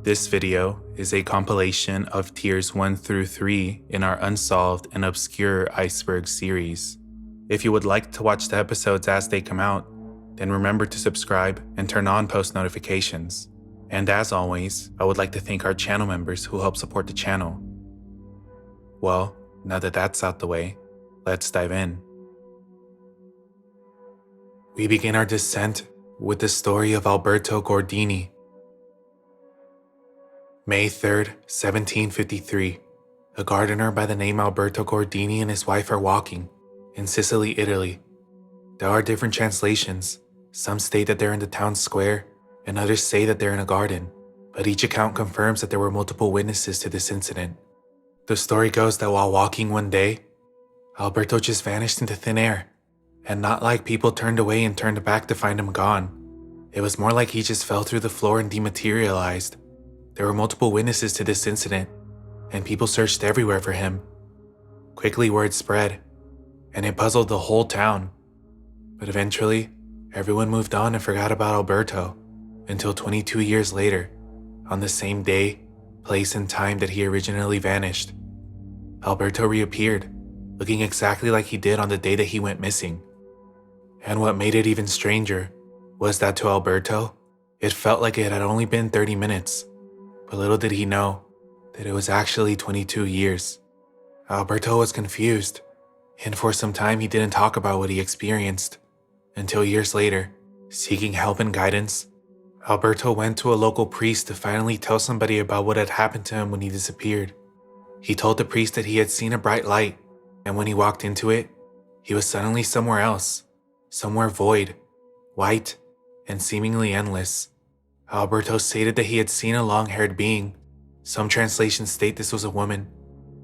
This video is a compilation of tiers 1 through 3 in our Unsolved and Obscure Iceberg series. If you would like to watch the episodes as they come out, then remember to subscribe and turn on post notifications. And as always, I would like to thank our channel members who help support the channel. Well, now that that's out the way, let's dive in. We begin our descent with the story of Alberto Gordini. May 3rd, 1753. A gardener by the name Alberto Gordini and his wife are walking in Sicily, Italy. There are different translations. Some state that they're in the town square, and others say that they're in a garden, but each account confirms that there were multiple witnesses to this incident. The story goes that while walking one day, Alberto just vanished into thin air, and not like people turned away and turned back to find him gone. It was more like he just fell through the floor and dematerialized. There were multiple witnesses to this incident, and people searched everywhere for him. Quickly word spread, and it puzzled the whole town. But eventually, everyone moved on and forgot about Alberto, until 22 years later, on the same day, place and time that he originally vanished. Alberto reappeared, looking exactly like he did on the day that he went missing. And what made it even stranger was that to Alberto, it felt like it had only been 30 minutes. But little did he know that it was actually 22 years. Alberto was confused, and for some time he didn't talk about what he experienced. Until years later, seeking help and guidance, Alberto went to a local priest to finally tell somebody about what had happened to him when he disappeared. He told the priest that he had seen a bright light, and when he walked into it, he was suddenly somewhere else, somewhere void, white, and seemingly endless. Alberto stated that he had seen a long-haired being. Some translations state this was a woman.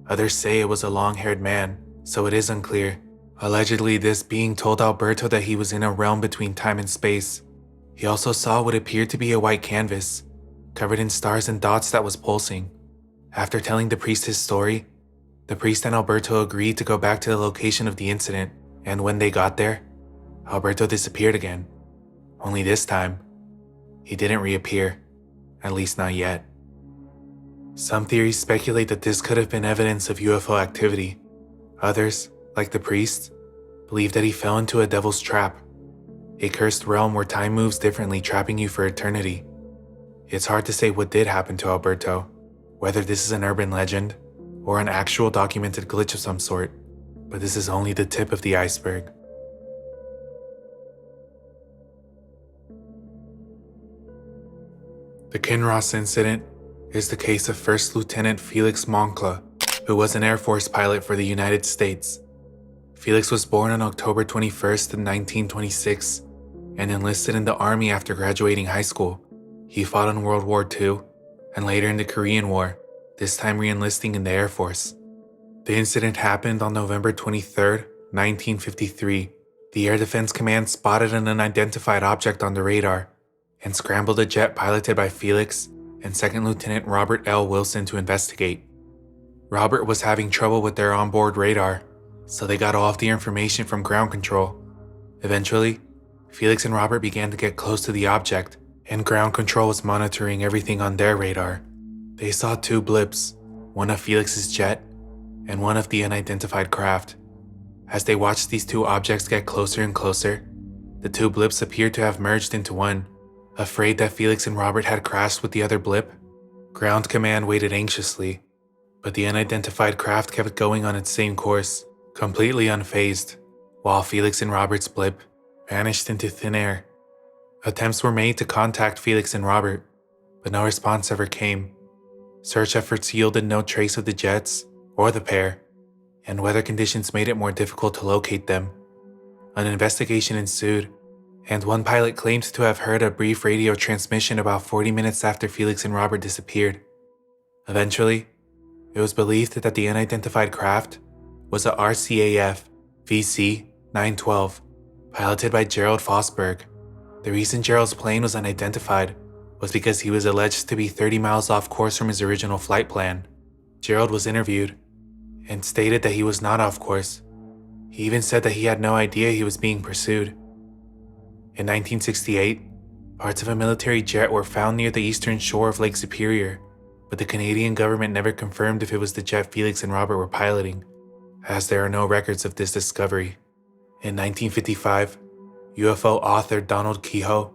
Others say it was a long-haired man, so it is unclear. Allegedly, this being told Alberto that he was in a realm between time and space. He also saw what appeared to be a white canvas, covered in stars and dots that was pulsing. After telling the priest his story, the priest and Alberto agreed to go back to the location of the incident, and when they got there, Alberto disappeared again. Only this time, he didn't reappear, at least not yet. Some theories speculate that this could have been evidence of UFO activity. Others, like the priest, believe that he fell into a devil's trap, a cursed realm where time moves differently, trapping you for eternity. It's hard to say what did happen to Alberto, whether this is an urban legend or an actual documented glitch of some sort, but this is only the tip of the iceberg. The Kinross Incident is the case of First Lieutenant Felix Moncla, who was an Air Force pilot for the United States. Felix was born on October 21st, 1926, and enlisted in the Army after graduating high school. He fought in World War II, and later in the Korean War, this time re-enlisting in the Air Force. The incident happened on November 23rd, 1953. The Air Defense Command spotted an unidentified object on the radar, and scrambled a jet piloted by Felix and Second Lieutenant Robert L. Wilson to investigate. Robert was having trouble with their onboard radar, so they got all of the information from ground control. Eventually, Felix and Robert began to get close to the object, and ground control was monitoring everything on their radar. They saw two blips, one of Felix's jet and one of the unidentified craft. As they watched these two objects get closer and closer, the two blips appeared to have merged into one. Afraid that Felix and Robert had crashed with the other blip, Ground Command waited anxiously, but the unidentified craft kept going on its same course, completely unfazed, while Felix and Robert's blip vanished into thin air. Attempts were made to contact Felix and Robert, but no response ever came. Search efforts yielded no trace of the jets or the pair, and weather conditions made it more difficult to locate them. An investigation ensued, and one pilot claimed to have heard a brief radio transmission about 40 minutes after Felix and Robert disappeared. Eventually, it was believed that the unidentified craft was a RCAF VC-912, piloted by Gerald Fosberg. The reason Gerald's plane was unidentified was because he was alleged to be 30 miles off course from his original flight plan. Gerald was interviewed and stated that he was not off course. He even said that he had no idea he was being pursued. In 1968, Parts of a military jet were found near the eastern shore of Lake Superior, but the Canadian government never confirmed if it was the jet Felix and Robert were piloting, as there are no records of this discovery. In 1955, UFO author Donald Kehoe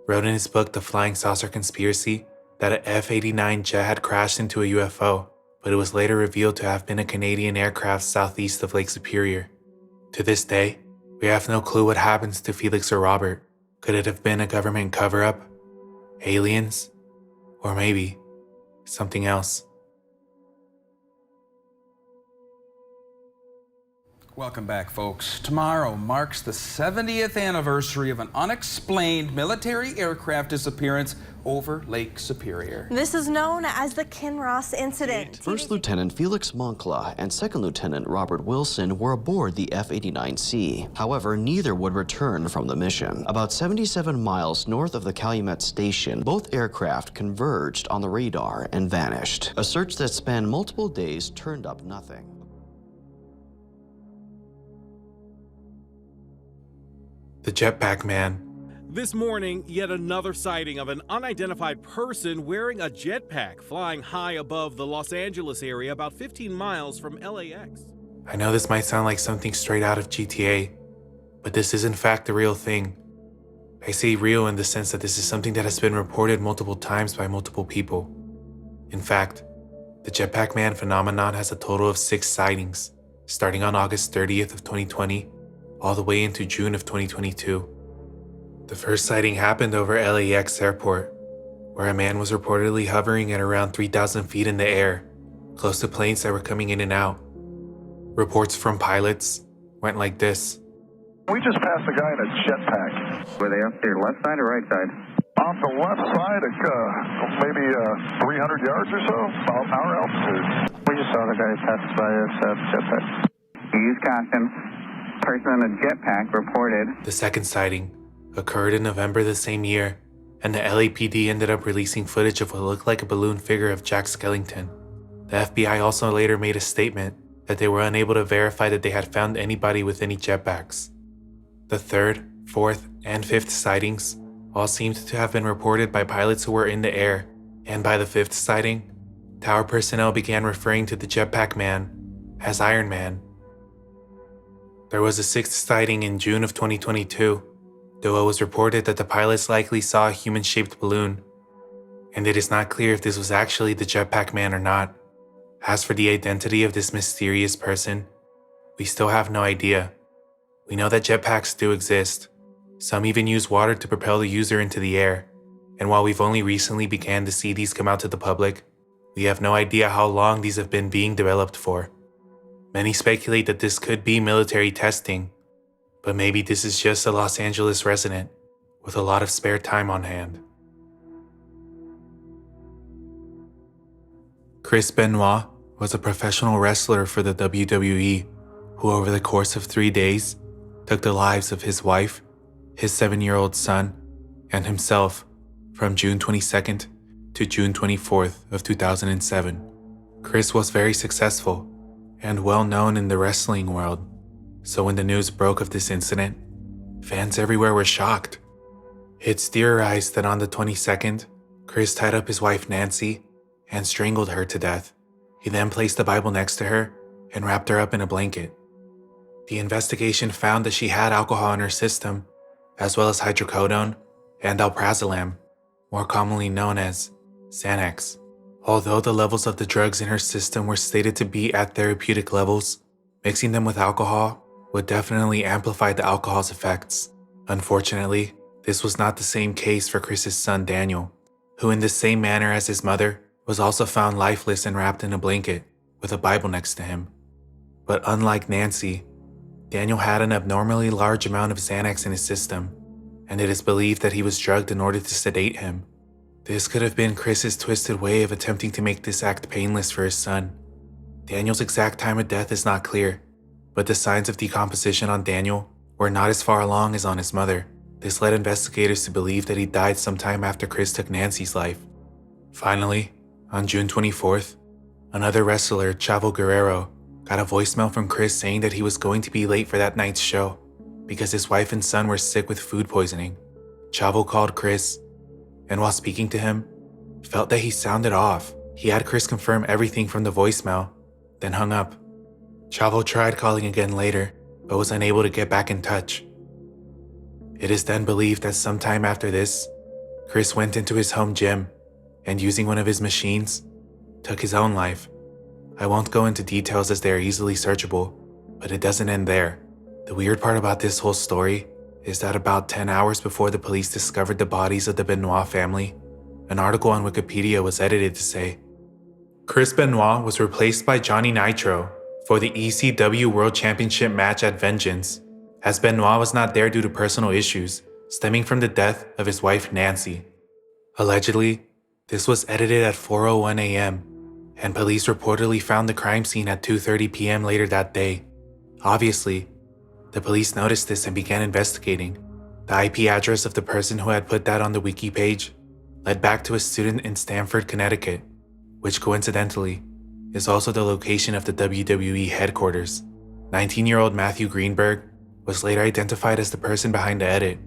wrote in his book The Flying Saucer Conspiracy that a F-89 jet had crashed into a UFO, but it was later revealed to have been a Canadian aircraft southeast of Lake Superior. To this day, we have no clue what happens to Felix or Robert. Could it have been a government cover-up? Aliens? Or maybe something else? Welcome back, folks. Tomorrow marks the 70th anniversary of an unexplained military aircraft disappearance over Lake Superior. This is known as the Kinross Incident. First Lieutenant Felix Moncla and Second Lieutenant Robert Wilson were aboard the F-89C. However, neither would return from the mission. About 77 miles north of the Calumet station, both aircraft converged on the radar and vanished. A search that spanned multiple days turned up nothing. The Jetpack Man. This morning, yet another sighting of an unidentified person wearing a jetpack flying high above the Los Angeles area about 15 miles from LAX. I know this might sound like something straight out of GTA, but this is in fact a real thing. I say real in the sense that this is something that has been reported multiple times by multiple people. In fact, the Jetpack Man phenomenon has a total of 6 sightings, starting on August 30th of 2020, all the way into June of 2022. The first sighting happened over LAX airport, where a man was reportedly hovering at around 3,000 feet in the air, close to planes that were coming in and out. Reports from pilots went like this. We just passed a guy in a jetpack. Were they up their left side or right side? Off the left side, maybe 300 yards or so, about our altitude. We just saw the guy pass by us jetpack. Use caution. Person on a jetpack reported. The second sighting occurred in November the same year, and the LAPD ended up releasing footage of what looked like a balloon figure of Jack Skellington. The FBI also later made a statement that they were unable to verify that they had found anybody with any jetpacks. The third, fourth, and fifth sightings all seemed to have been reported by pilots who were in the air, and by the fifth sighting, tower personnel began referring to the Jetpack Man as Iron Man. There was a sixth sighting in June of 2022, though it was reported that the pilots likely saw a human-shaped balloon, and it is not clear if this was actually the Jetpack Man or not. As for the identity of this mysterious person, we still have no idea. We know that jetpacks do exist. Some even use water to propel the user into the air, and while we've only recently began to see these come out to the public, we have no idea how long these have been being developed for. Many speculate that this could be military testing, but maybe this is just a Los Angeles resident with a lot of spare time on hand. Chris Benoit was a professional wrestler for the WWE who over the course of 3 days took the lives of his wife, his 7-year-old son, and himself from June 22nd to June 24th of 2007. Chris was very successful and well known in the wrestling world, so when the news broke of this incident, fans everywhere were shocked. It's theorized that on the 22nd, Chris tied up his wife Nancy and strangled her to death. He then placed the Bible next to her and wrapped her up in a blanket. The investigation found that she had alcohol in her system, as well as hydrocodone and alprazolam, more commonly known as Xanax. Although the levels of the drugs in her system were stated to be at therapeutic levels, mixing them with alcohol would definitely amplify the alcohol's effects. Unfortunately, this was not the same case for Chris's son Daniel, who in the same manner as his mother was also found lifeless and wrapped in a blanket with a Bible next to him. But unlike Nancy, Daniel had an abnormally large amount of Xanax in his system, and it is believed that he was drugged in order to sedate him. This could have been Chris's twisted way of attempting to make this act painless for his son. Daniel's exact time of death is not clear, but the signs of decomposition on Daniel were not as far along as on his mother. This led investigators to believe that he died sometime after Chris took Nancy's life. Finally, on June 24th, another wrestler, Chavo Guerrero, got a voicemail from Chris saying that he was going to be late for that night's show because his wife and son were sick with food poisoning. Chavo called Chris and while speaking to him, felt that he sounded off. He had Chris confirm everything from the voicemail, then hung up. Chavo tried calling again later, but was unable to get back in touch. It is then believed that sometime after this, Chris went into his home gym and, using one of his machines, took his own life. I won't go into details as they are easily searchable, but it doesn't end there. The weird part about this whole story is that about 10 hours before the police discovered the bodies of the Benoit family, an article on Wikipedia was edited to say, Chris Benoit was replaced by Johnny Nitro for the ECW World Championship match at Vengeance, as Benoit was not there due to personal issues stemming from the death of his wife Nancy. Allegedly, this was edited at 4:01 a.m., and police reportedly found the crime scene at 2:30 p.m. later that day. Obviously, the police noticed this and began investigating. The IP address of the person who had put that on the wiki page led back to a student in Stamford, Connecticut, which coincidentally is also the location of the WWE headquarters. 19-year-old Matthew Greenberg was later identified as the person behind the edit,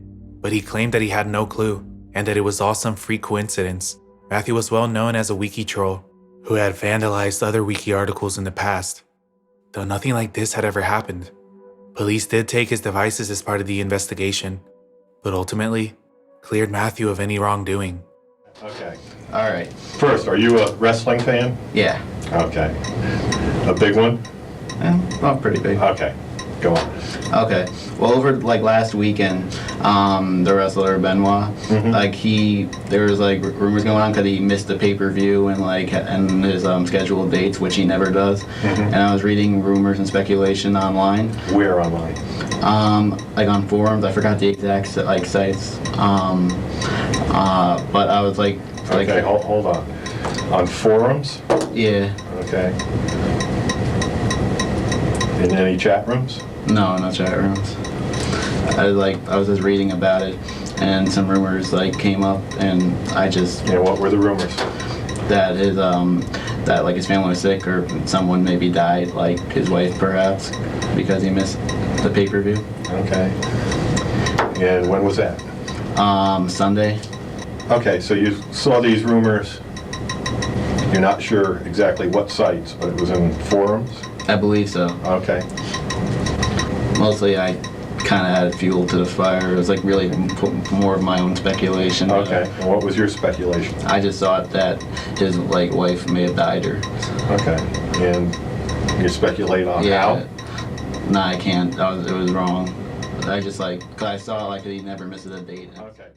but he claimed that he had no clue and that it was all some freak coincidence. Matthew was well known as a wiki troll who had vandalized other wiki articles in the past, though nothing like this had ever happened. Police did take his devices as part of the investigation, but ultimately cleared Matthew of any wrongdoing. Okay. All right. First, are you a wrestling fan? Yeah. Okay. A big one? Well, pretty big. Okay. Go on. Okay. Well, over like last weekend, the wrestler Benoit, there was like rumors going on because he missed the pay-per-view and his scheduled dates, which he never does. And I was reading rumors and speculation online. Where online? Like on forums. I forgot the exact sites. But I was like. Okay. Hold on. On forums? Yeah. Okay. In any chat rooms? No, no chat rooms. I was just reading about it, and some rumors came up, and I just. Yeah, what were the rumors? That his family was sick, or someone maybe died, like his wife perhaps, because he missed the pay-per-view. Okay. And when was that? Sunday. Okay, so you saw these rumors. You're not sure exactly what sites, but it was in forums? I believe so. Okay. Mostly I kind of added fuel to the fire. It was really more of my own speculation. Okay, and what was your speculation? I just thought that his wife may have died or. Okay, and you speculate on how? No, I can't. It was wrong. I just cause I saw he never misses a date. Okay.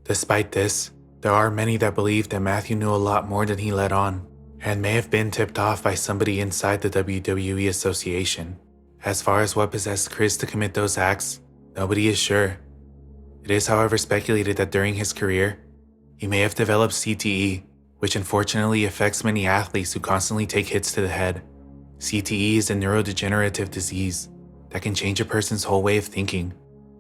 Despite this, there are many that believe that Matthew knew a lot more than he let on, and may have been tipped off by somebody inside the WWE association. As far as what possessed Chris to commit those acts, nobody is sure. It is, however, speculated that during his career, he may have developed CTE, which unfortunately affects many athletes who constantly take hits to the head. CTE is a neurodegenerative disease that can change a person's whole way of thinking,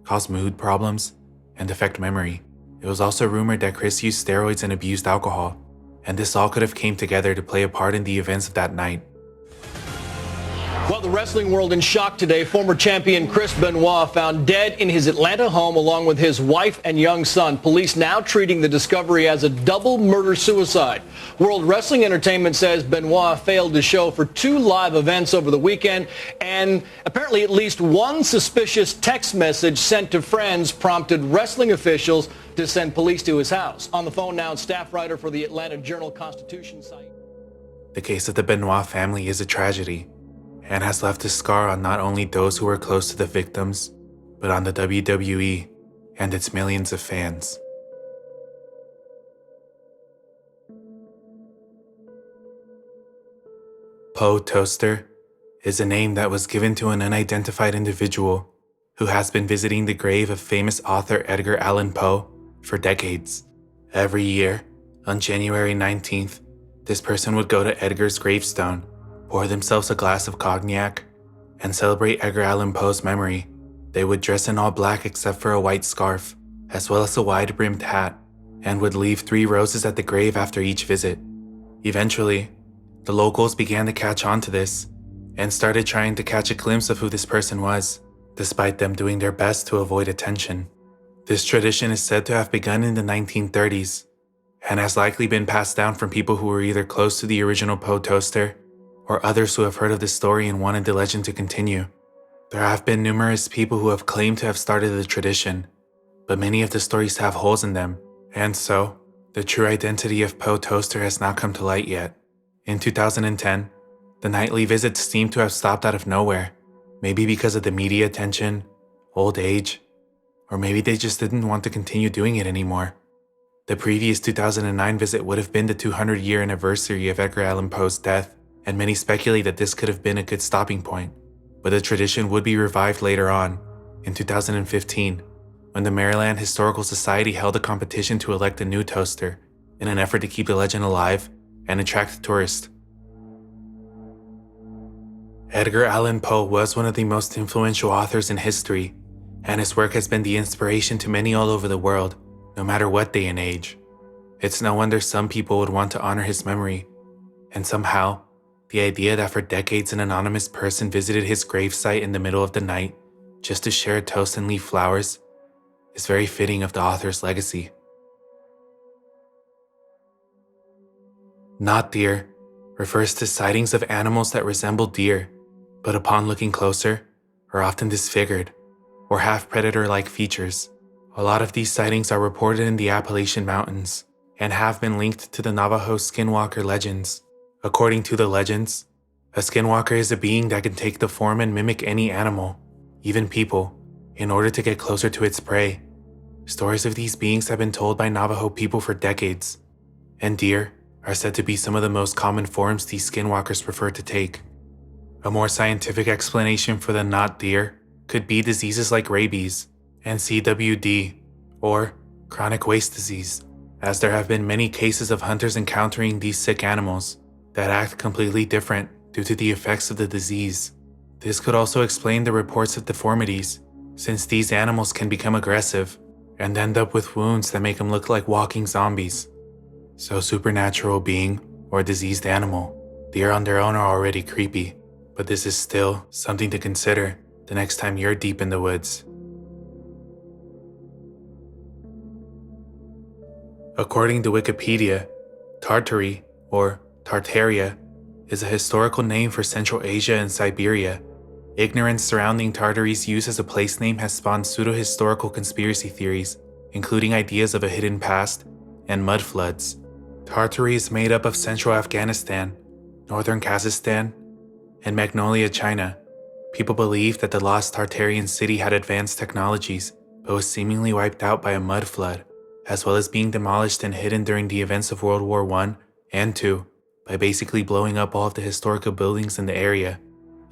cause mood problems, and affect memory. It was also rumored that Chris used steroids and abused alcohol, and this all could have came together to play a part in the events of that night. Well, the wrestling world in shock today. Former champion Chris Benoit found dead in his Atlanta home along with his wife and young son. Police now treating the discovery as a double murder-suicide. World Wrestling Entertainment says Benoit failed to show for 2 live events over the weekend, and apparently at least one suspicious text message sent to friends prompted wrestling officials to send police to his house. On the phone now, staff writer for the Atlanta Journal-Constitution site. The case of the Benoit family is a tragedy, and has left a scar on not only those who were close to the victims, but on the WWE and its millions of fans. Poe Toaster is a name that was given to an unidentified individual who has been visiting the grave of famous author Edgar Allan Poe for decades. Every year, on January 19th, this person would go to Edgar's gravestone, pour themselves a glass of cognac, and celebrate Edgar Allan Poe's memory. They would dress in all black except for a white scarf, as well as a wide-brimmed hat, and would leave 3 roses at the grave after each visit. Eventually, the locals began to catch on to this, and started trying to catch a glimpse of who this person was, despite them doing their best to avoid attention. This tradition is said to have begun in the 1930s, and has likely been passed down from people who were either close to the original Poe Toaster or others who have heard of the story and wanted the legend to continue. There have been numerous people who have claimed to have started the tradition, but many of the stories have holes in them, and so, the true identity of Poe Toaster has not come to light yet. In 2010, the nightly visits seem to have stopped out of nowhere, maybe because of the media attention, old age, or maybe they just didn't want to continue doing it anymore. The previous 2009 visit would have been the 200-year anniversary of Edgar Allan Poe's death, and many speculate that this could have been a good stopping point. But the tradition would be revived later on, in 2015, when the Maryland Historical Society held a competition to elect a new toaster in an effort to keep the legend alive and attract tourists. Edgar Allan Poe was one of the most influential authors in history, and his work has been the inspiration to many all over the world, no matter what day and age. It's no wonder some people would want to honor his memory, and somehow, the idea that for decades an anonymous person visited his gravesite in the middle of the night just to share a toast and leave flowers is very fitting of the author's legacy. Not deer refers to sightings of animals that resemble deer, but upon looking closer, are often disfigured or have predator-like features. A lot of these sightings are reported in the Appalachian Mountains and have been linked to the Navajo skinwalker legends. According to the legends, a skinwalker is a being that can take the form and mimic any animal, even people, in order to get closer to its prey. Stories of these beings have been told by Navajo people for decades, and deer are said to be some of the most common forms these skinwalkers prefer to take. A more scientific explanation for the not deer could be diseases like rabies and CWD, or chronic waste disease, as there have been many cases of hunters encountering these sick animals that act completely different due to the effects of the disease. This could also explain the reports of deformities, since these animals can become aggressive and end up with wounds that make them look like walking zombies. So supernatural being or diseased animal, deer on their own are already creepy, but this is still something to consider the next time you're deep in the woods. According to Wikipedia, Tartary, or Tartaria, is a historical name for Central Asia and Siberia. Ignorance surrounding Tartary's use as a place name has spawned pseudo-historical conspiracy theories, including ideas of a hidden past and mud floods. Tartary is made up of central Afghanistan, northern Kazakhstan, and Magnolia, China. People believe that the lost Tartarian city had advanced technologies, but was seemingly wiped out by a mud flood, as well as being demolished and hidden during the events of World War I and II, by basically blowing up all of the historical buildings in the area.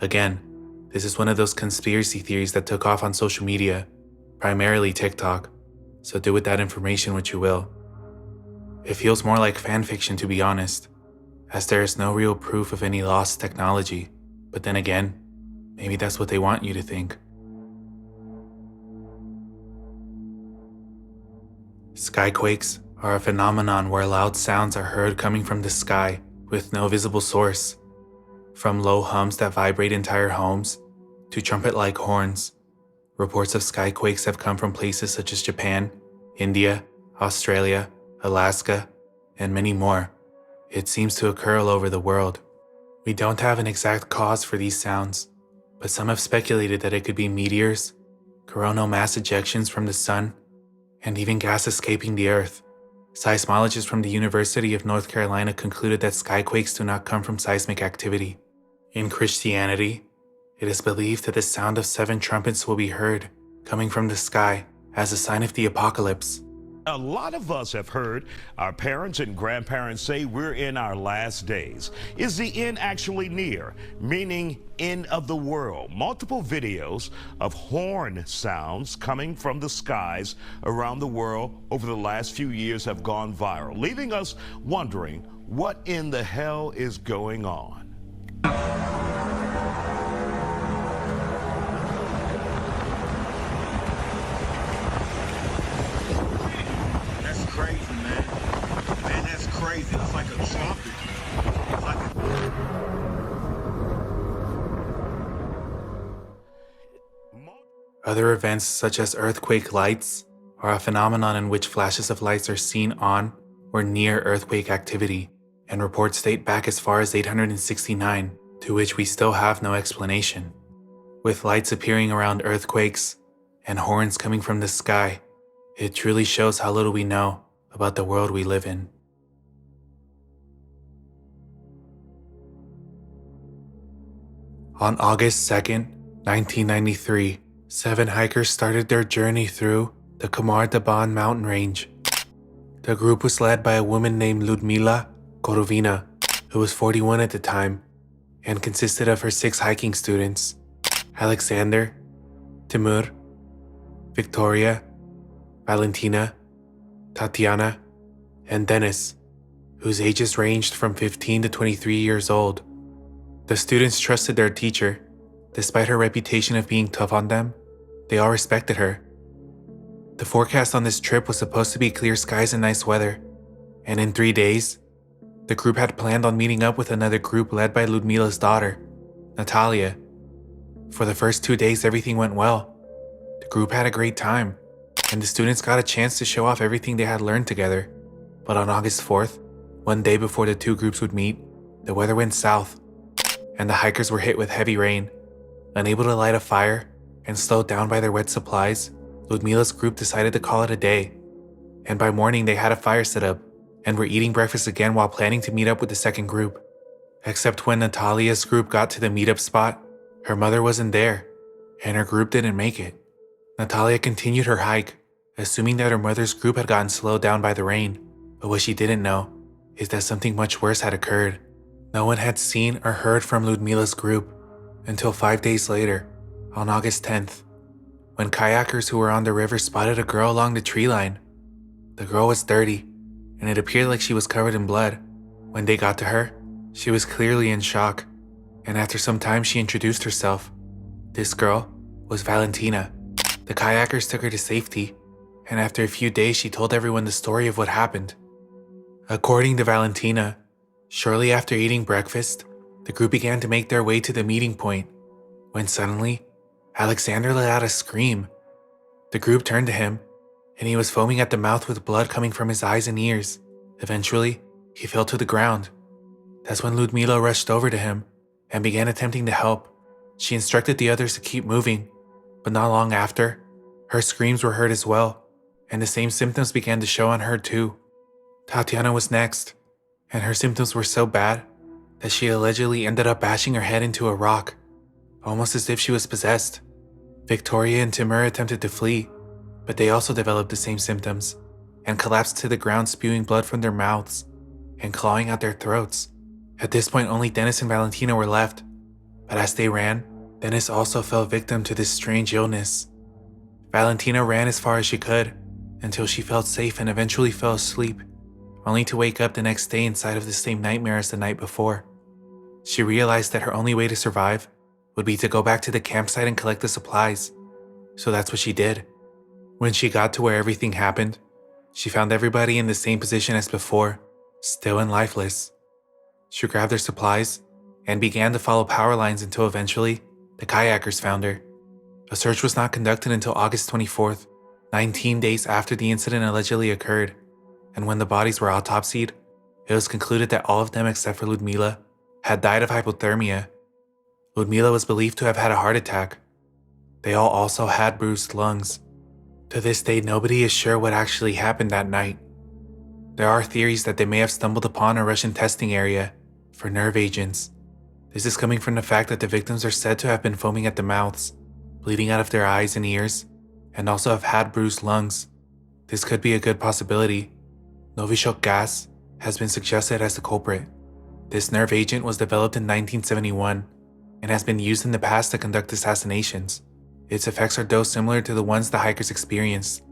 Again, this is one of those conspiracy theories that took off on social media, primarily TikTok, so do with that information what you will. It feels more like fanfiction, to be honest, as there is no real proof of any lost technology, but then again, maybe that's what they want you to think. Skyquakes are a phenomenon where loud sounds are heard coming from the sky with no visible source. From low hums that vibrate entire homes to trumpet-like horns, reports of skyquakes have come from places such as Japan, India, Australia, Alaska, and many more. It seems to occur all over the world. We don't have an exact cause for these sounds, but some have speculated that it could be meteors, coronal mass ejections from the sun, and even gas escaping the earth. Seismologists from the University of North Carolina concluded that skyquakes do not come from seismic activity. In Christianity, it is believed that the sound of 7 trumpets will be heard coming from the sky as a sign of the apocalypse. A lot of us have heard our parents and grandparents say we're in our last days. Is the end actually near, meaning end of the world? Multiple videos of horn sounds coming from the skies around the world over the last few years have gone viral, leaving us wondering what in the hell is going on. Crazy, man. Man, that's crazy. It's like a trumpet. It's like Other events such as earthquake lights are a phenomenon in which flashes of lights are seen on or near earthquake activity, and reports date back as far as 869, to which we still have no explanation. With lights appearing around earthquakes and horns coming from the sky, it truly shows how little we know about the world we live in. On August 2nd, 1993, 7 hikers started their journey through the Khamar Daban mountain range. The group was led by a woman named Ludmila Korovina, who was 41 at the time, and consisted of her 6 hiking students: Alexander, Timur, Victoria, Valentina, Tatiana, and Dennis, whose ages ranged from 15 to 23 years old. The students trusted their teacher. Despite her reputation of being tough on them, they all respected her. The forecast on this trip was supposed to be clear skies and nice weather, and in 3 days, the group had planned on meeting up with another group led by Ludmila's daughter, Natalia. For the first 2 days, everything went well. The group had a great time, and the students got a chance to show off everything they had learned together. But on August 4th, one day before the 2 groups would meet, the weather went south, and the hikers were hit with heavy rain. Unable to light a fire and slowed down by their wet supplies, Ludmila's group decided to call it a day. And by morning, they had a fire set up and were eating breakfast again while planning to meet up with the second group. Except when Natalia's group got to the meetup spot, her mother wasn't there, and her group didn't make it. Natalia continued her hike, assuming that her mother's group had gotten slowed down by the rain, but what she didn't know is that something much worse had occurred. No one had seen or heard from Ludmila's group until 5 days later, on August 10th, when kayakers who were on the river spotted a girl along the tree line. The girl was dirty, and it appeared like she was covered in blood. When they got to her, she was clearly in shock, and after some time she introduced herself. This girl was Valentina. The kayakers took her to safety, and after a few days she told everyone the story of what happened. According to Valentina, shortly after eating breakfast, the group began to make their way to the meeting point, when suddenly, Alexander let out a scream. The group turned to him, and he was foaming at the mouth with blood coming from his eyes and ears. Eventually, he fell to the ground. That's when Ludmila rushed over to him and began attempting to help. She instructed the others to keep moving, but not long after, her screams were heard as well, and the same symptoms began to show on her too. Tatiana was next, and her symptoms were so bad that she allegedly ended up bashing her head into a rock, almost as if she was possessed. Victoria and Timur attempted to flee, but they also developed the same symptoms and collapsed to the ground, spewing blood from their mouths and clawing out their throats. At this point, only Dennis and Valentina were left, but as they ran, Dennis also fell victim to this strange illness. Valentina ran as far as she could until she felt safe and eventually fell asleep, only to wake up the next day inside of the same nightmare as the night before. She realized that her only way to survive would be to go back to the campsite and collect the supplies, so that's what she did. When she got to where everything happened, she found everybody in the same position as before, still and lifeless. She grabbed their supplies and began to follow power lines until eventually the kayakers found her. A search was not conducted until August 24th, 19 days after the incident allegedly occurred, and when the bodies were autopsied, it was concluded that all of them except for Ludmila had died of hypothermia. Ludmila was believed to have had a heart attack. They all also had bruised lungs. To this day, nobody is sure what actually happened that night. There are theories that they may have stumbled upon a Russian testing area for nerve agents. This is coming from the fact that the victims are said to have been foaming at the mouths, bleeding out of their eyes and ears, and also have had bruised lungs. This could be a good possibility. Novichok gas has been suggested as the culprit. This nerve agent was developed in 1971 and has been used in the past to conduct assassinations. Its effects are dosed similar to the ones the hikers experienced,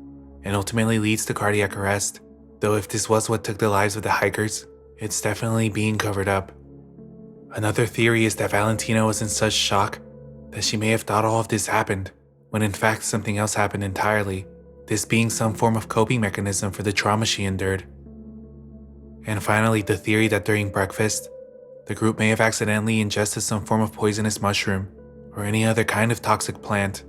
and ultimately leads to cardiac arrest. Though if this was what took the lives of the hikers, it's definitely being covered up. Another theory is that Valentina was in such shock that she may have thought all of this happened, when in fact something else happened entirely, this being some form of coping mechanism for the trauma she endured. And finally, the theory that during breakfast, the group may have accidentally ingested some form of poisonous mushroom or any other kind of toxic plant.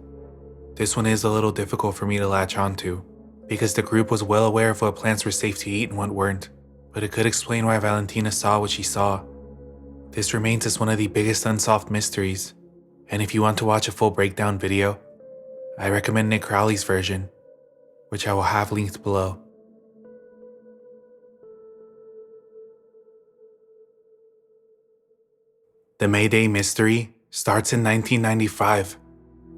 This one is a little difficult for me to latch onto, because the group was well aware of what plants were safe to eat and what weren't. but it could explain why Valentina saw what she saw. This remains as one of the biggest unsolved mysteries, and if you want to watch a full breakdown video, I recommend Nick Crowley's version, which I will have linked below. The May Day mystery starts in 1995,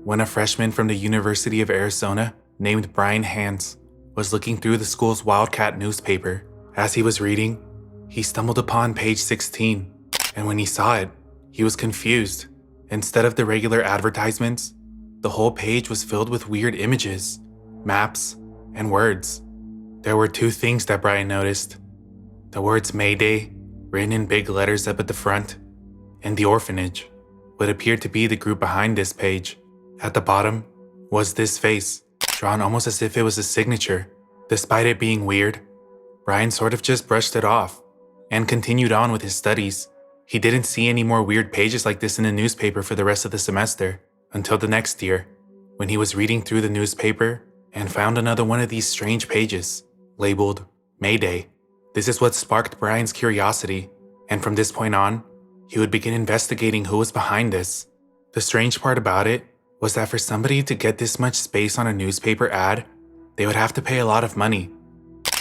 when a freshman from the University of Arizona named Brian Hans was looking through the school's Wildcat newspaper. As he was reading, he stumbled upon page 16, and when he saw it, he was confused. Instead of the regular advertisements, the whole page was filled with weird images, maps, and words. There were two things that Brian noticed: the words Mayday, written in big letters up at the front, and the orphanage, what appeared to be the group behind this page. At the bottom was this face, drawn almost as if it was a signature. Despite it being weird, Brian sort of just brushed it off and continued on with his studies. He didn't see any more weird pages like this in the newspaper for the rest of the semester, until the next year, when he was reading through the newspaper and found another one of these strange pages, labeled Mayday. This is what sparked Brian's curiosity, and from this point on, he would begin investigating who was behind this. The strange part about it was that for somebody to get this much space on a newspaper ad, they would have to pay a lot of money.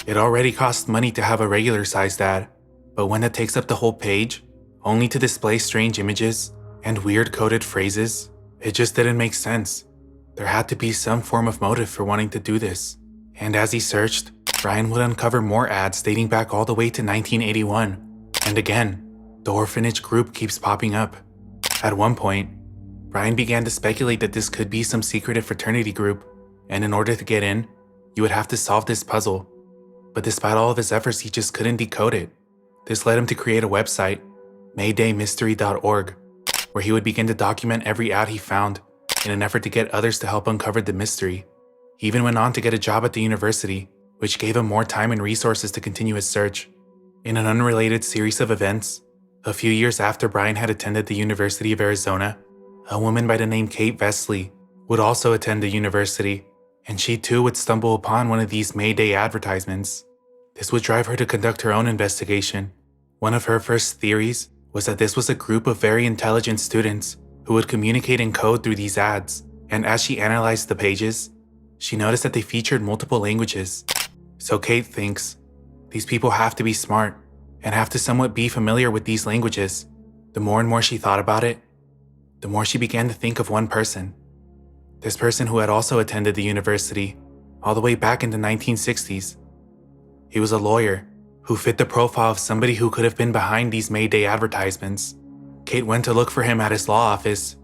It already costs money to have a regular-sized ad, but one that takes up the whole page, only to display strange images and weird coded phrases, it just didn't make sense. There had to be some form of motive for wanting to do this. And as he searched, Brian would uncover more ads dating back all the way to 1981. And again, the orphanage group keeps popping up. At one point, Brian began to speculate that this could be some secretive fraternity group, and in order to get in, you would have to solve this puzzle. But despite all of his efforts, he just couldn't decode it. This led him to create a website, maydaymystery.org, where he would begin to document every ad he found in an effort to get others to help uncover the mystery. He even went on to get a job at the university, which gave him more time and resources to continue his search. In an unrelated series of events, a few years after Brian had attended the University of Arizona, a woman by the name Kate Vesley would also attend the university, and she too would stumble upon one of these Mayday advertisements. This would drive her to conduct her own investigation. One of her first theories was that this was a group of very intelligent students who would communicate in code through these ads, and as she analyzed the pages, she noticed that they featured multiple languages. So Kate thinks, these people have to be smart and have to somewhat be familiar with these languages. The more and more she thought about it, the more she began to think of one person. This person who had also attended the university all the way back in the 1960s. He was a lawyer who fit the profile of somebody who could have been behind these Mayday advertisements. Kate went to look for him at his law office,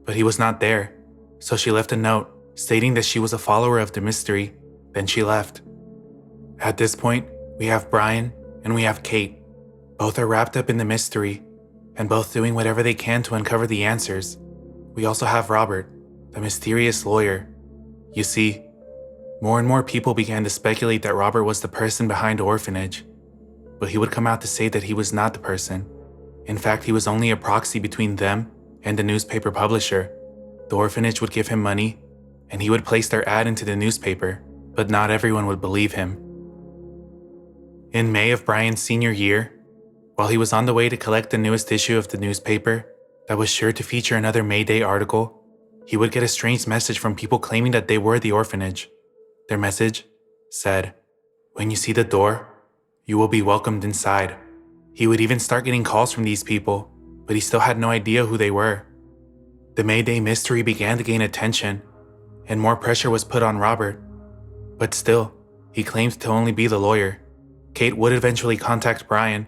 but he was not there, so she left a note stating that she was a follower of the mystery, then she left. At this point, we have Brian and we have Kate. Both are wrapped up in the mystery, and both doing whatever they can to uncover the answers. We also have Robert, the mysterious lawyer. You see, more and more people began to speculate that Robert was the person behind the orphanage, but he would come out to say that he was not the person. In fact, he was only a proxy between them and the newspaper publisher. The orphanage would give him money, and he would place their ad into the newspaper, but not everyone would believe him. In May of Brian's senior year, while he was on the way to collect the newest issue of the newspaper that was sure to feature another Mayday article, he would get a strange message from people claiming that they were the orphanage. Their message said, "When you see the door, you will be welcomed inside." He would even start getting calls from these people, but he still had no idea who they were. The Mayday mystery began to gain attention, and more pressure was put on Robert. But still, he claimed to only be the lawyer. Kate would eventually contact Brian,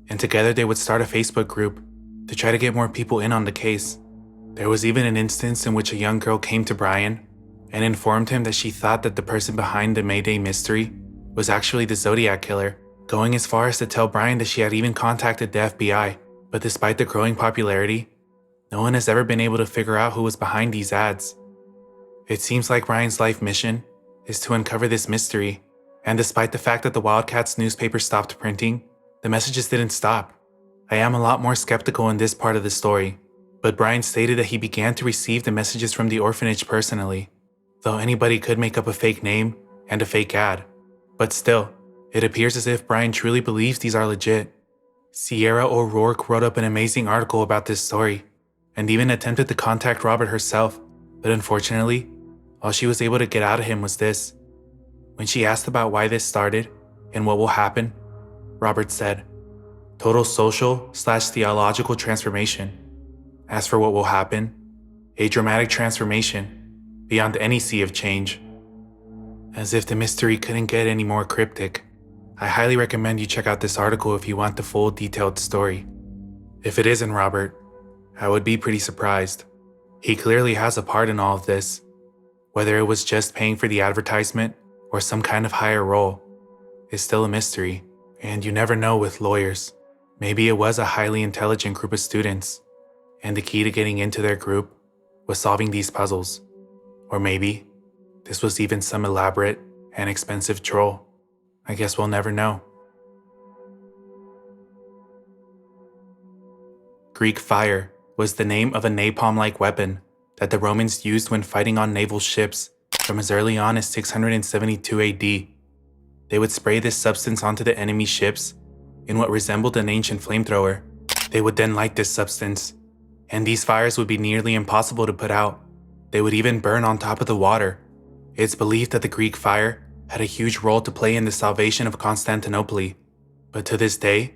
and together they would start a Facebook group to try to get more people in on the case. There was even an instance in which a young girl came to Brian and informed him that she thought that the person behind the Mayday mystery was actually the Zodiac Killer, going as far as to tell Brian that she had even contacted the FBI. But despite the growing popularity, no one has ever been able to figure out who was behind these ads. It seems like Brian's life mission is to uncover this mystery, and despite the fact that the Wildcats newspaper stopped printing, the messages didn't stop. I am a lot more skeptical in this part of the story, but Brian stated that he began to receive the messages from the orphanage personally, though anybody could make up a fake name and a fake ad. But still, It appears as if Brian truly believes these are legit. Sierra O'Rourke wrote up an amazing article about this story, and even attempted to contact Robert herself, but unfortunately, all she was able to get out of him was this. When she asked about why this started and what will happen, Robert said, "Total social/theological transformation. As for what will happen, a dramatic transformation beyond any sea of change." As if the mystery couldn't get any more cryptic, I highly recommend you check out this article if you want the full detailed story. If it isn't Robert, I would be pretty surprised. He clearly has a part in all of this, whether it was just paying for the advertisement or some kind of higher role. It's still a mystery, and you never know with lawyers. Maybe it was a highly intelligent group of students, and the key to getting into their group was solving these puzzles. Or maybe this was even some elaborate and expensive troll. I guess we'll never know. Greek fire was the name of a napalm-like weapon that the Romans used when fighting on naval ships from as early on as 672 AD. They would spray this substance onto the enemy ships in what resembled an ancient flamethrower. They would then light this substance, and these fires would be nearly impossible to put out. They would even burn on top of the water. It's believed that the Greek fire had a huge role to play in the salvation of Constantinople, but to this day,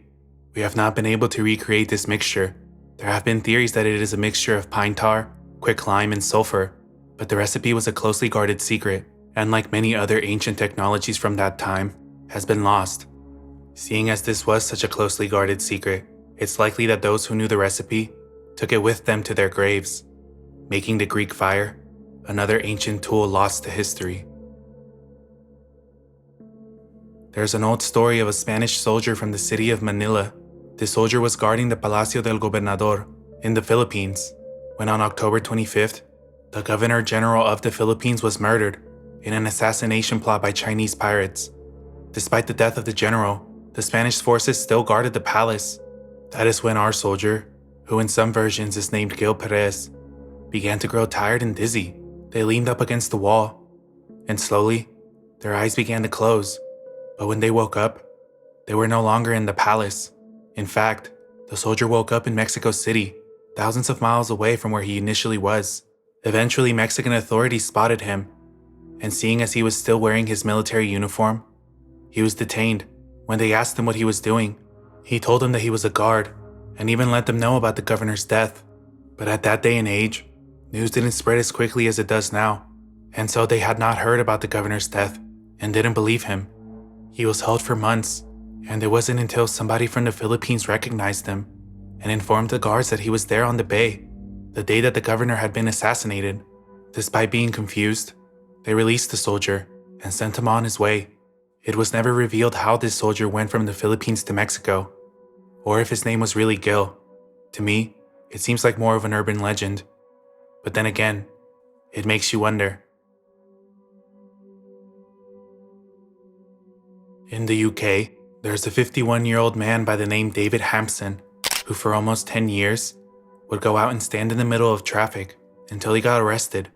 we have not been able to recreate this mixture. There have been theories that it is a mixture of pine tar, quicklime, and sulfur, but the recipe was a closely guarded secret, and like many other ancient technologies from that time, has been lost. Seeing as this was such a closely guarded secret, it's likely that those who knew the recipe took it with them to their graves, making the Greek fire another ancient tool lost to history. There's an old story of a Spanish soldier from the city of Manila. The soldier was guarding the Palacio del Gobernador in the Philippines when on October 25th, the Governor General of the Philippines was murdered in an assassination plot by Chinese pirates. Despite the death of the general, the Spanish forces still guarded the palace. That is when our soldier, who in some versions is named Gil Perez, began to grow tired and dizzy. They leaned up against the wall, and slowly, their eyes began to close. But when they woke up, they were no longer in the palace. In fact, the soldier woke up in Mexico City, thousands of miles away from where he initially was. Eventually, Mexican authorities spotted him, and seeing as he was still wearing his military uniform, he was detained. When they asked him what he was doing, he told them that he was a guard, and even let them know about the governor's death. But at that day and age, news didn't spread as quickly as it does now, and so they had not heard about the governor's death, and didn't believe him. He was held for months, and it wasn't until somebody from the Philippines recognized him and informed the guards that he was there on the bay, the day that the governor had been assassinated. Despite being confused, they released the soldier and sent him on his way. It was never revealed how this soldier went from the Philippines to Mexico, or if his name was really Gil. To me, it seems like more of an urban legend. But then again, it makes you wonder. In the UK, there's a 51-year-old man by the name David Hampson, who for almost 10 years would go out and stand in the middle of traffic until he got arrested.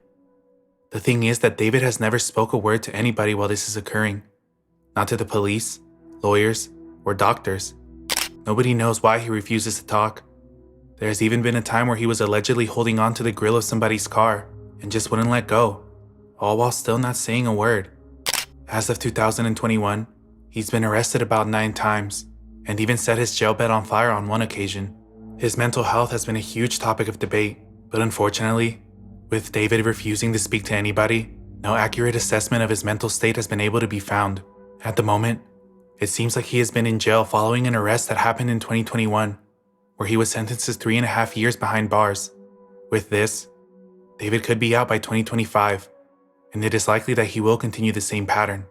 The thing is that David has never spoke a word to anybody while this is occurring. Not to the police, lawyers, or doctors. Nobody knows why he refuses to talk. There's even been a time where he was allegedly holding on to the grill of somebody's car and just wouldn't let go, all while still not saying a word. As of 2021, he's been arrested about 9 times and even set his jail bed on fire on one occasion. His mental health has been a huge topic of debate, but unfortunately, with David refusing to speak to anybody, no accurate assessment of his mental state has been able to be found. At the moment, it seems like he has been in jail following an arrest that happened in 2021, where he was sentenced to 3.5 years behind bars. With this, David could be out by 2025, and it is likely that he will continue the same pattern.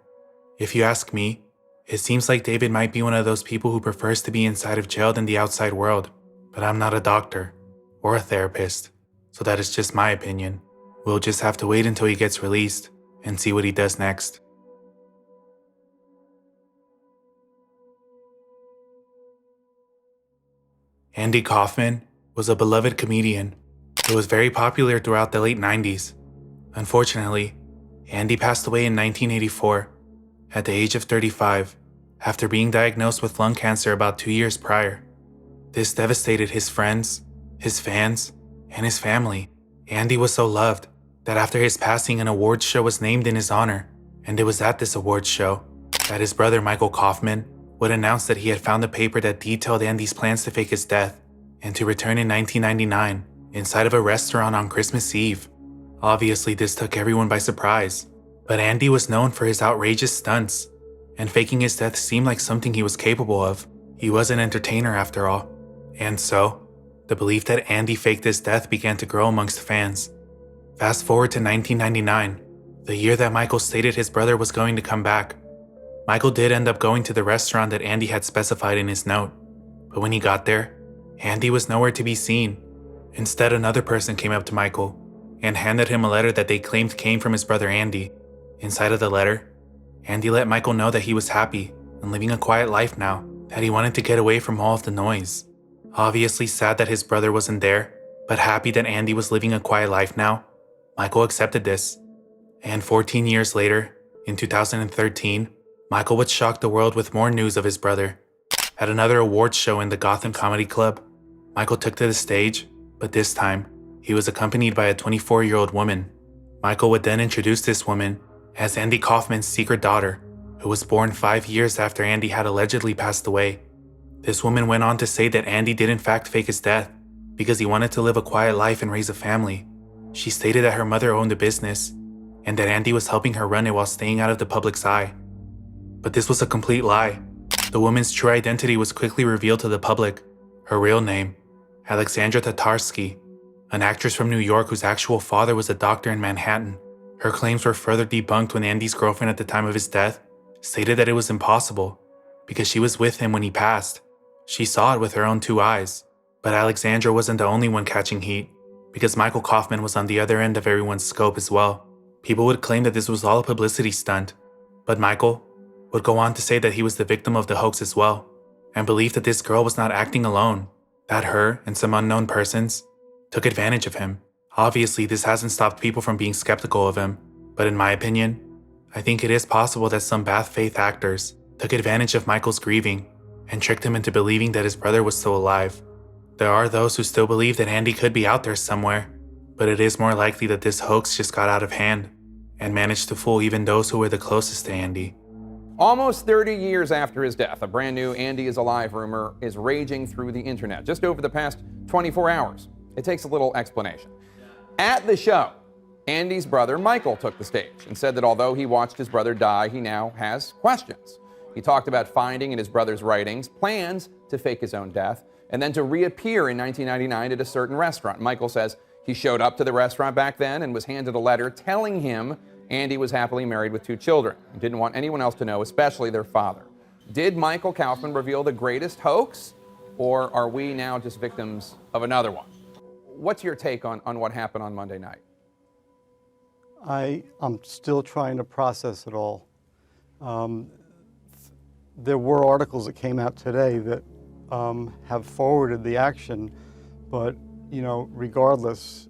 If you ask me, it seems like David might be one of those people who prefers to be inside of jail than the outside world, but I'm not a doctor or a therapist, so that is just my opinion. We'll just have to wait until he gets released and see what he does next. Andy Kauffman was a beloved comedian who was very popular throughout the late 90s. Unfortunately, Andy passed away in 1984 at the age of 35 after being diagnosed with lung cancer about 2 years prior. This devastated his friends, his fans, and his family. Andy was so loved that after his passing, an awards show was named in his honor, and it was at this awards show that his brother Michael Kauffman would announce that he had found a paper that detailed Andy's plans to fake his death and to return in 1999 inside of a restaurant on Christmas Eve. Obviously, this took everyone by surprise, but Andy was known for his outrageous stunts, and faking his death seemed like something he was capable of. He was an entertainer after all. And so, the belief that Andy faked his death began to grow amongst fans. Fast forward to 1999, the year that Michael stated his brother was going to come back. Michael did end up going to the restaurant that Andy had specified in his note, but when he got there, Andy was nowhere to be seen. Instead, another person came up to Michael and handed him a letter that they claimed came from his brother Andy. Inside of the letter, Andy let Michael know that he was happy and living a quiet life now, that he wanted to get away from all of the noise. Obviously sad that his brother wasn't there, but happy that Andy was living a quiet life now, Michael accepted this. And 14 years later, in 2013, Michael would shock the world with more news of his brother. At another awards show in the Gotham Comedy Club, Michael took to the stage, but this time, he was accompanied by a 24-year-old woman. Michael would then introduce this woman as Andy Kaufman's secret daughter, who was born 5 years after Andy had allegedly passed away. This woman went on to say that Andy did in fact fake his death because he wanted to live a quiet life and raise a family. She stated that her mother owned a business and that Andy was helping her run it while staying out of the public's eye. But this was a complete lie. The woman's true identity was quickly revealed to the public. Her real name, Alexandra Tatarsky, an actress from New York whose actual father was a doctor in Manhattan. Her claims were further debunked when Andy's girlfriend at the time of his death stated that it was impossible because she was with him when he passed. She saw it with her own 2 eyes. But Alexandra wasn't the only one catching heat, because Michael Kauffman was on the other end of everyone's scope as well. People would claim that this was all a publicity stunt, but Michael would go on to say that he was the victim of the hoax as well, and believed that this girl was not acting alone, that her and some unknown persons took advantage of him. Obviously, this hasn't stopped people from being skeptical of him, but in my opinion, I think it is possible that some bad faith actors took advantage of Michael's grieving and tricked him into believing that his brother was still alive. There are those who still believe that Andy could be out there somewhere, but it is more likely that this hoax just got out of hand and managed to fool even those who were the closest to Andy. Almost 30 years after his death, a brand new Andy is alive rumor is raging through the internet just over the past 24 hours. It takes a little explanation. At the show, Andy's brother Michael took the stage and said that although he watched his brother die, he now has questions. He talked about finding in his brother's writings plans to fake his own death and then to reappear in 1999 at a certain restaurant. Michael says he showed up to the restaurant back then and was handed a letter telling him Andy was happily married with 2 children and didn't want anyone else to know, especially their father. Did Michael Kauffman reveal the greatest hoax, or are we now just victims of another one? What's your take on what happened on Monday night? I'm still trying to process it all. There were articles that came out today that have forwarded the action, but regardless,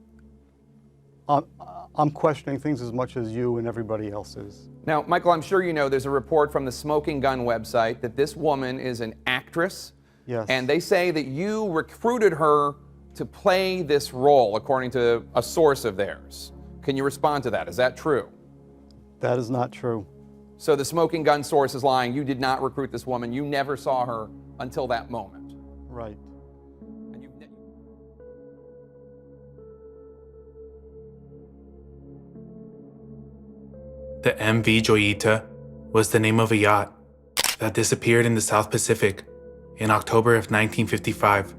I'm questioning things as much as you and everybody else is. Now, Michael, I'm sure you know there's a report from the Smoking Gun website that this woman is an actress. Yes. And they say that you recruited her to play this role, according to a source of theirs. Can you respond to that? Is that true? That is not true. So the Smoking Gun source is lying. You did not recruit this woman. You never saw her until that moment. Right. The MV Joyita was the name of a yacht that disappeared in the South Pacific in October of 1955.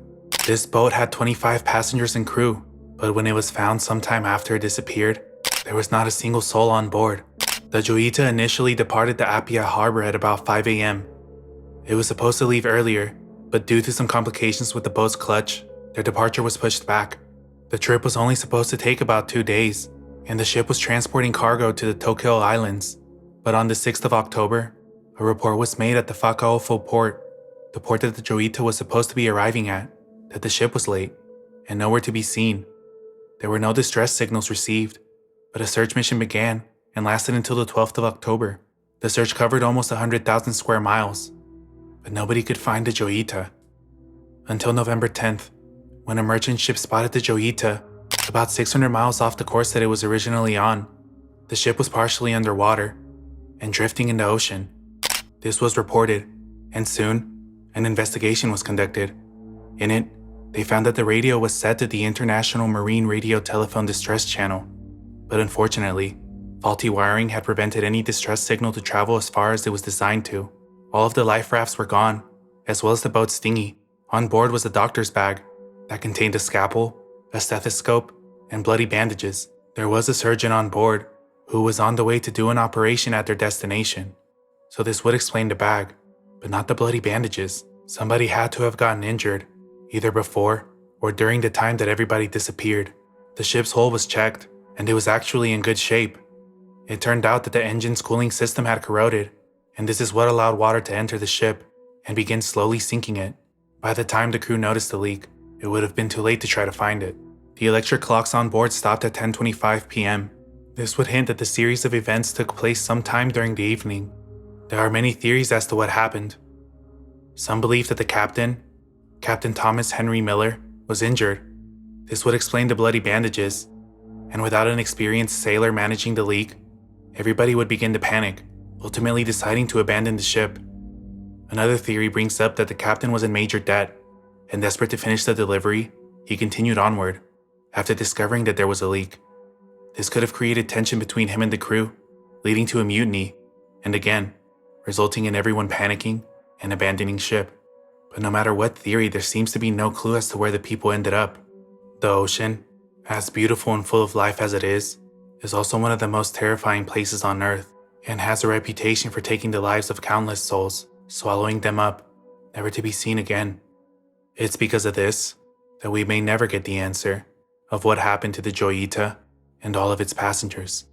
This boat had 25 passengers and crew, but when it was found sometime after it disappeared, there was not a single soul on board. The Joyita initially departed the Apia harbor at about 5 a.m. It was supposed to leave earlier, but due to some complications with the boat's clutch, their departure was pushed back. The trip was only supposed to take about 2 days, and the ship was transporting cargo to the Tokyo Islands. But on the 6th of October, a report was made at the Whakaofo port, the port that the Joyita was supposed to be arriving at, that the ship was late and nowhere to be seen. There were no distress signals received, but a search mission began and lasted until the 12th of October. The search covered almost 100,000 square miles but nobody could find the Joyita. Until November 10th, when a merchant ship spotted the Joyita about 600 miles off the course that it was originally on. The ship was partially underwater and drifting in the ocean. This was reported, and soon, an investigation was conducted. In it, they found that the radio was set to the International Marine Radio Telephone Distress Channel, but unfortunately, faulty wiring had prevented any distress signal to travel as far as it was designed to. All of the life rafts were gone, as well as the boat's dinghy. On board was a doctor's bag that contained a scalpel, a stethoscope, and bloody bandages. There was a surgeon on board who was on the way to do an operation at their destination, so this would explain the bag, but not the bloody bandages. Somebody had to have gotten injured, either before or during the time that everybody disappeared. The ship's hull was checked, and it was actually in good shape. It turned out that the engine's cooling system had corroded, and this is what allowed water to enter the ship and begin slowly sinking it. By the time the crew noticed the leak, it would have been too late to try to find it. The electric clocks on board stopped at 10:25 p.m. This would hint that the series of events took place sometime during the evening. There are many theories as to what happened. Some believe that the Captain Thomas Henry Miller, was injured. This would explain the bloody bandages, and without an experienced sailor managing the leak, everybody would begin to panic, ultimately deciding to abandon the ship. Another theory brings up that the captain was in major debt, and desperate to finish the delivery, he continued onward, after discovering that there was a leak. This could have created tension between him and the crew, leading to a mutiny, and again, resulting in everyone panicking and abandoning ship. But no matter what theory, there seems to be no clue as to where the people ended up. The ocean, as beautiful and full of life as it is also one of the most terrifying places on Earth, and has a reputation for taking the lives of countless souls, swallowing them up, never to be seen again. It's because of this that we may never get the answer of what happened to the Joyita and all of its passengers.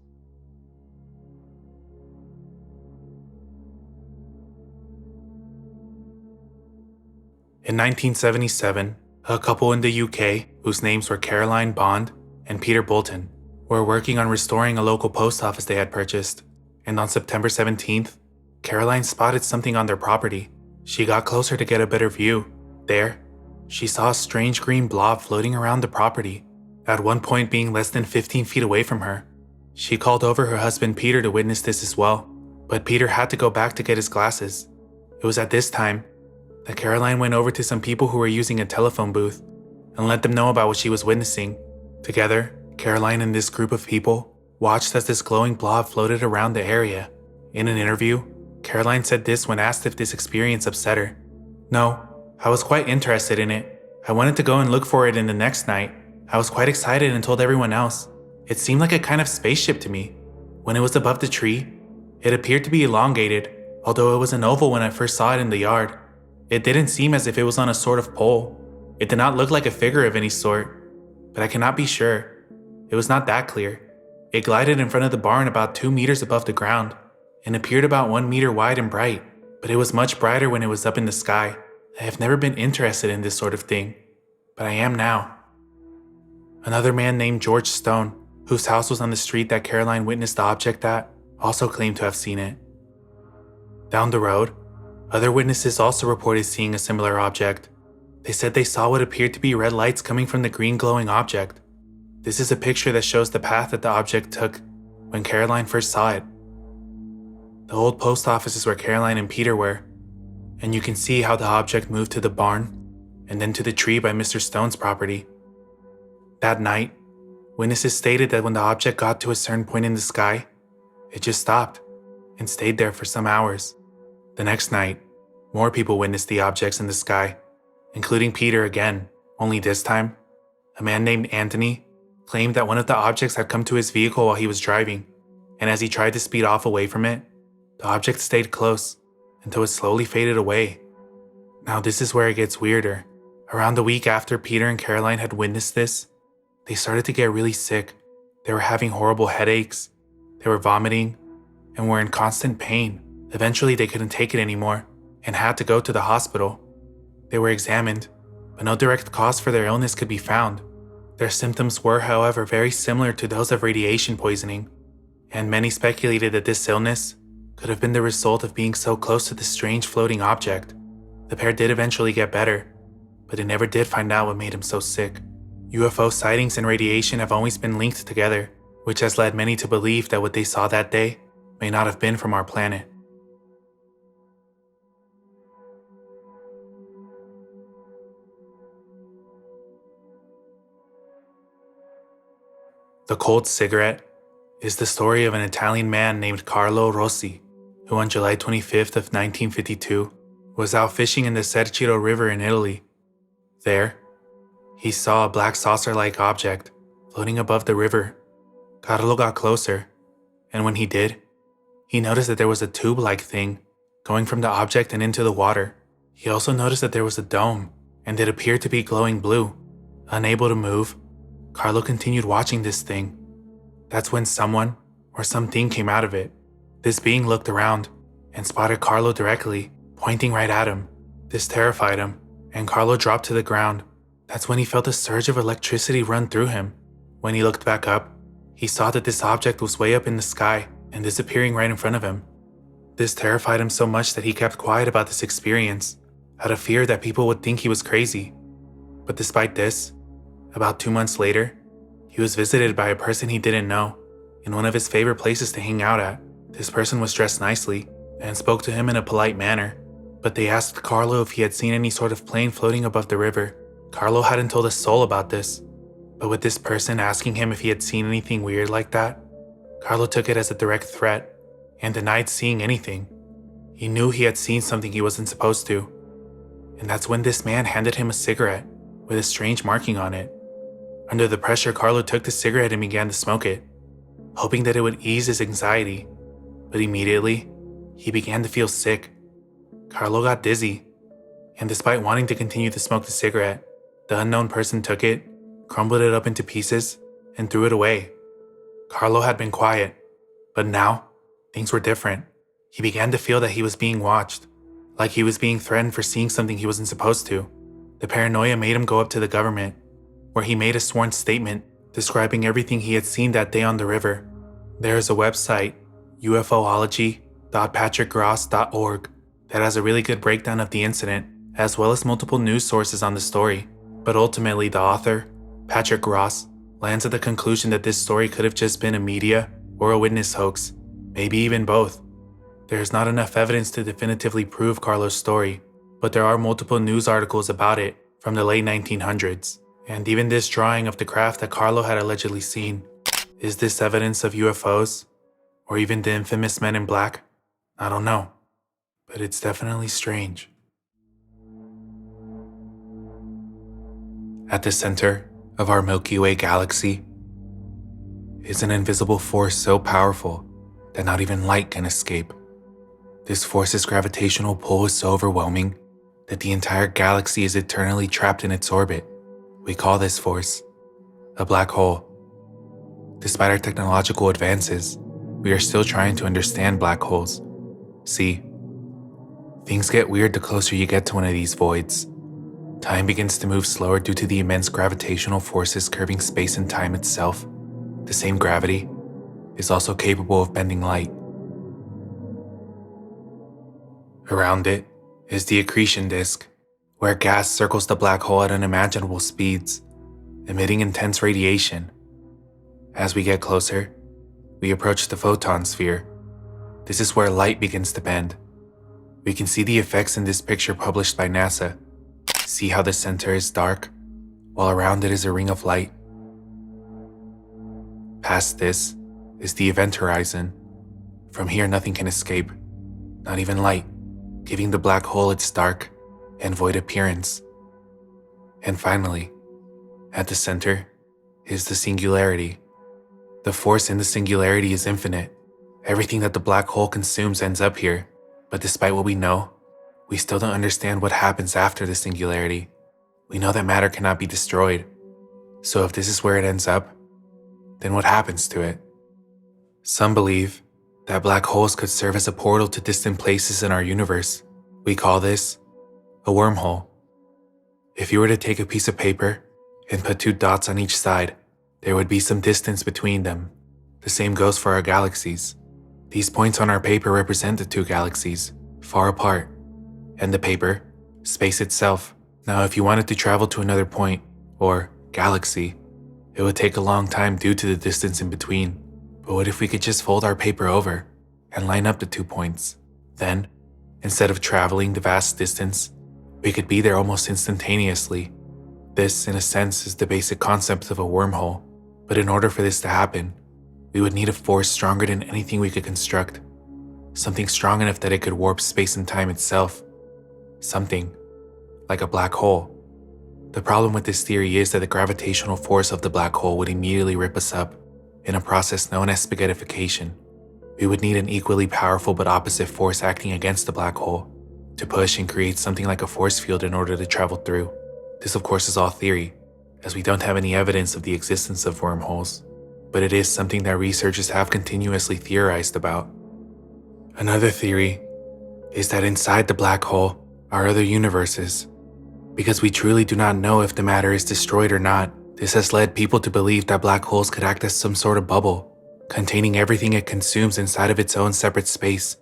In 1977, a couple in the UK, whose names were Caroline Bond and Peter Bolton, were working on restoring a local post office they had purchased, and on September 17th, Caroline spotted something on their property. She got closer to get a better view. There, she saw a strange green blob floating around the property, at one point being less than 15 feet away from her. She called over her husband Peter to witness this as well, but Peter had to go back to get his glasses. It was at this time that Caroline went over to some people who were using a telephone booth and let them know about what she was witnessing. Together, Caroline and this group of people watched as this glowing blob floated around the area. In an interview, Caroline said this when asked if this experience upset her. "No, I was quite interested in it. I wanted to go and look for it in the next night. I was quite excited and told everyone else. It seemed like a kind of spaceship to me. When it was above the tree, it appeared to be elongated, although it was an oval when I first saw it in the yard. It didn't seem as if it was on a sort of pole. It did not look like a figure of any sort, but I cannot be sure. It was not that clear. It glided in front of the barn about 2 meters above the ground and appeared about 1 meter wide and bright, but it was much brighter when it was up in the sky. I have never been interested in this sort of thing, but I am now." Another man named George Stone, whose house was on the street that Caroline witnessed the object at, also claimed to have seen it. Down the road, other witnesses also reported seeing a similar object. They said they saw what appeared to be red lights coming from the green glowing object. This is a picture that shows the path that the object took when Caroline first saw it. The old post office is where Caroline and Peter were, and you can see how the object moved to the barn and then to the tree by Mr. Stone's property. That night, witnesses stated that when the object got to a certain point in the sky, it just stopped and stayed there for some hours. The next night, more people witnessed the objects in the sky, including Peter again, only this time, a man named Anthony claimed that one of the objects had come to his vehicle while he was driving, and as he tried to speed off away from it, the object stayed close until it slowly faded away. Now this is where it gets weirder. Around the week after Peter and Caroline had witnessed this, they started to get really sick. They were having horrible headaches, they were vomiting, and were in constant pain. Eventually they couldn't take it anymore and had to go to the hospital. They were examined, but no direct cause for their illness could be found. Their symptoms were, however, very similar to those of radiation poisoning, and many speculated that this illness could have been the result of being so close to the strange floating object. The pair did eventually get better, but they never did find out what made him so sick. UFO sightings and radiation have always been linked together, which has led many to believe that what they saw that day may not have been from our planet. The Cold Cigarette is the story of an Italian man named Carlo Rossi, who on July 25th of 1952 was out fishing in the Serchio River in Italy. There, he saw a black saucer-like object floating above the river. Carlo got closer, and when he did, he noticed that there was a tube-like thing going from the object and into the water. He also noticed that there was a dome, and it appeared to be glowing blue. Unable to move, Carlo continued watching this thing. That's when someone or something came out of it. This being looked around and spotted Carlo directly, pointing right at him. This terrified him, and Carlo dropped to the ground. That's when he felt a surge of electricity run through him. When he looked back up, he saw that this object was way up in the sky and disappearing right in front of him. This terrified him so much that he kept quiet about this experience, out of fear that people would think he was crazy. But despite this, about 2 months later, he was visited by a person he didn't know in one of his favorite places to hang out at. This person was dressed nicely and spoke to him in a polite manner, but they asked Carlo if he had seen any sort of plane floating above the river. Carlo hadn't told a soul about this, but with this person asking him if he had seen anything weird like that, Carlo took it as a direct threat and denied seeing anything. He knew he had seen something he wasn't supposed to, and that's when this man handed him a cigarette with a strange marking on it. Under the pressure, Carlo took the cigarette and began to smoke it, hoping that it would ease his anxiety, but immediately, he began to feel sick. Carlo got dizzy, and despite wanting to continue to smoke the cigarette, the unknown person took it, crumbled it up into pieces, and threw it away. Carlo had been quiet, but now, things were different. He began to feel that he was being watched, like he was being threatened for seeing something he wasn't supposed to. The paranoia made him go up to the government, where he made a sworn statement describing everything he had seen that day on the river. There is a website, ufology.patrickgross.org, that has a really good breakdown of the incident, as well as multiple news sources on the story. But ultimately, the author, Patrick Gross, lands at the conclusion that this story could have just been a media or a witness hoax, maybe even both. There is not enough evidence to definitively prove Carlo's story, but there are multiple news articles about it from the late 1900s. And even this drawing of the craft that Carlo had allegedly seen. Is this evidence of UFOs? Or even the infamous Men in Black? I don't know. But it's definitely strange. At the center of our Milky Way galaxy is an invisible force so powerful that not even light can escape. This force's gravitational pull is so overwhelming that the entire galaxy is eternally trapped in its orbit. We call this force a black hole. Despite our technological advances, we are still trying to understand black holes. See, things get weird the closer you get to one of these voids. Time begins to move slower due to the immense gravitational forces curving space and time itself. The same gravity is also capable of bending light. Around it is the accretion disk, where gas circles the black hole at unimaginable speeds, emitting intense radiation. As we get closer, we approach the photon sphere. This is where light begins to bend. We can see the effects in this picture published by NASA. See how the center is dark, while around it is a ring of light. Past this is the event horizon. From here, nothing can escape, not even light, giving the black hole its dark and void appearance. And finally, at the center is the singularity. The force in the singularity is infinite. Everything that the black hole consumes ends up here, but despite what we know, we still don't understand what happens after the singularity. We know that matter cannot be destroyed. So if this is where it ends up, then what happens to it? Some believe that black holes could serve as a portal to distant places in our universe. We call this a wormhole. If you were to take a piece of paper and put 2 dots on each side, there would be some distance between them. The same goes for our galaxies. These points on our paper represent the 2 galaxies, far apart, and the paper space itself. Now, if you wanted to travel to another point, or galaxy, it would take a long time due to the distance in between. But what if we could just fold our paper over and line up the 2 points? Then, instead of traveling the vast distance, we could be there almost instantaneously. This, in a sense, is the basic concept of a wormhole. But in order for this to happen, we would need a force stronger than anything we could construct. Something strong enough that it could warp space and time itself. Something like a black hole. The problem with this theory is that the gravitational force of the black hole would immediately rip us up in a process known as spaghettification. We would need an equally powerful but opposite force acting against the black hole to push and create something like a force field in order to travel through. This, of course, is all theory, as we don't have any evidence of the existence of wormholes, but it is something that researchers have continuously theorized about. Another theory is that inside the black hole are other universes. Because we truly do not know if the matter is destroyed or not, this has led people to believe that black holes could act as some sort of bubble, containing everything it consumes inside of its own separate space.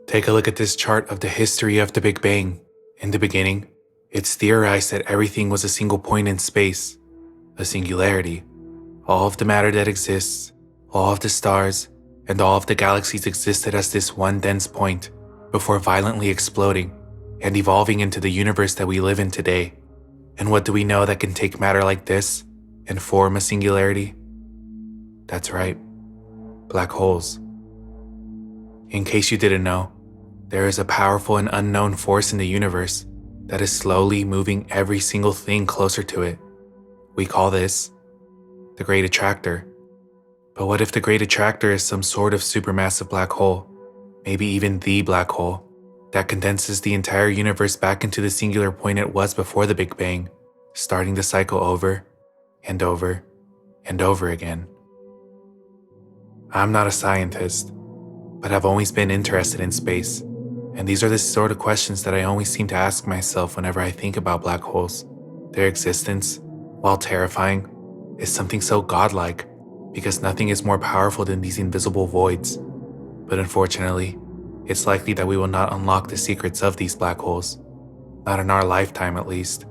Take a look at this chart of the history of the Big Bang. In the beginning, it's theorized that everything was a single point in space, a singularity. All of the matter that exists, all of the stars, and all of the galaxies existed as this one dense point before violently exploding and evolving into the universe that we live in today. And what do we know that can take matter like this and form a singularity? That's right, black holes. In case you didn't know, there is a powerful and unknown force in the universe that is slowly moving every single thing closer to it. We call this the Great Attractor. But what if the Great Attractor is some sort of supermassive black hole, maybe even the black hole, that condenses the entire universe back into the singular point it was before the Big Bang, starting the cycle over and over and over again? I'm not a scientist, but I've always been interested in space, and these are the sort of questions that I always seem to ask myself whenever I think about black holes. Their existence, while terrifying, is something so godlike, because nothing is more powerful than these invisible voids. But unfortunately, it's likely that we will not unlock the secrets of these black holes. Not in our lifetime, at least.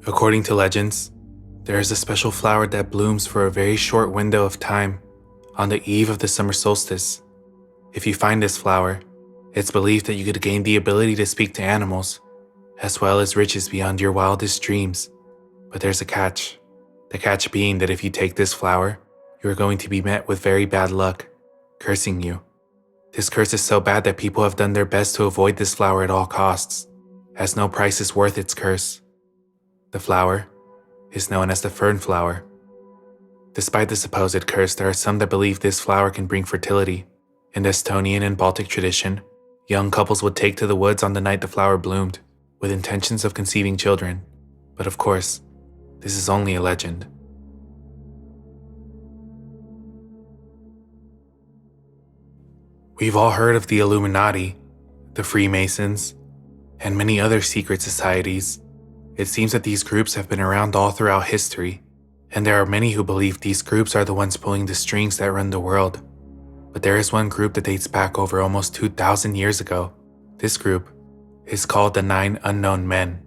According to legends, there is a special flower that blooms for a very short window of time on the eve of the summer solstice. If you find this flower, it's believed that you could gain the ability to speak to animals, as well as riches beyond your wildest dreams. But there's a catch. The catch being that if you take this flower, you are going to be met with very bad luck, cursing you. This curse is so bad that people have done their best to avoid this flower at all costs, as no price is worth its curse. The flower is known as the Fern Flower. Despite the supposed curse, there are some that believe this flower can bring fertility. In the Estonian and Baltic tradition, young couples would take to the woods on the night the flower bloomed, with intentions of conceiving children. But of course, this is only a legend. We've all heard of the Illuminati, the Freemasons, and many other secret societies. It seems that these groups have been around all throughout history, and there are many who believe these groups are the ones pulling the strings that run the world. But there is one group that dates back over almost 2,000 years ago. This group is called the Nine Unknown Men.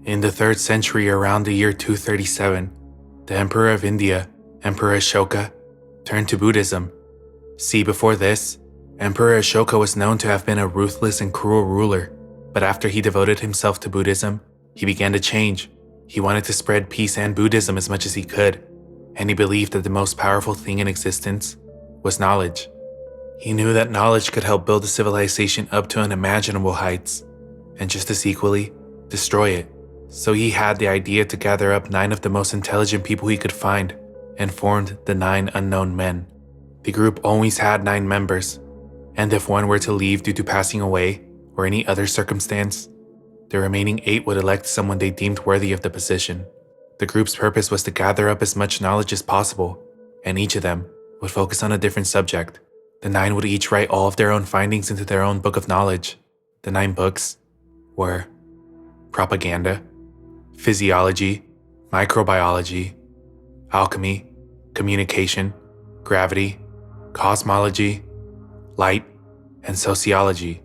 In the 3rd century, around the year 237, the Emperor of India, Emperor Ashoka, turned to Buddhism. See, before this, Emperor Ashoka was known to have been a ruthless and cruel ruler, but after he devoted himself to Buddhism, he began to change. He wanted to spread peace and Buddhism as much as he could, and he believed that the most powerful thing in existence was knowledge. He knew that knowledge could help build a civilization up to unimaginable heights, and just as equally, destroy it. So he had the idea to gather up 9 of the most intelligent people he could find, and formed the 9 Unknown Men. The group always had 9 members, and if one were to leave due to passing away or any other circumstance, the remaining 8 would elect someone they deemed worthy of the position. The group's purpose was to gather up as much knowledge as possible, and each of them would focus on a different subject. The 9 would each write all of their own findings into their own book of knowledge. The 9 books were propaganda, physiology, microbiology, alchemy, communication, gravity, cosmology, light, and sociology.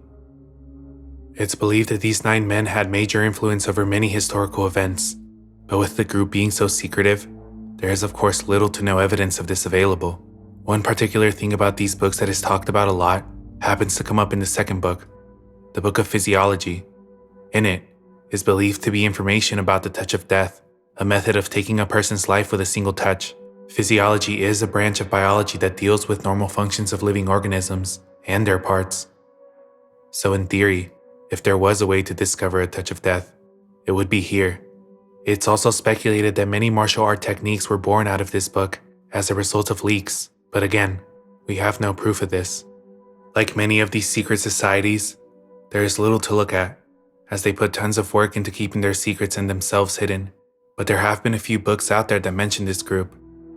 It's believed that these 9 men had major influence over many historical events, but with the group being so secretive, there is of course little to no evidence of this available. One particular thing about these books that is talked about a lot happens to come up in the second book, the Book of Physiology. In it is believed to be information about the touch of death, a method of taking a person's life with a single touch. Physiology is a branch of biology that deals with normal functions of living organisms and their parts. So in theory, if there was a way to discover a touch of death, it would be here. It's also speculated that many martial art techniques were born out of this book as a result of leaks, but again, we have no proof of this. Like many of these secret societies, there is little to look at, as they put tons of work into keeping their secrets and themselves hidden. But there have been a few books out there that mention this group,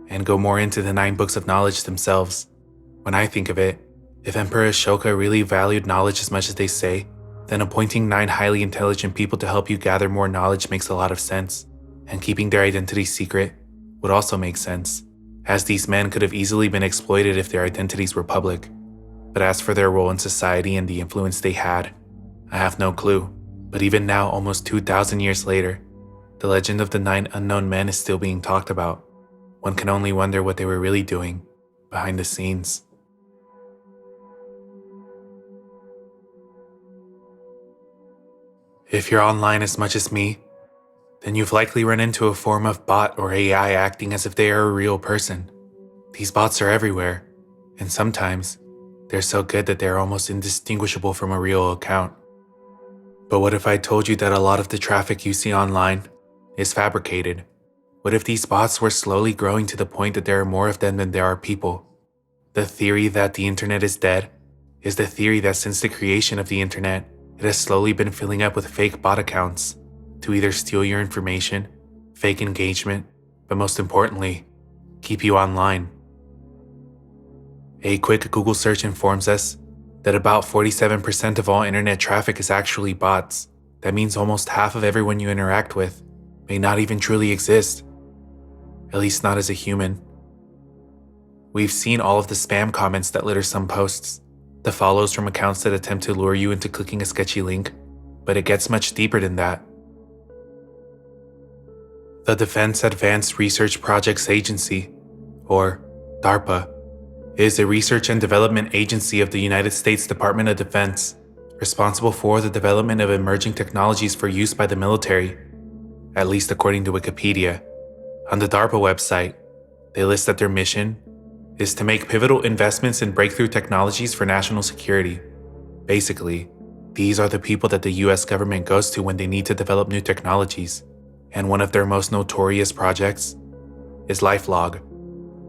and go more into the 9 books of knowledge themselves. When I think of it, if Emperor Ashoka really valued knowledge as much as they say, then appointing 9 highly intelligent people to help you gather more knowledge makes a lot of sense, and keeping their identity secret would also make sense, as these men could have easily been exploited if their identities were public. But as for their role in society and the influence they had, I have no clue. But even now, almost 2,000 years later, the legend of the 9 unknown men is still being talked about. One can only wonder what they were really doing behind the scenes. If you're online as much as me, then you've likely run into a form of bot or AI acting as if they are a real person. These bots are everywhere, and sometimes they're so good that they're almost indistinguishable from a real account. But what if I told you that a lot of the traffic you see online is fabricated? What if these bots were slowly growing to the point that there are more of them than there are people? The theory that the internet is dead is the theory that since the creation of the internet, it has slowly been filling up with fake bot accounts to either steal your information, fake engagement, but most importantly, keep you online. A quick Google search informs us that about 47% of all internet traffic is actually bots. That means almost half of everyone you interact with may not even truly exist, at least not as a human. We've seen all of the spam comments that litter some posts, the follows from accounts that attempt to lure you into clicking a sketchy link, but it gets much deeper than that. The Defense Advanced Research Projects Agency, or DARPA, is a research and development agency of the United States Department of Defense, responsible for the development of emerging technologies for use by the military, at least according to Wikipedia. On the DARPA website, they list that their mission is to make pivotal investments in breakthrough technologies for national security. Basically, these are the people that the US government goes to when they need to develop new technologies, and one of their most notorious projects is LifeLog.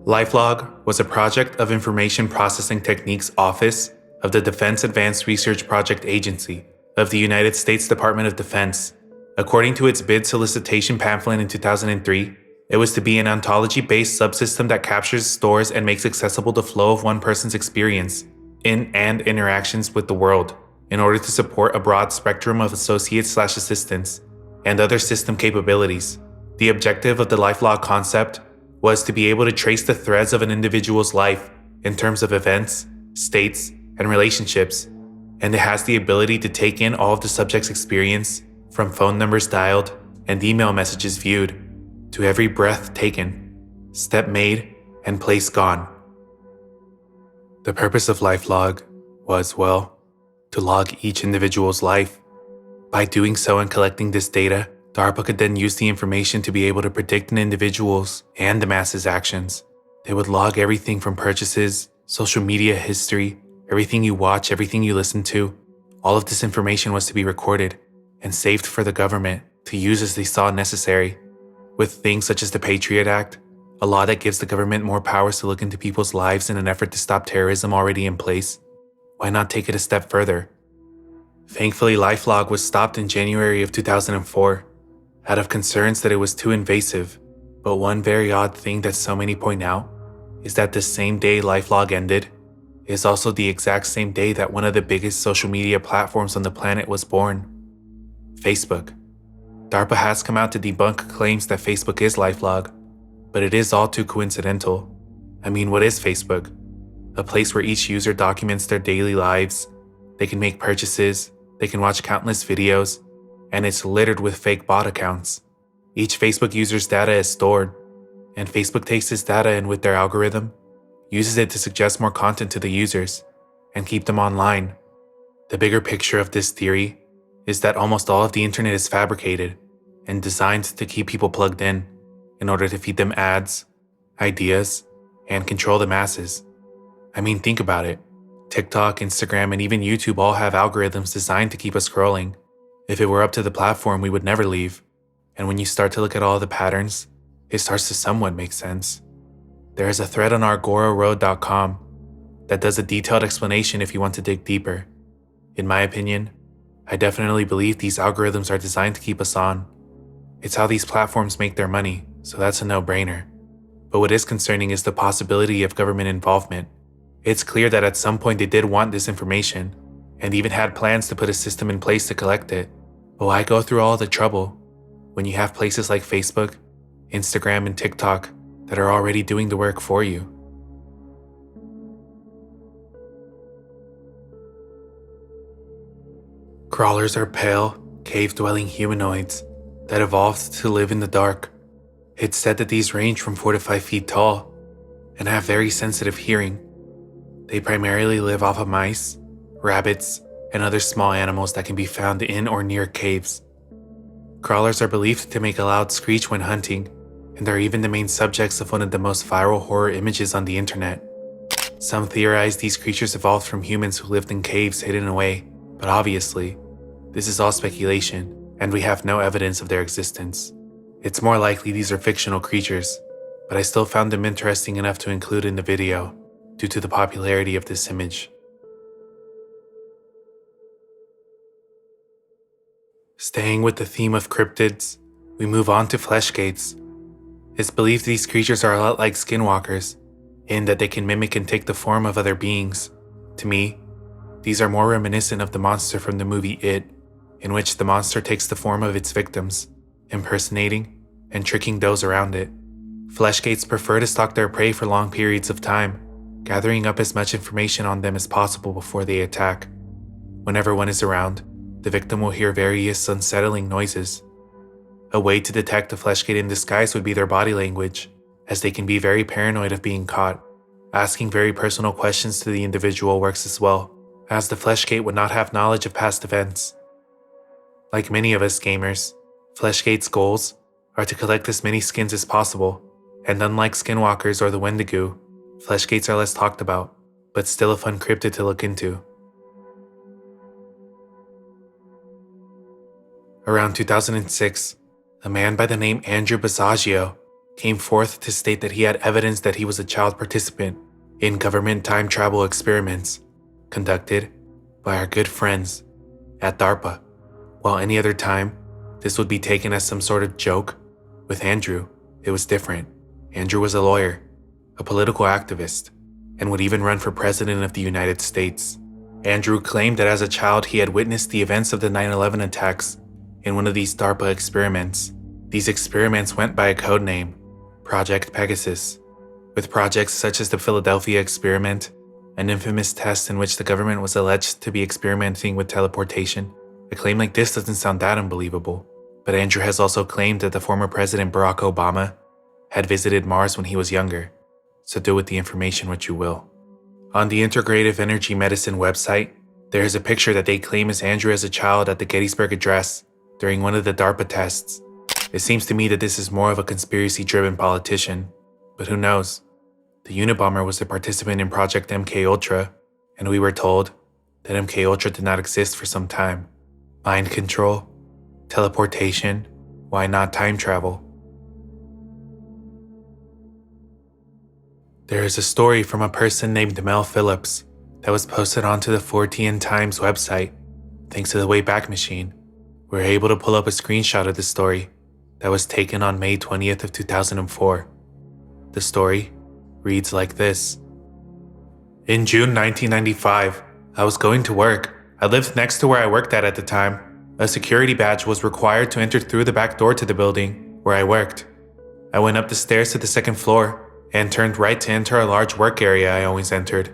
LifeLog was a project of Information Processing Techniques Office of the Defense Advanced Research Project Agency of the United States Department of Defense. According to its bid solicitation pamphlet in 2003, it was to be an ontology-based subsystem that captures, stores, and makes accessible the flow of one person's experience in and interactions with the world in order to support a broad spectrum of associates/assistants and other system capabilities. The objective of the LifeLog concept was to be able to trace the threads of an individual's life in terms of events, states, and relationships, and it has the ability to take in all of the subject's experience, from phone numbers dialed and email messages viewed, to every breath taken, step made, and place gone. The purpose of LifeLog was, well, to log each individual's life. By doing so and collecting this data, DARPA could then use the information to be able to predict an individual's and the masses' actions. They would log everything from purchases, social media history, everything you watch, everything you listen to. All of this information was to be recorded and saved for the government to use as they saw necessary. With things such as the Patriot Act, a law that gives the government more powers to look into people's lives in an effort to stop terrorism already in place, why not take it a step further? Thankfully, LifeLog was stopped in January of 2004, out of concerns that it was too invasive. But one very odd thing that so many point out is that the same day LifeLog ended is also the exact same day that one of the biggest social media platforms on the planet was born. Facebook. DARPA has come out to debunk claims that Facebook is LifeLog, but it is all too coincidental. I mean, what is Facebook? A place where each user documents their daily lives. They can make purchases, they can watch countless videos, and it's littered with fake bot accounts. Each Facebook user's data is stored, and Facebook takes this data and with their algorithm, uses it to suggest more content to the users and keep them online. The bigger picture of this theory is that almost all of the internet is fabricated and designed to keep people plugged in order to feed them ads, ideas, and control the masses. I mean, think about it. TikTok, Instagram, and even YouTube all have algorithms designed to keep us scrolling. If it were up to the platform, we would never leave. And when you start to look at all the patterns, it starts to somewhat make sense. There is a thread on agororoad.com that does a detailed explanation if you want to dig deeper. In my opinion, I definitely believe these algorithms are designed to keep us on. It's how these platforms make their money, so that's a no-brainer. But what is concerning is the possibility of government involvement. It's clear that at some point they did want this information, and even had plans to put a system in place to collect it. But why go through all the trouble when you have places like Facebook, Instagram, and TikTok that are already doing the work for you? Crawlers are pale, cave-dwelling humanoids that evolved to live in the dark. It's said that these range from 4 to 5 feet tall and have very sensitive hearing. They primarily live off of mice, rabbits, and other small animals that can be found in or near caves. Crawlers are believed to make a loud screech when hunting, and are even the main subjects of one of the most viral horror images on the internet. Some theorize these creatures evolved from humans who lived in caves hidden away, but obviously, this is all speculation, and we have no evidence of their existence. It's more likely these are fictional creatures, but I still found them interesting enough to include in the video, due to the popularity of this image. Staying with the theme of cryptids, we move on to Fleshgaits. It's believed these creatures are a lot like skinwalkers, in that they can mimic and take the form of other beings. To me, these are more reminiscent of the monster from the movie It, in which the monster takes the form of its victims, impersonating and tricking those around it. Fleshgaits prefer to stalk their prey for long periods of time, gathering up as much information on them as possible before they attack. Whenever one is around, the victim will hear various unsettling noises. A way to detect a Fleshgait in disguise would be their body language, as they can be very paranoid of being caught. Asking very personal questions to the individual works as well, as the Fleshgait would not have knowledge of past events. Like many of us gamers, Fleshgaits' goals are to collect as many skins as possible, and unlike skinwalkers or the Wendigo, Fleshgaits are less talked about, but still a fun cryptid to look into. Around 2006, a man by the name Andrew Basagio came forth to state that he had evidence that he was a child participant in government time travel experiments conducted by our good friends at DARPA. While any other time, this would be taken as some sort of joke, with Andrew, it was different. Andrew was a lawyer, a political activist, and would even run for president of the United States. Andrew claimed that as a child he had witnessed the events of the 9/11 attacks in one of these DARPA experiments. These experiments went by a code name, Project Pegasus, with projects such as the Philadelphia experiment, an infamous test in which the government was alleged to be experimenting with teleportation. A claim like this doesn't sound that unbelievable, but Andrew has also claimed that the former President Barack Obama had visited Mars when he was younger, so do with the information what you will. On the Integrative Energy Medicine website, there is a picture that they claim is Andrew as a child at the Gettysburg Address during one of the DARPA tests. It seems to me that this is more of a conspiracy-driven politician, but who knows? The Unabomber was a participant in Project MKUltra, and we were told that MKUltra did not exist for some time. Mind control? Teleportation? Why not time travel? There is a story from a person named Mel Phillips that was posted onto the 4TN Times website. Thanks to the Wayback Machine, we were able to pull up a screenshot of the story that was taken on May 20th of 2004. The story reads like this. In June 1995, I was going to work. I lived next to where I worked at the time. A security badge was required to enter through the back door to the building where I worked. I went up the stairs to the second floor and turned right to enter a large work area I always entered.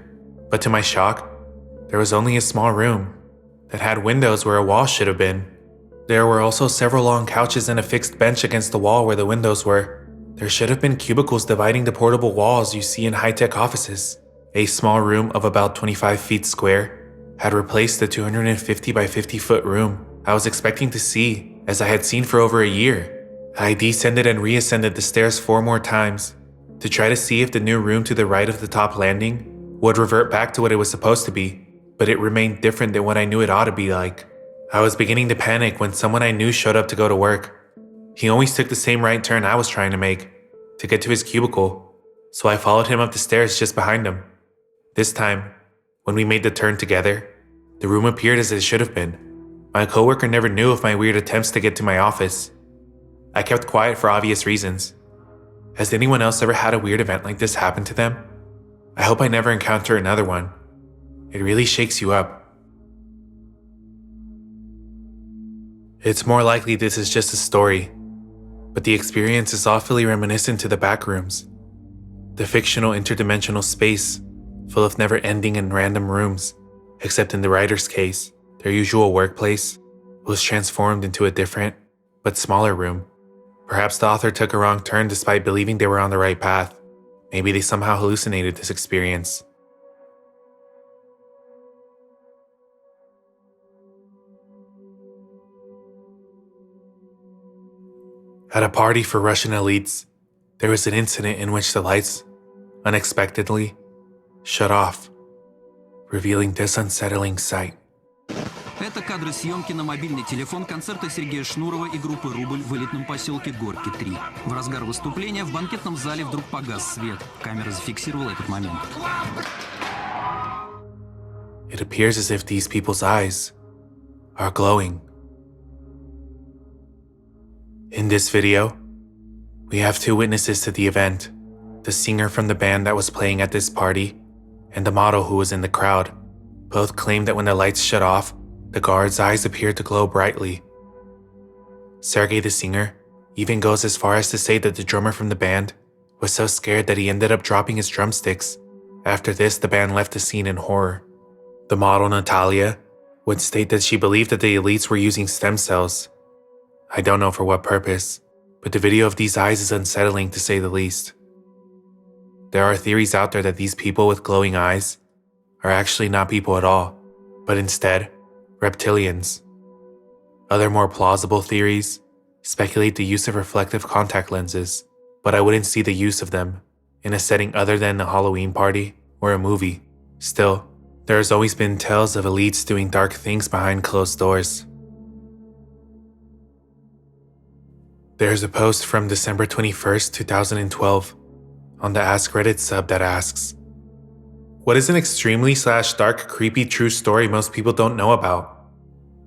But to my shock, there was only a small room that had windows where a wall should have been. There were also several long couches and a fixed bench against the wall where the windows were. There should have been cubicles dividing the portable walls you see in high-tech offices. A small room of about 25 feet square had replaced the 250 by 50 foot room I was expecting to see, as I had seen for over a year. I descended and reascended the stairs 4 more times to try to see if the new room to the right of the top landing would revert back to what it was supposed to be, but it remained different than what I knew it ought to be like. I was beginning to panic when someone I knew showed up to go to work. He always took the same right turn I was trying to make to get to his cubicle, so I followed him up the stairs just behind him. This time, when we made the turn together, the room appeared as it should have been. My coworker never knew of my weird attempts to get to my office. I kept quiet for obvious reasons. Has anyone else ever had a weird event like this happen to them? I hope I never encounter another one. It really shakes you up. It's more likely this is just a story, but the experience is awfully reminiscent to the back rooms. The fictional interdimensional space, full of never-ending and random rooms, except in the writer's case, their usual workplace was transformed into a different, but smaller room. Perhaps the author took a wrong turn despite believing they were on the right path. Maybe they somehow hallucinated this experience. At a party for Russian elites, there was an incident in which the lights, unexpectedly, shut off, revealing this unsettling sight. Это кадры съемки на мобильный телефон концерта Сергея Шнурова и группы «Рубль» в элитном поселке Горки 3. В разгар выступления в банкетном зале вдруг погас свет. Камера зафиксировала этот момент. It appears as if these people's eyes are glowing. In this video, we have 2 witnesses to the event, the singer from the band that was playing at this party and the model who was in the crowd. Both claimed that when the lights shut off, the guard's eyes appeared to glow brightly. Sergei, the singer, even goes as far as to say that the drummer from the band was so scared that he ended up dropping his drumsticks. After this, the band left the scene in horror. The model, Natalia, would state that she believed that the elites were using stem cells. I don't know for what purpose, but the video of these eyes is unsettling to say the least. There are theories out there that these people with glowing eyes are actually not people at all, but instead, reptilians. Other more plausible theories speculate the use of reflective contact lenses, but I wouldn't see the use of them in a setting other than a Halloween party or a movie. Still, there has always been tales of elites doing dark things behind closed doors. There's a post from December 21st, 2012 on the Ask Reddit sub that asks, "What is an extremely /dark creepy true story most people don't know about?"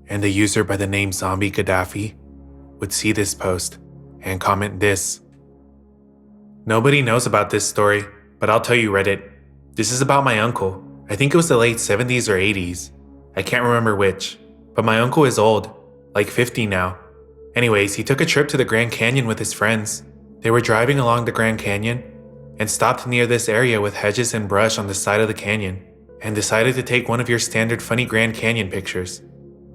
And a user by the name Zombie Gaddafi would see this post and comment this. "Nobody knows about this story, but I'll tell you Reddit. This is about my uncle. I think it was the late 70s or 80s. I can't remember which, but my uncle is old, like 50 now. Anyways, he took a trip to the Grand Canyon with his friends. They were driving along the Grand Canyon and stopped near this area with hedges and brush on the side of the canyon and decided to take one of your standard funny Grand Canyon pictures.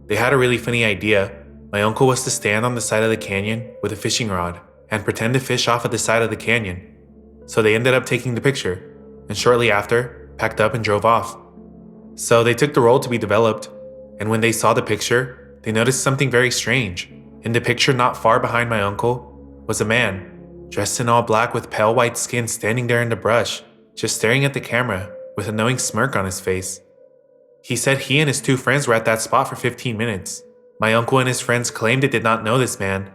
They had a really funny idea. My uncle was to stand on the side of the canyon with a fishing rod and pretend to fish off at the side of the canyon. So they ended up taking the picture, and shortly after, packed up and drove off. So they took the role to be developed, and when they saw the picture, they noticed something very strange. In the picture not far behind my uncle was a man, dressed in all black with pale white skin standing there in the brush, just staring at the camera with a knowing smirk on his face. He said he and his 2 friends were at that spot for 15 minutes. My uncle and his friends claimed they did not know this man,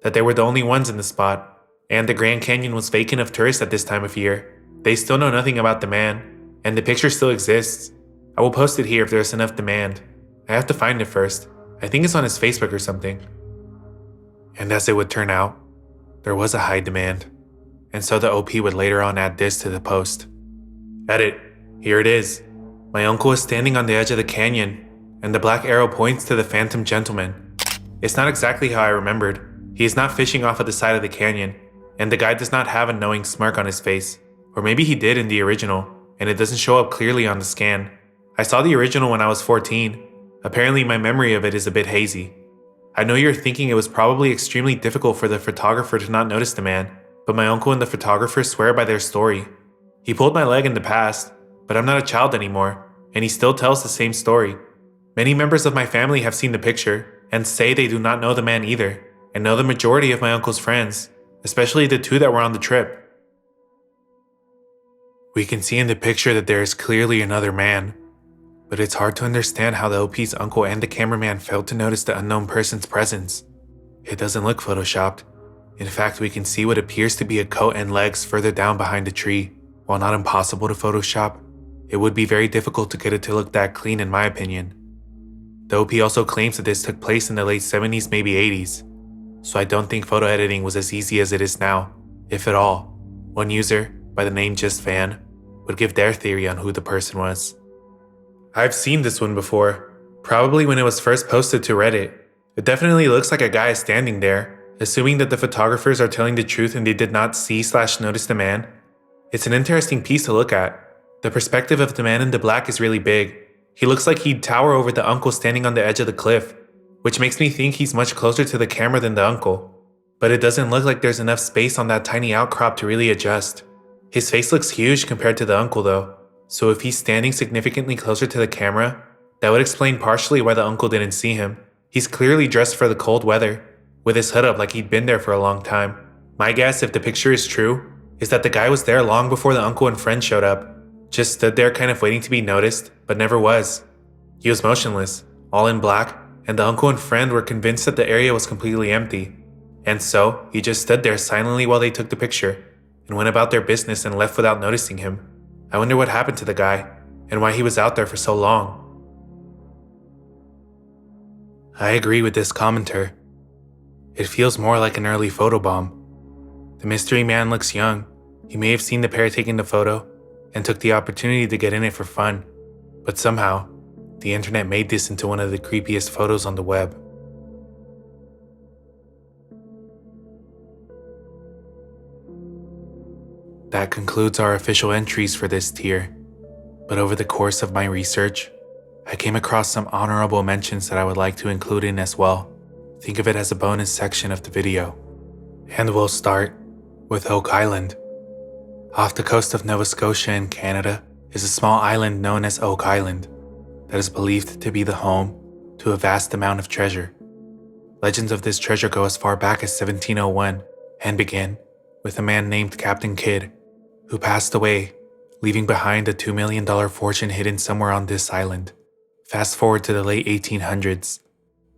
that they were the only ones in the spot, and the Grand Canyon was vacant of tourists at this time of year. They still know nothing about the man, and the picture still exists. I will post it here if there's enough demand. I have to find it first. I think it's on his Facebook or something." And as it would turn out, there was a high demand, and so the OP would later on add this to the post. "Edit, here it is. My uncle is standing on the edge of the canyon, and the black arrow points to the phantom gentleman. It's not exactly how I remembered. He is not fishing off of the side of the canyon, and the guy does not have a knowing smirk on his face. Or maybe he did in the original, and it doesn't show up clearly on the scan. I saw the original when I was 14. Apparently my memory of it is a bit hazy. I know you're thinking it was probably extremely difficult for the photographer to not notice the man, but my uncle and the photographer swear by their story. He pulled my leg in the past, but I'm not a child anymore, and he still tells the same story. Many members of my family have seen the picture, and say they do not know the man either, and know the majority of my uncle's friends, especially the two that were on the trip. We can see in the picture that there is clearly another man, but it's hard to understand how the OP's uncle and the cameraman failed to notice the unknown person's presence. It doesn't look photoshopped. In fact, we can see what appears to be a coat and legs further down behind a tree. While not impossible to Photoshop, it would be very difficult to get it to look that clean in my opinion. The OP also claims that this took place in the late 70s, maybe 80s, so I don't think photo editing was as easy as it is now, if at all. One user, by the name Just Fan, would give their theory on who the person was. I've seen this one before, probably when it was first posted to Reddit. It definitely looks like a guy standing there, assuming that the photographers are telling the truth and they did not see/notice the man. It's an interesting piece to look at. The perspective of the man in the black is really big. He looks like he'd tower over the uncle standing on the edge of the cliff, which makes me think he's much closer to the camera than the uncle. But it doesn't look like there's enough space on that tiny outcrop to really adjust. His face looks huge compared to the uncle though, so if he's standing significantly closer to the camera, that would explain partially why the uncle didn't see him. He's clearly dressed for the cold weather, with his hood up like he'd been there for a long time. My guess, if the picture is true, is that the guy was there long before the uncle and friend showed up. Just stood there kind of waiting to be noticed, but never was. He was motionless, all in black, and the uncle and friend were convinced that the area was completely empty. And so, he just stood there silently while they took the picture, and went about their business and left without noticing him. I wonder what happened to the guy, and why he was out there for so long. I agree with this commenter. It feels more like an early photobomb. The mystery man looks young. He may have seen the pair taking the photo, and took the opportunity to get in it for fun. But somehow, the internet made this into one of the creepiest photos on the web. That concludes our official entries for this tier, but over the course of my research, I came across some honorable mentions that I would like to include in as well. Think of it as a bonus section of the video. And we'll start with Oak Island. Off the coast of Nova Scotia in Canada is a small island known as Oak Island that is believed to be the home to a vast amount of treasure. Legends of this treasure go as far back as 1701 and begin with a man named Captain Kidd, who passed away, leaving behind a $2 million fortune hidden somewhere on this island. Fast forward to the late 1800s,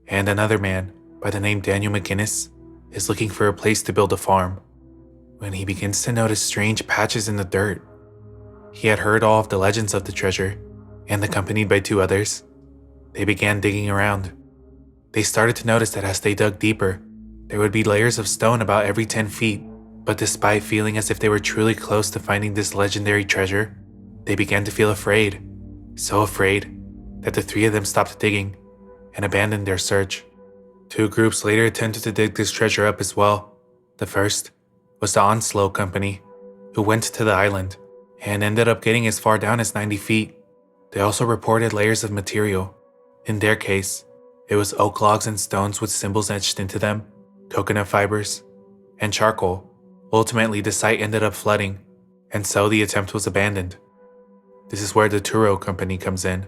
and another man by the name Daniel McGinnis is looking for a place to build a farm, when he begins to notice strange patches in the dirt. He had heard all of the legends of the treasure, and accompanied by two others, they began digging around. They started to notice that as they dug deeper, there would be layers of stone about every 10 feet, but despite feeling as if they were truly close to finding this legendary treasure, they began to feel afraid. So afraid that the three of them stopped digging and abandoned their search. Two groups later attempted to dig this treasure up as well. The first was the Unsolved company, who went to the island and ended up getting as far down as 90 feet. They also reported layers of material. In their case, it was oak logs and stones with symbols etched into them, coconut fibers, and charcoal. Ultimately, the site ended up flooding, and so the attempt was abandoned. This is where the Turo company comes in.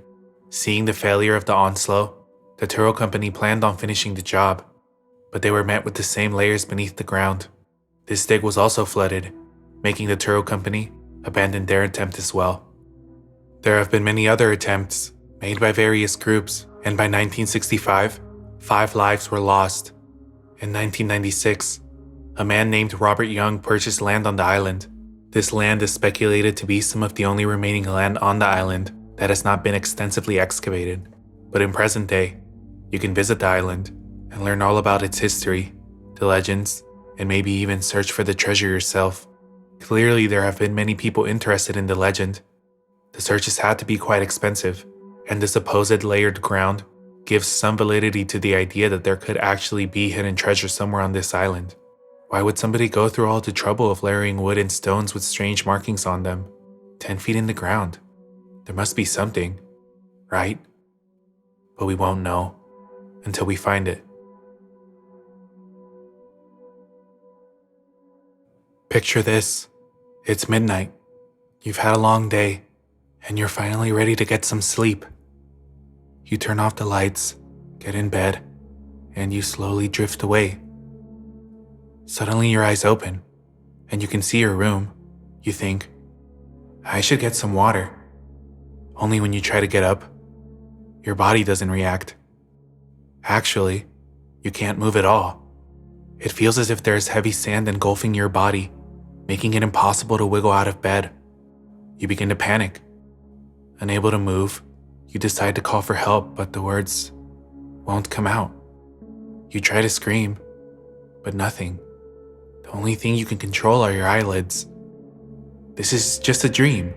Seeing the failure of the Onslaught, the Turo company planned on finishing the job, but they were met with the same layers beneath the ground. This dig was also flooded, making the Turo company abandon their attempt as well. There have been many other attempts made by various groups, and by 1965, 5 lives were lost. In 1996, a man named Robert Young purchased land on the island. This land is speculated to be some of the only remaining land on the island that has not been extensively excavated. But in present day, you can visit the island and learn all about its history, the legends, and maybe even search for the treasure yourself. Clearly, there have been many people interested in the legend. The searches had to be quite expensive, and the supposed layered ground gives some validity to the idea that there could actually be hidden treasure somewhere on this island. Why would somebody go through all the trouble of layering wood and stones with strange markings on them, 10 feet in the ground? There must be something, right? But we won't know until we find it. Picture this. It's midnight. You've had a long day, and you're finally ready to get some sleep. You turn off the lights, get in bed, and you slowly drift away. Suddenly your eyes open, and you can see your room. You think, I should get some water. Only when you try to get up, your body doesn't react. Actually, you can't move at all. It feels as if there's heavy sand engulfing your body, making it impossible to wiggle out of bed. You begin to panic. Unable to move, you decide to call for help, but the words won't come out. You try to scream, but nothing. The only thing you can control are your eyelids. This is just a dream.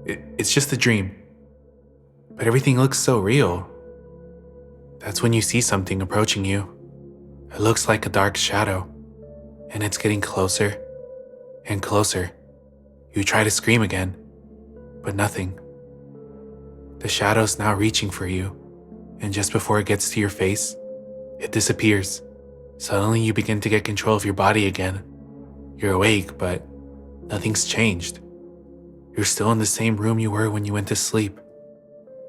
It's just a dream. But everything looks so real. That's when you see something approaching you. It looks like a dark shadow, and it's getting closer and closer. You try to scream again, but nothing. The shadow's now reaching for you, and just before it gets to your face, it disappears. Suddenly you begin to get control of your body again. You're awake, but nothing's changed. You're still in the same room you were when you went to sleep,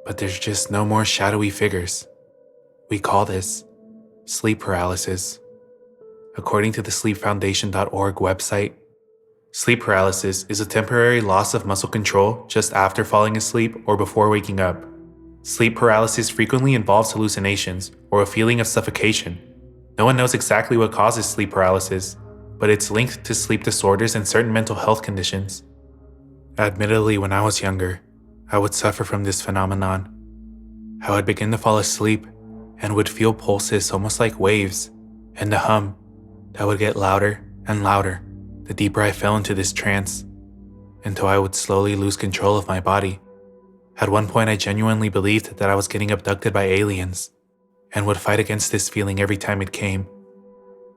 but there's just no more shadowy figures. We call this sleep paralysis. According to the sleepfoundation.org website, sleep paralysis is a temporary loss of muscle control just after falling asleep or before waking up. Sleep paralysis frequently involves hallucinations or a feeling of suffocation. No one knows exactly what causes sleep paralysis, but it's linked to sleep disorders and certain mental health conditions. Admittedly, when I was younger, I would suffer from this phenomenon. I would begin to fall asleep and would feel pulses almost like waves, and a hum that would get louder and louder the deeper I fell into this trance, until I would slowly lose control of my body. At one point, I genuinely believed that I was getting abducted by aliens, and would fight against this feeling every time it came.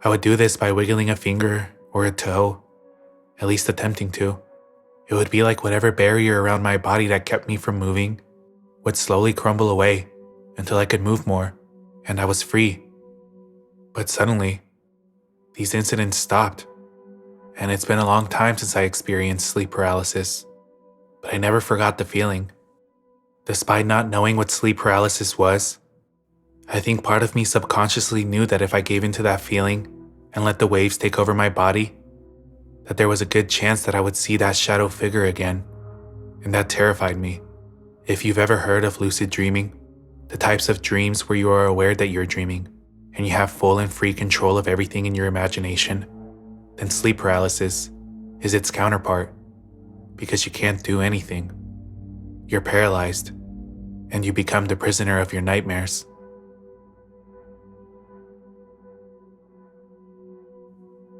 I would do this by wiggling a finger or a toe, at least attempting to. It would be like whatever barrier around my body that kept me from moving would slowly crumble away until I could move more, and I was free. But suddenly, these incidents stopped, and it's been a long time since I experienced sleep paralysis, but I never forgot the feeling. Despite not knowing what sleep paralysis was, I think part of me subconsciously knew that if I gave into that feeling and let the waves take over my body, that there was a good chance that I would see that shadow figure again, and that terrified me. If you've ever heard of lucid dreaming, the types of dreams where you are aware that you're dreaming, and you have full and free control of everything in your imagination, then sleep paralysis is its counterpart, because you can't do anything. You're paralyzed, and you become the prisoner of your nightmares.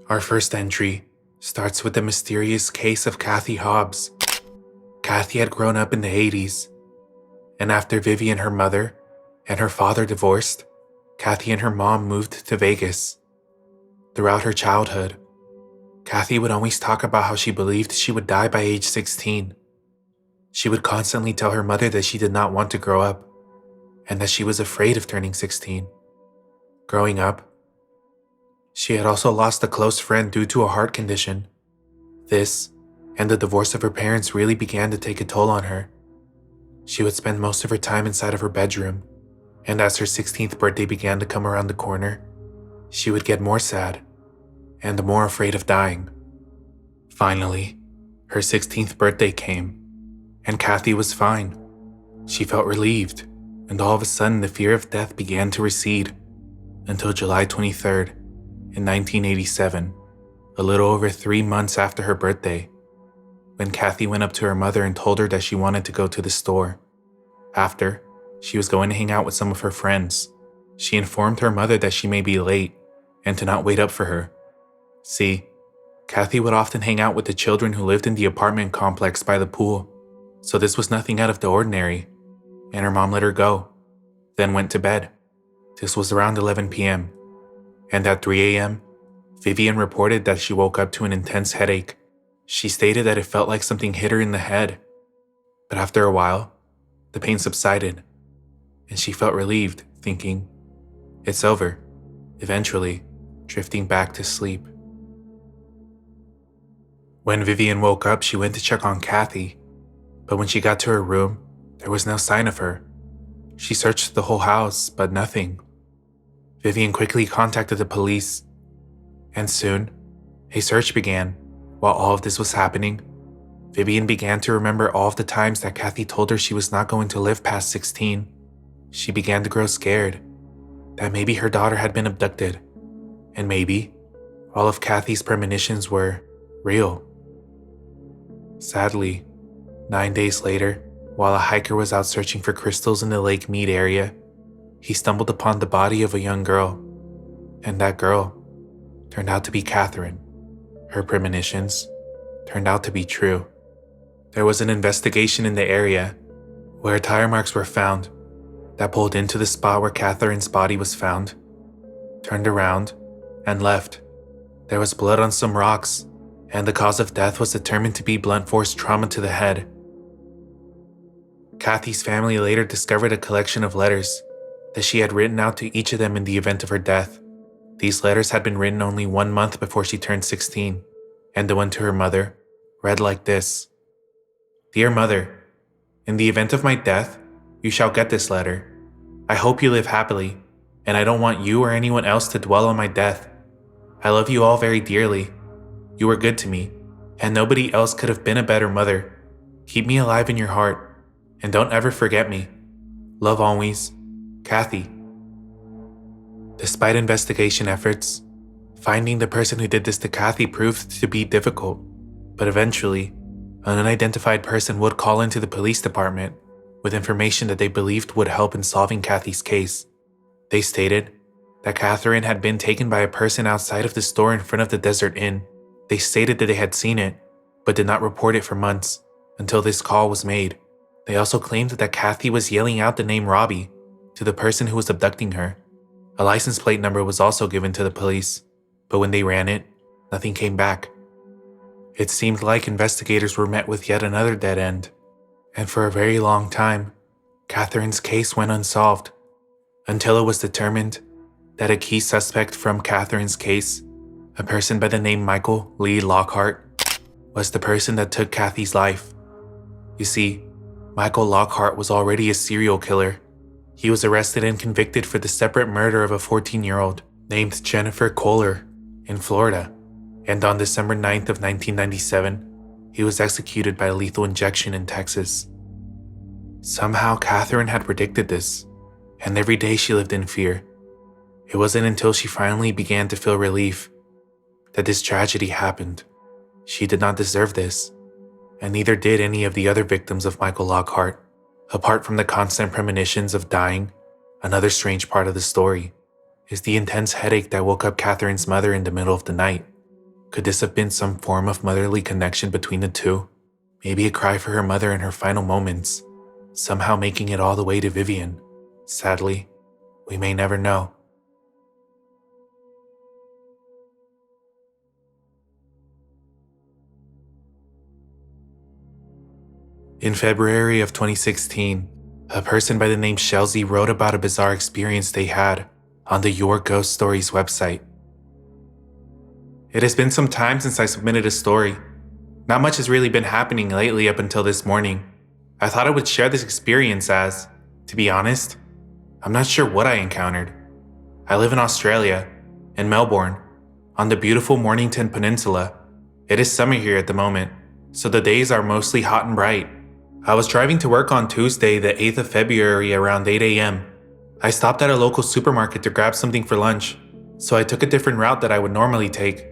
Our first entry starts with the mysterious case of Kathy Hobbs. Kathy had grown up in the 80s, and after Vivian, her mother, and her father divorced, Kathy and her mom moved to Vegas. Throughout her childhood, Kathy would always talk about how she believed she would die by age 16. She would constantly tell her mother that she did not want to grow up, and that she was afraid of turning 16. Growing up, she had also lost a close friend due to a heart condition. This, and the divorce of her parents, really began to take a toll on her. She would spend most of her time inside of her bedroom, and as her 16th birthday began to come around the corner, she would get more sad, and more afraid of dying. Finally, her 16th birthday came, and Kathy was fine. She felt relieved, and all of a sudden the fear of death began to recede, until July 23rd, in 1987, a little over 3 months after her birthday, when Kathy went up to her mother and told her that she wanted to go to the store. After, she was going to hang out with some of her friends. She informed her mother that she may be late and to not wait up for her. See, Kathy would often hang out with the children who lived in the apartment complex by the pool, so this was nothing out of the ordinary, and her mom let her go. then went to bed. This was around 11 p.m. And at 3 a.m., Vivian reported that she woke up to an intense headache. She stated that it felt like something hit her in the head. But after a while, the pain subsided, and she felt relieved, thinking, "It's over," eventually drifting back to sleep. When Vivian woke up, she went to check on Kathy, but when she got to her room, there was no sign of her. She searched the whole house, but nothing. Vivian quickly contacted the police, and soon, a search began. While all of this was happening, Vivian began to remember all of the times that Kathy told her she was not going to live past 16. She began to grow scared that maybe her daughter had been abducted, and maybe all of Kathy's premonitions were real. Sadly, 9 days later, while a hiker was out searching for crystals in the Lake Mead area, he stumbled upon the body of a young girl, and that girl turned out to be Catherine. Her premonitions turned out to be true. There was an investigation in the area where tire marks were found that pulled into the spot where Catherine's body was found, turned around, and left. There was blood on some rocks, and the cause of death was determined to be blunt force trauma to the head. Kathy's family later discovered a collection of letters that she had written out to each of them in the event of her death. These letters had been written only 1 month before she turned 16, and the one to her mother read like this: "Dear Mother, in the event of my death, you shall get this letter. I hope you live happily, and I don't want you or anyone else to dwell on my death. I love you all very dearly. You were good to me, and nobody else could have been a better mother. Keep me alive in your heart, and don't ever forget me. Love always, Kathy." Despite investigation efforts, finding the person who did this to Kathy proved to be difficult, but eventually, an unidentified person would call into the police department with information that they believed would help in solving Kathy's case. They stated that Catherine had been taken by a person outside of the store in front of the Desert Inn. They stated that they had seen it, but did not report it for months, until this call was made. They also claimed that Kathy was yelling out the name Robbie to the person who was abducting her. A license plate number was also given to the police, but when they ran it, nothing came back. It seemed like investigators were met with yet another dead end, and for a very long time, Catherine's case went unsolved, until it was determined that a key suspect from Catherine's case, a person by the name Michael Lee Lockhart, was the person that took Kathy's life. You see, Michael Lockhart was already a serial killer. He was arrested and convicted for the separate murder of a 14-year-old named Jennifer Kohler in Florida, and on December 9th of 1997, he was executed by lethal injection in Texas. Somehow Catherine had predicted this, and every day she lived in fear. It wasn't until she finally began to feel relief that this tragedy happened. She did not deserve this, and neither did any of the other victims of Michael Lockhart. Apart from the constant premonitions of dying, another strange part of the story is the intense headache that woke up Catherine's mother in the middle of the night. Could this have been some form of motherly connection between the two? Maybe a cry for her mother in her final moments, somehow making it all the way to Vivian. Sadly, we may never know. In February of 2016, a person by the name Shelzy wrote about a bizarre experience they had on the Your Ghost Stories website. It has been some time since I submitted a story. Not much has really been happening lately up until this morning. I thought I would share this experience as, to be honest, I'm not sure what I encountered. I live in Australia, in Melbourne, on the beautiful Mornington Peninsula. It is summer here at the moment, so the days are mostly hot and bright. I was driving to work on Tuesday, the 8th of February around 8 a.m. I stopped at a local supermarket to grab something for lunch, so I took a different route that I would normally take.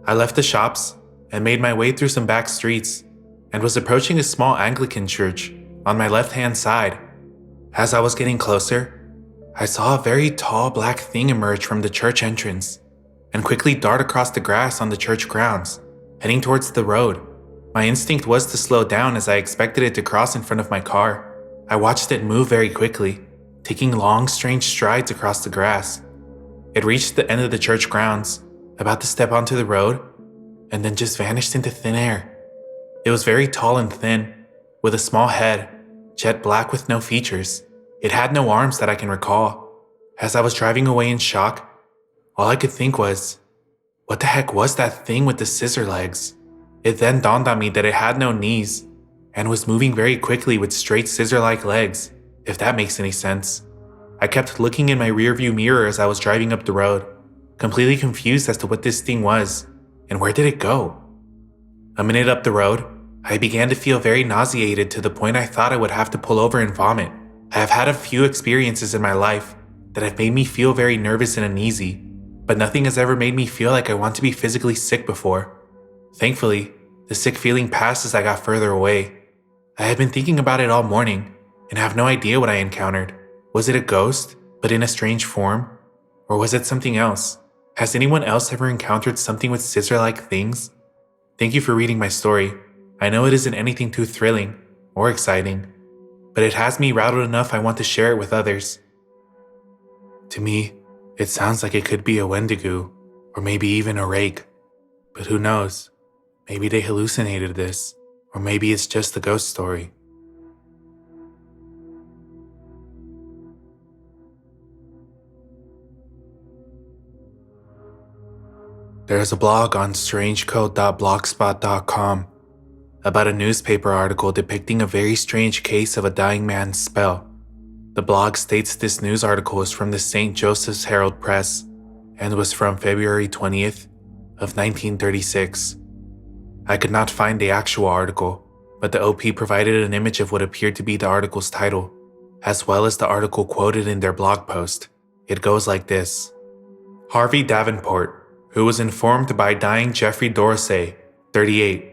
I left the shops and made my way through some back streets and was approaching a small Anglican church on my left-hand side. As I was getting closer, I saw a very tall black thing emerge from the church entrance and quickly dart across the grass on the church grounds, heading towards the road. My instinct was to slow down as I expected it to cross in front of my car. I watched it move very quickly, taking long, strange strides across the grass. It reached the end of the church grounds, about to step onto the road, and then just vanished into thin air. It was very tall and thin, with a small head, jet black with no features. It had no arms that I can recall. As I was driving away in shock, all I could think was, what the heck was that thing with the scissor legs? It then dawned on me that it had no knees, and was moving very quickly with straight scissor-like legs, if that makes any sense. I kept looking in my rearview mirror as I was driving up the road, completely confused as to what this thing was, and where did it go? A minute up the road, I began to feel very nauseated to the point I thought I would have to pull over and vomit. I have had a few experiences in my life that have made me feel very nervous and uneasy, but nothing has ever made me feel like I want to be physically sick before. Thankfully, the sick feeling passed as I got further away. I had been thinking about it all morning and have no idea what I encountered. Was it a ghost, but in a strange form? Or was it something else? Has anyone else ever encountered something with scissor-like things? Thank you for reading my story. I know it isn't anything too thrilling or exciting, but it has me rattled enough I want to share it with others. To me, it sounds like it could be a Wendigo, or maybe even a rake. But who knows? Maybe they hallucinated this, or maybe it's just a ghost story. There's a blog on strangecode.blogspot.com about a newspaper article depicting a very strange case of a dying man's spell. The blog states this news article is from the St. Joseph's Herald Press and was from February 20th of 1936. I could not find the actual article, but the OP provided an image of what appeared to be the article's title, as well as the article quoted in their blog post. It goes like this. Harvey Davenport, who was informed by dying Jeffrey Dorosier, 38,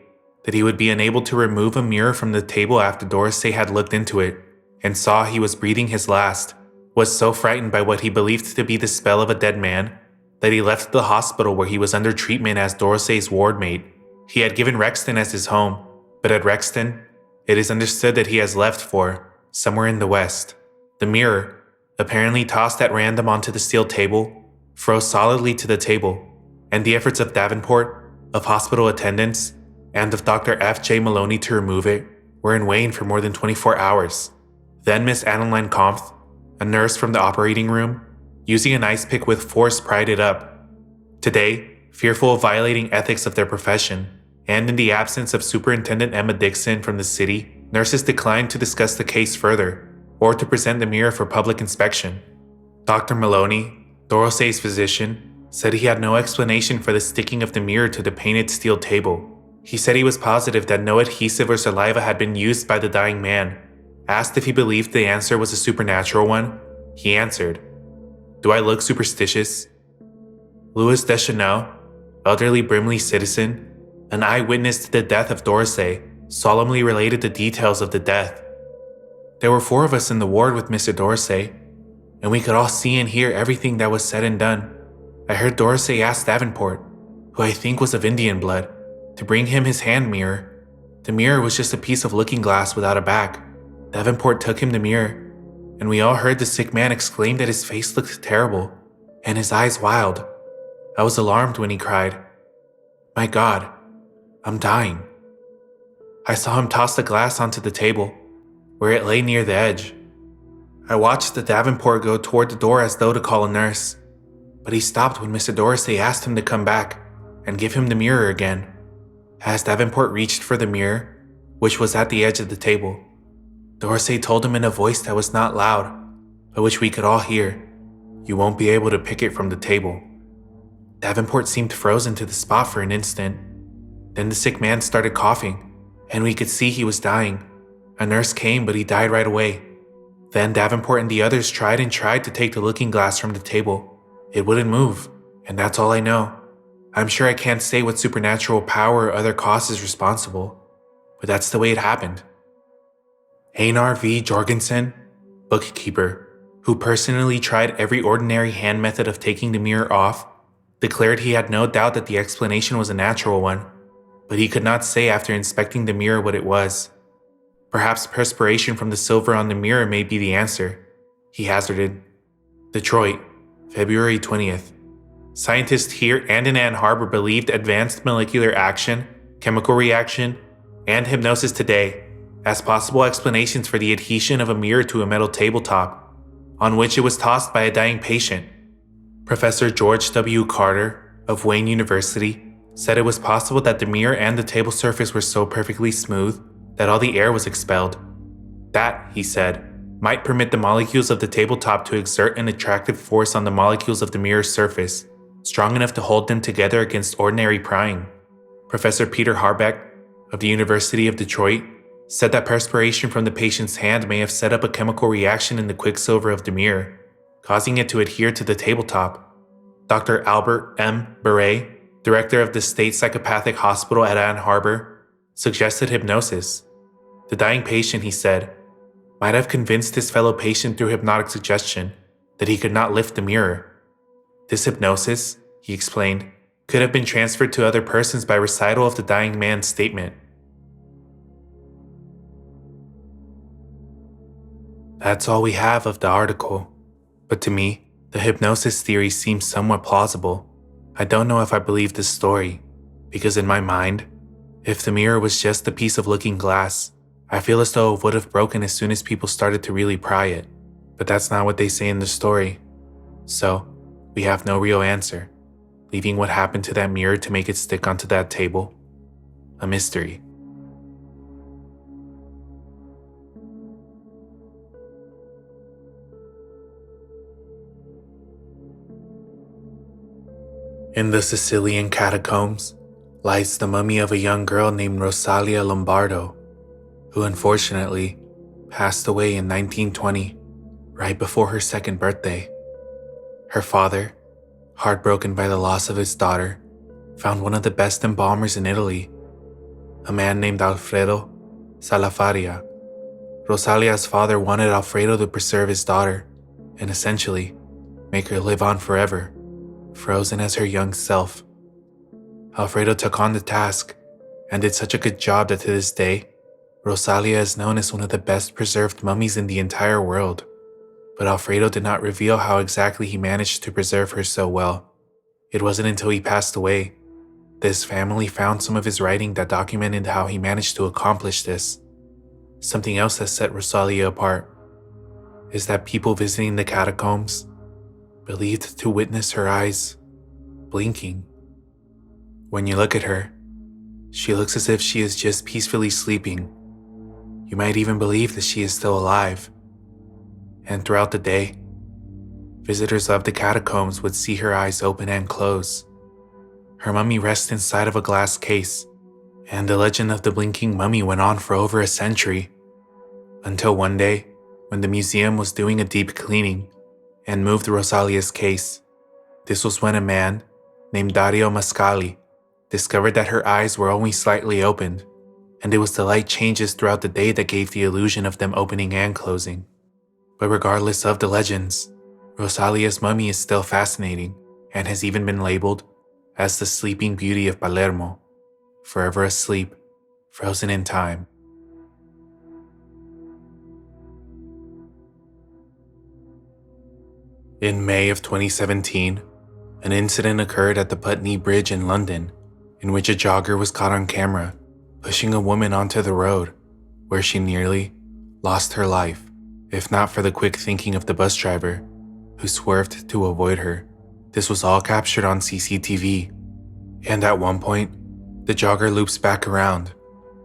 that he would be unable to remove a mirror from the table after Dorosier had looked into it and saw he was breathing his last, was so frightened by what he believed to be the spell of a dead man that he left the hospital where he was under treatment as Dorosier's ward mate. He had given Rexton as his home, but at Rexton, it is understood that he has left for somewhere in the west. The mirror, apparently tossed at random onto the steel table, froze solidly to the table, and the efforts of Davenport, of hospital attendants, and of Dr. F.J. Maloney to remove it were in vain for more than 24 hours. Then Miss Adeline Kampf, a nurse from the operating room, using an ice pick with force pried it up. Today, fearful of violating ethics of their profession, and in the absence of Superintendent Emma Dixon from the city, nurses declined to discuss the case further, or to present the mirror for public inspection. Dr. Maloney, Dorosier's physician, said he had no explanation for the sticking of the mirror to the painted steel table. He said he was positive that no adhesive or saliva had been used by the dying man. Asked if he believed the answer was a supernatural one, he answered, "Do I look superstitious?" Louis Deschanel, elderly Brimley citizen, an eyewitness to the death of Dorosier, solemnly related the details of the death. There were 4 of us in the ward with Mr. Dorosier, and we could all see and hear everything that was said and done. I heard Dorosier ask Davenport, who I think was of Indian blood, to bring him his hand mirror. The mirror was just a piece of looking glass without a back. Davenport took him the mirror, and we all heard the sick man exclaim that his face looked terrible, and his eyes wild. I was alarmed when he cried, "My God, I'm dying." I saw him toss the glass onto the table, where it lay near the edge. I watched the Davenport go toward the door as though to call a nurse, but he stopped when Mr. Dorosier asked him to come back and give him the mirror again. As Davenport reached for the mirror, which was at the edge of the table, Dorosier told him in a voice that was not loud, but which we could all hear, "You won't be able to pick it from the table." Davenport seemed frozen to the spot for an instant. Then the sick man started coughing, and we could see he was dying. A nurse came, but he died right away. Then Davenport and the others tried to take the looking glass from the table. It wouldn't move, and that's all I know. I'm sure I can't say what supernatural power or other cause is responsible, but that's the way it happened. Einar V. Jorgensen, bookkeeper, who personally tried every ordinary hand method of taking the mirror off, declared he had no doubt that the explanation was a natural one, but he could not say after inspecting the mirror what it was. Perhaps perspiration from the silver on the mirror may be the answer. he hazarded. Detroit, February 20th. Scientists here and in Ann Arbor believed advanced molecular action, chemical reaction, and hypnosis today as possible explanations for the adhesion of a mirror to a metal tabletop, on which it was tossed by a dying patient. Professor George W. Carter of Wayne University said it was possible that the mirror and the table surface were so perfectly smooth that all the air was expelled. That, he said, might permit the molecules of the tabletop to exert an attractive force on the molecules of the mirror's surface, strong enough to hold them together against ordinary prying. Professor Peter Harbeck of the University of Detroit said that perspiration from the patient's hand may have set up a chemical reaction in the quicksilver of the mirror, causing it to adhere to the tabletop. Dr. Albert M. Beret, director of the State Psychopathic Hospital at Ann Arbor, suggested hypnosis. The dying patient, he said, might have convinced his fellow patient through hypnotic suggestion that he could not lift the mirror. This hypnosis, he explained, could have been transferred to other persons by recital of the dying man's statement. That's all we have of the article, but to me, the hypnosis theory seems somewhat plausible. I don't know if I believe this story, because in my mind, if the mirror was just a piece of looking glass, I feel as though it would have broken as soon as people started to really pry it, but that's not what they say in the story. So, we have no real answer, leaving what happened to that mirror to make it stick onto that table a mystery. In the Sicilian catacombs lies the mummy of a young girl named Rosalia Lombardo, who unfortunately passed away in 1920, right before her second birthday. Her father, heartbroken by the loss of his daughter, found one of the best embalmers in Italy, a man named Alfredo Salafaria. Rosalia's father wanted Alfredo to preserve his daughter and essentially make her live on forever, frozen as her young self. Alfredo took on the task and did such a good job that to this day, Rosalia is known as one of the best preserved mummies in the entire world. But Alfredo did not reveal how exactly he managed to preserve her so well. It wasn't until he passed away that his family found some of his writing that documented how he managed to accomplish this. Something else that set Rosalia apart is that people visiting the catacombs believed to witness her eyes blinking. When you look at her, she looks as if she is just peacefully sleeping. You might even believe that she is still alive. And throughout the day, visitors of the catacombs would see her eyes open and close. Her mummy rests inside of a glass case, and the legend of the blinking mummy went on for over a century. Until one day, when the museum was doing a deep cleaning and moved Rosalia's case. This was when a man named Dario Mascali discovered that her eyes were only slightly opened, and it was the light changes throughout the day that gave the illusion of them opening and closing. But regardless of the legends, Rosalia's mummy is still fascinating and has even been labeled as the Sleeping Beauty of Palermo, forever asleep, frozen in time. In May of 2017, an incident occurred at the Putney Bridge in London, in which a jogger was caught on camera pushing a woman onto the road, where she nearly lost her life, if not for the quick thinking of the bus driver, who swerved to avoid her. This was all captured on CCTV, and at one point, the jogger loops back around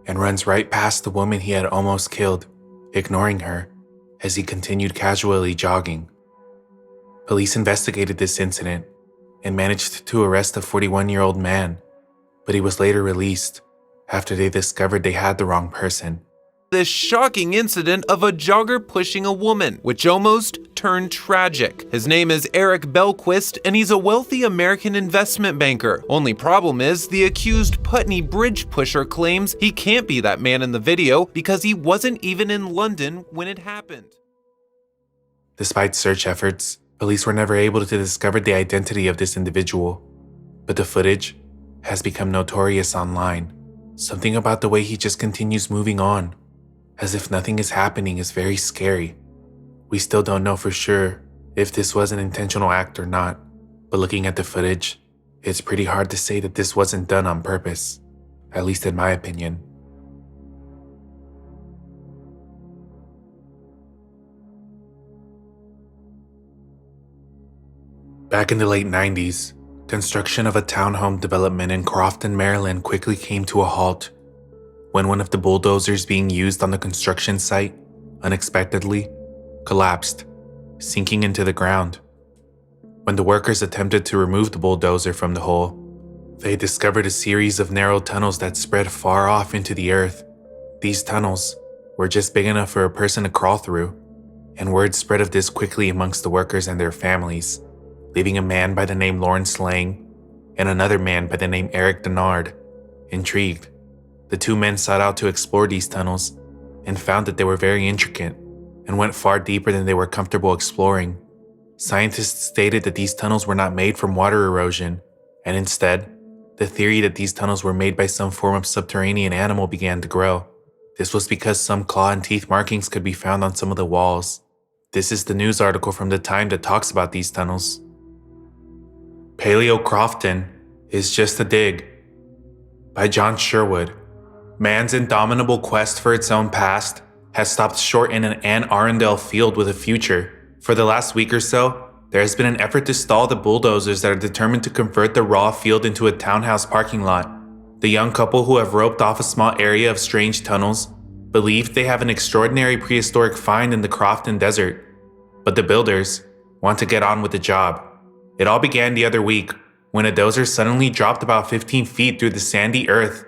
and runs right past the woman he had almost killed, ignoring her as he continued casually jogging. Police investigated this incident and managed to arrest a 41-year-old man, but he was later released after they discovered they had the wrong person. This shocking incident of a jogger pushing a woman, which almost turned tragic. His name is Eric Belquist, and he's a wealthy American investment banker. Only problem is, the accused Putney Bridge pusher claims he can't be that man in the video because he wasn't even in London when it happened. Despite search efforts, police were never able to discover the identity of this individual, but the footage has become notorious online. Something about the way he just continues moving on, as if nothing is happening, is very scary. We still don't know for sure if this was an intentional act or not, but looking at the footage, it's pretty hard to say that this wasn't done on purpose, at least in my opinion. Back in the late 90s, construction of a townhome development in Crofton, Maryland quickly came to a halt when one of the bulldozers being used on the construction site unexpectedly collapsed, sinking into the ground. When the workers attempted to remove the bulldozer from the hole, they discovered a series of narrow tunnels that spread far off into the earth. These tunnels were just big enough for a person to crawl through, and word spread of this quickly amongst the workers and their families, leaving a man by the name Lawrence Lang and another man by the name Eric Denard intrigued. The two men sought out to explore these tunnels and found that they were very intricate and went far deeper than they were comfortable exploring. Scientists stated that these tunnels were not made from water erosion, and instead, the theory that these tunnels were made by some form of subterranean animal began to grow. This was because some claw and teeth markings could be found on some of the walls. This is the news article from the time that talks about these tunnels. Paleo Crofton is just a dig, by John Sherwood. Man's indomitable quest for its own past has stopped short in an Anne Arundel field with a future. For the last week or so, there has been an effort to stall the bulldozers that are determined to convert the raw field into a townhouse parking lot. The young couple who have roped off a small area of strange tunnels believe they have an extraordinary prehistoric find in the Crofton desert, but the builders want to get on with the job. It all began the other week when a dozer suddenly dropped about 15 feet through the sandy earth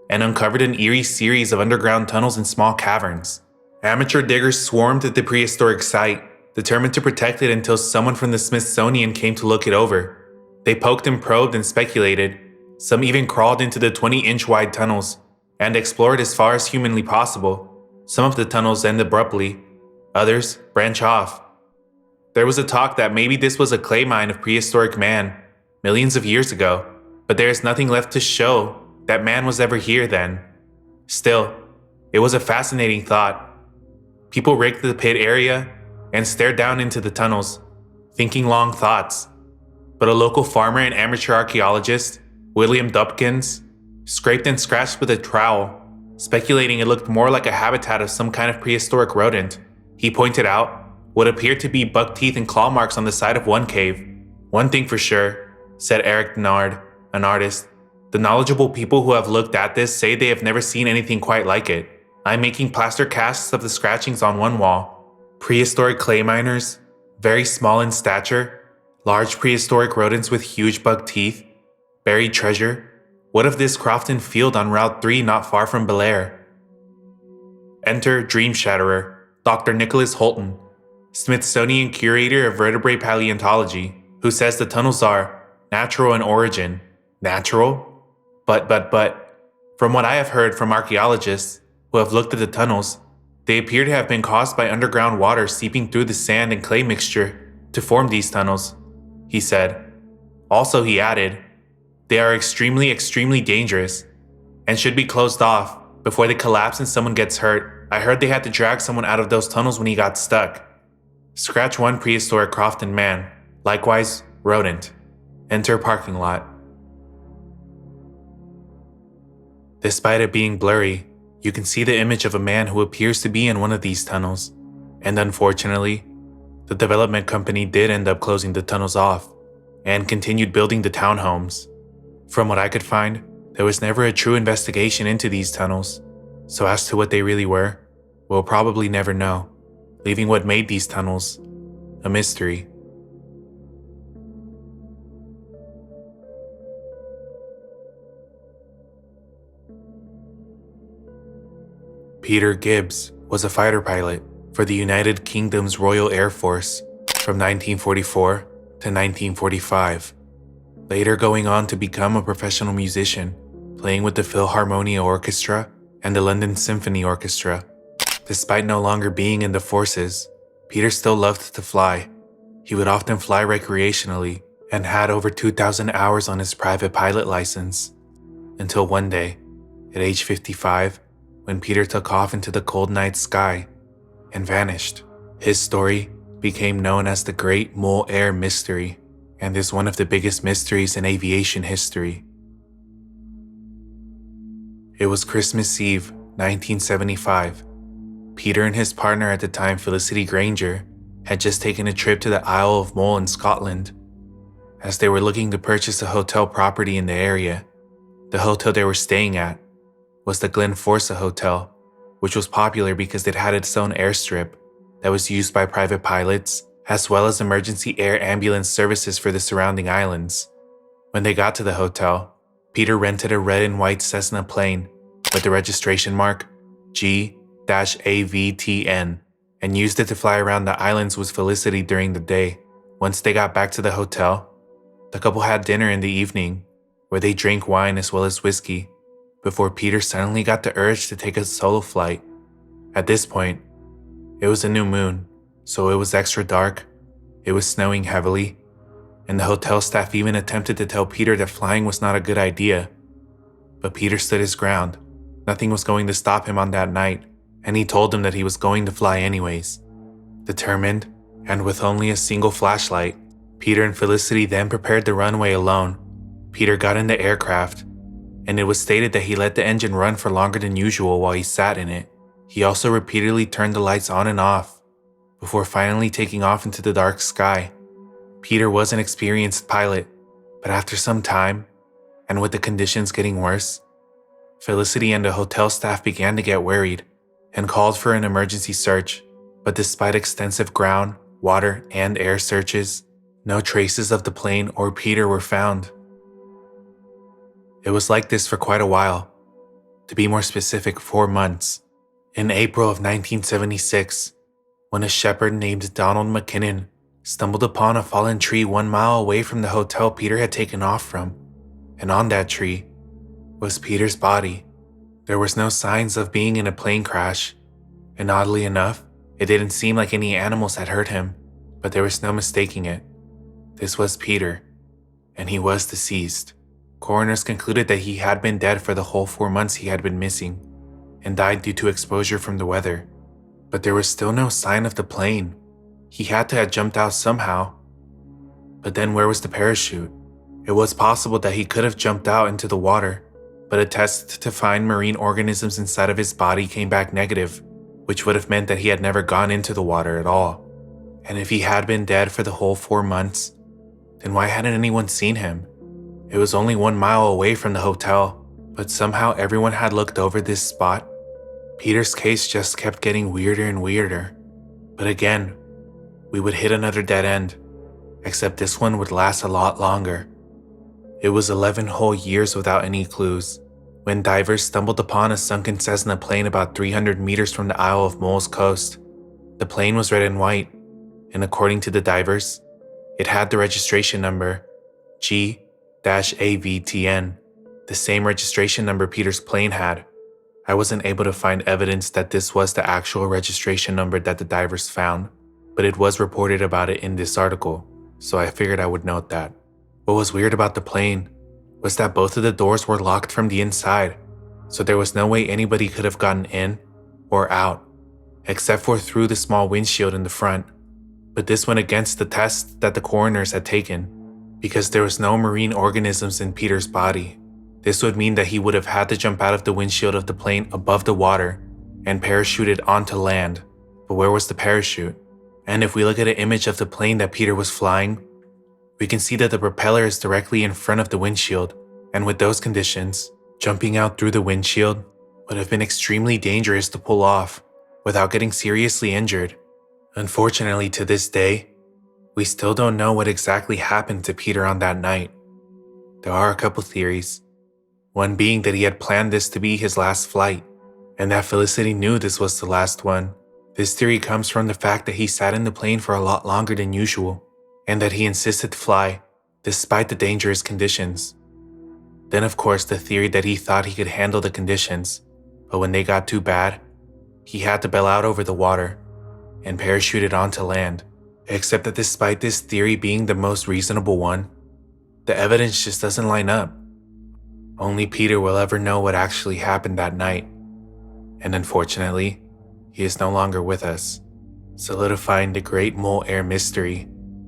and uncovered an eerie series of underground tunnels and small caverns. Amateur diggers swarmed at the prehistoric site, determined to protect it until someone from the Smithsonian came to look it over. They poked and probed and speculated. Some even crawled into the 20-inch wide tunnels and explored as far as humanly possible. Some of the tunnels end abruptly, others branch off. There was a talk that maybe this was a clay mine of prehistoric man, millions of years ago, but there is nothing left to show that man was ever here then. Still, it was a fascinating thought. People raked the pit area and stared down into the tunnels, thinking long thoughts. But a local farmer and amateur archaeologist, William Dupkins, scraped and scratched with a trowel, speculating it looked more like a habitat of some kind of prehistoric rodent. He pointed out what appeared to be buck teeth and claw marks on the side of one cave. One thing for sure, said Eric Denard, an artist, the knowledgeable people who have looked at this say they have never seen anything quite like it. I'm making plaster casts of the scratchings on one wall. Prehistoric clay miners, very small in stature, large prehistoric rodents with huge buck teeth, buried treasure. What of this Crofton field on Route 3 not far from Bel Air? Enter Dream Shatterer, Dr. Nicholas Holton, Smithsonian Curator of Vertebrate Paleontology, who says the tunnels are natural in origin. Natural? But, from what I have heard from archaeologists who have looked at the tunnels, they appear to have been caused by underground water seeping through the sand and clay mixture to form these tunnels, he said. Also, he added, they are extremely, extremely dangerous and should be closed off before they collapse and someone gets hurt. I heard they had to drag someone out of those tunnels when he got stuck. Scratch one prehistoric Crofton man, likewise rodent. Enter parking lot. Despite it being blurry, you can see the image of a man who appears to be in one of these tunnels. And unfortunately, the development company did end up closing the tunnels off and continued building the townhomes. From what I could find, there was never a true investigation into these tunnels. So as to what they really were, we'll probably never know, leaving what made these tunnels a mystery. Peter Gibbs was a fighter pilot for the United Kingdom's Royal Air Force from 1944 to 1945, later going on to become a professional musician, playing with the Philharmonia Orchestra and the London Symphony Orchestra. Despite no longer being in the forces, Peter still loved to fly. He would often fly recreationally and had over 2,000 hours on his private pilot license. Until one day, at age 55, when Peter took off into the cold night sky and vanished. His story became known as the Great Mul Air Mystery and is one of the biggest mysteries in aviation history. It was Christmas Eve, 1975. Peter and his partner at the time, Felicity Granger, had just taken a trip to the Isle of Mull in Scotland. As they were looking to purchase a hotel property in the area, the hotel they were staying at was the Glenforsa Hotel, which was popular because it had its own airstrip that was used by private pilots, as well as emergency air ambulance services for the surrounding islands. When they got to the hotel, Peter rented a red and white Cessna plane with the registration mark G-AVTN and used it to fly around the islands with Felicity during the day. Once they got back to the hotel, the couple had dinner in the evening where they drank wine as well as whiskey before Peter suddenly got the urge to take a solo flight. At this point, it was a new moon, so it was extra dark, it was snowing heavily, and the hotel staff even attempted to tell Peter that flying was not a good idea. But Peter stood his ground. Nothing was going to stop him on that night, and he told them that he was going to fly anyways. Determined, and with only a single flashlight, Peter and Felicity then prepared the runway alone. Peter got in the aircraft, and it was stated that he let the engine run for longer than usual while he sat in it. He also repeatedly turned the lights on and off before finally taking off into the dark sky. Peter was an experienced pilot, but after some time, and with the conditions getting worse, Felicity and the hotel staff began to get worried and called for an emergency search. But despite extensive ground, water, and air searches, no traces of the plane or Peter were found. It was like this for quite a while. To be more specific, 4 months. In April of 1976, when a shepherd named Donald McKinnon stumbled upon a fallen tree 1 mile away from the hotel Peter had taken off from, and on that tree was Peter's body. There was no signs of being in a plane crash, and oddly enough, it didn't seem like any animals had hurt him, but there was no mistaking it. This was Peter, and he was deceased. Coroners concluded that he had been dead for the whole 4 months he had been missing, and died due to exposure from the weather. But there was still no sign of the plane. He had to have jumped out somehow. But then where was the parachute? It was possible that he could have jumped out into the water, but a test to find marine organisms inside of his body came back negative, which would have meant that he had never gone into the water at all. And if he had been dead for the whole 4 months, then why hadn't anyone seen him? It was only 1 mile away from the hotel, but somehow everyone had looked over this spot. Peter's case just kept getting weirder and weirder. But again, we would hit another dead end, except this one would last a lot longer. It was 11 whole years without any clues, when divers stumbled upon a sunken Cessna plane about 300 meters from the Isle of Mull's coast. The plane was red and white, and according to the divers, it had the registration number G-AVTN, the same registration number Peter's plane had. I wasn't able to find evidence that this was the actual registration number that the divers found, but it was reported about it in this article, so I figured I would note that. What was weird about the plane was that both of the doors were locked from the inside, so there was no way anybody could have gotten in or out, except for through the small windshield in the front. But this went against the test that the coroners had taken, because there was no marine organisms in Peter's body. This would mean that he would have had to jump out of the windshield of the plane above the water and parachuted onto land. But where was the parachute? And if we look at an image of the plane that Peter was flying, we can see that the propeller is directly in front of the windshield, and with those conditions, jumping out through the windshield would have been extremely dangerous to pull off without getting seriously injured. Unfortunately, to this day, we still don't know what exactly happened to Peter on that night. There are a couple theories, one being that he had planned this to be his last flight, and that Felicity knew this was the last one. This theory comes from the fact that he sat in the plane for a lot longer than usual, and that he insisted to fly, despite the dangerous conditions. Then of course the theory that he thought he could handle the conditions, but when they got too bad, he had to bail out over the water, and parachuted onto land. Except that despite this theory being the most reasonable one, the evidence just doesn't line up. Only Peter will ever know what actually happened that night, and unfortunately, he is no longer with us. solidifying the Great Mul Air Mystery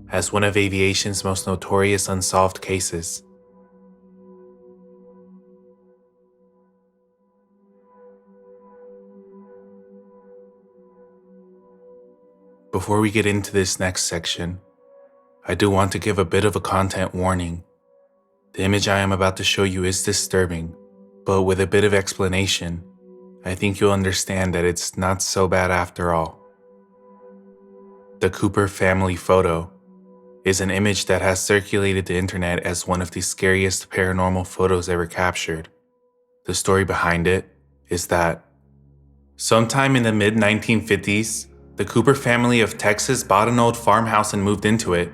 as one of aviation's most notorious unsolved cases. Before we get into this next section, I do want to give a bit of a content warning. The image I am about to show you is disturbing, but with a bit of explanation, I think you'll understand that it's not so bad after all. The Cooper family photo is an image that has circulated the internet as one of the scariest paranormal photos ever captured. The story behind it is that sometime in the mid-1950s, the Cooper family of Texas bought an old farmhouse and moved into it.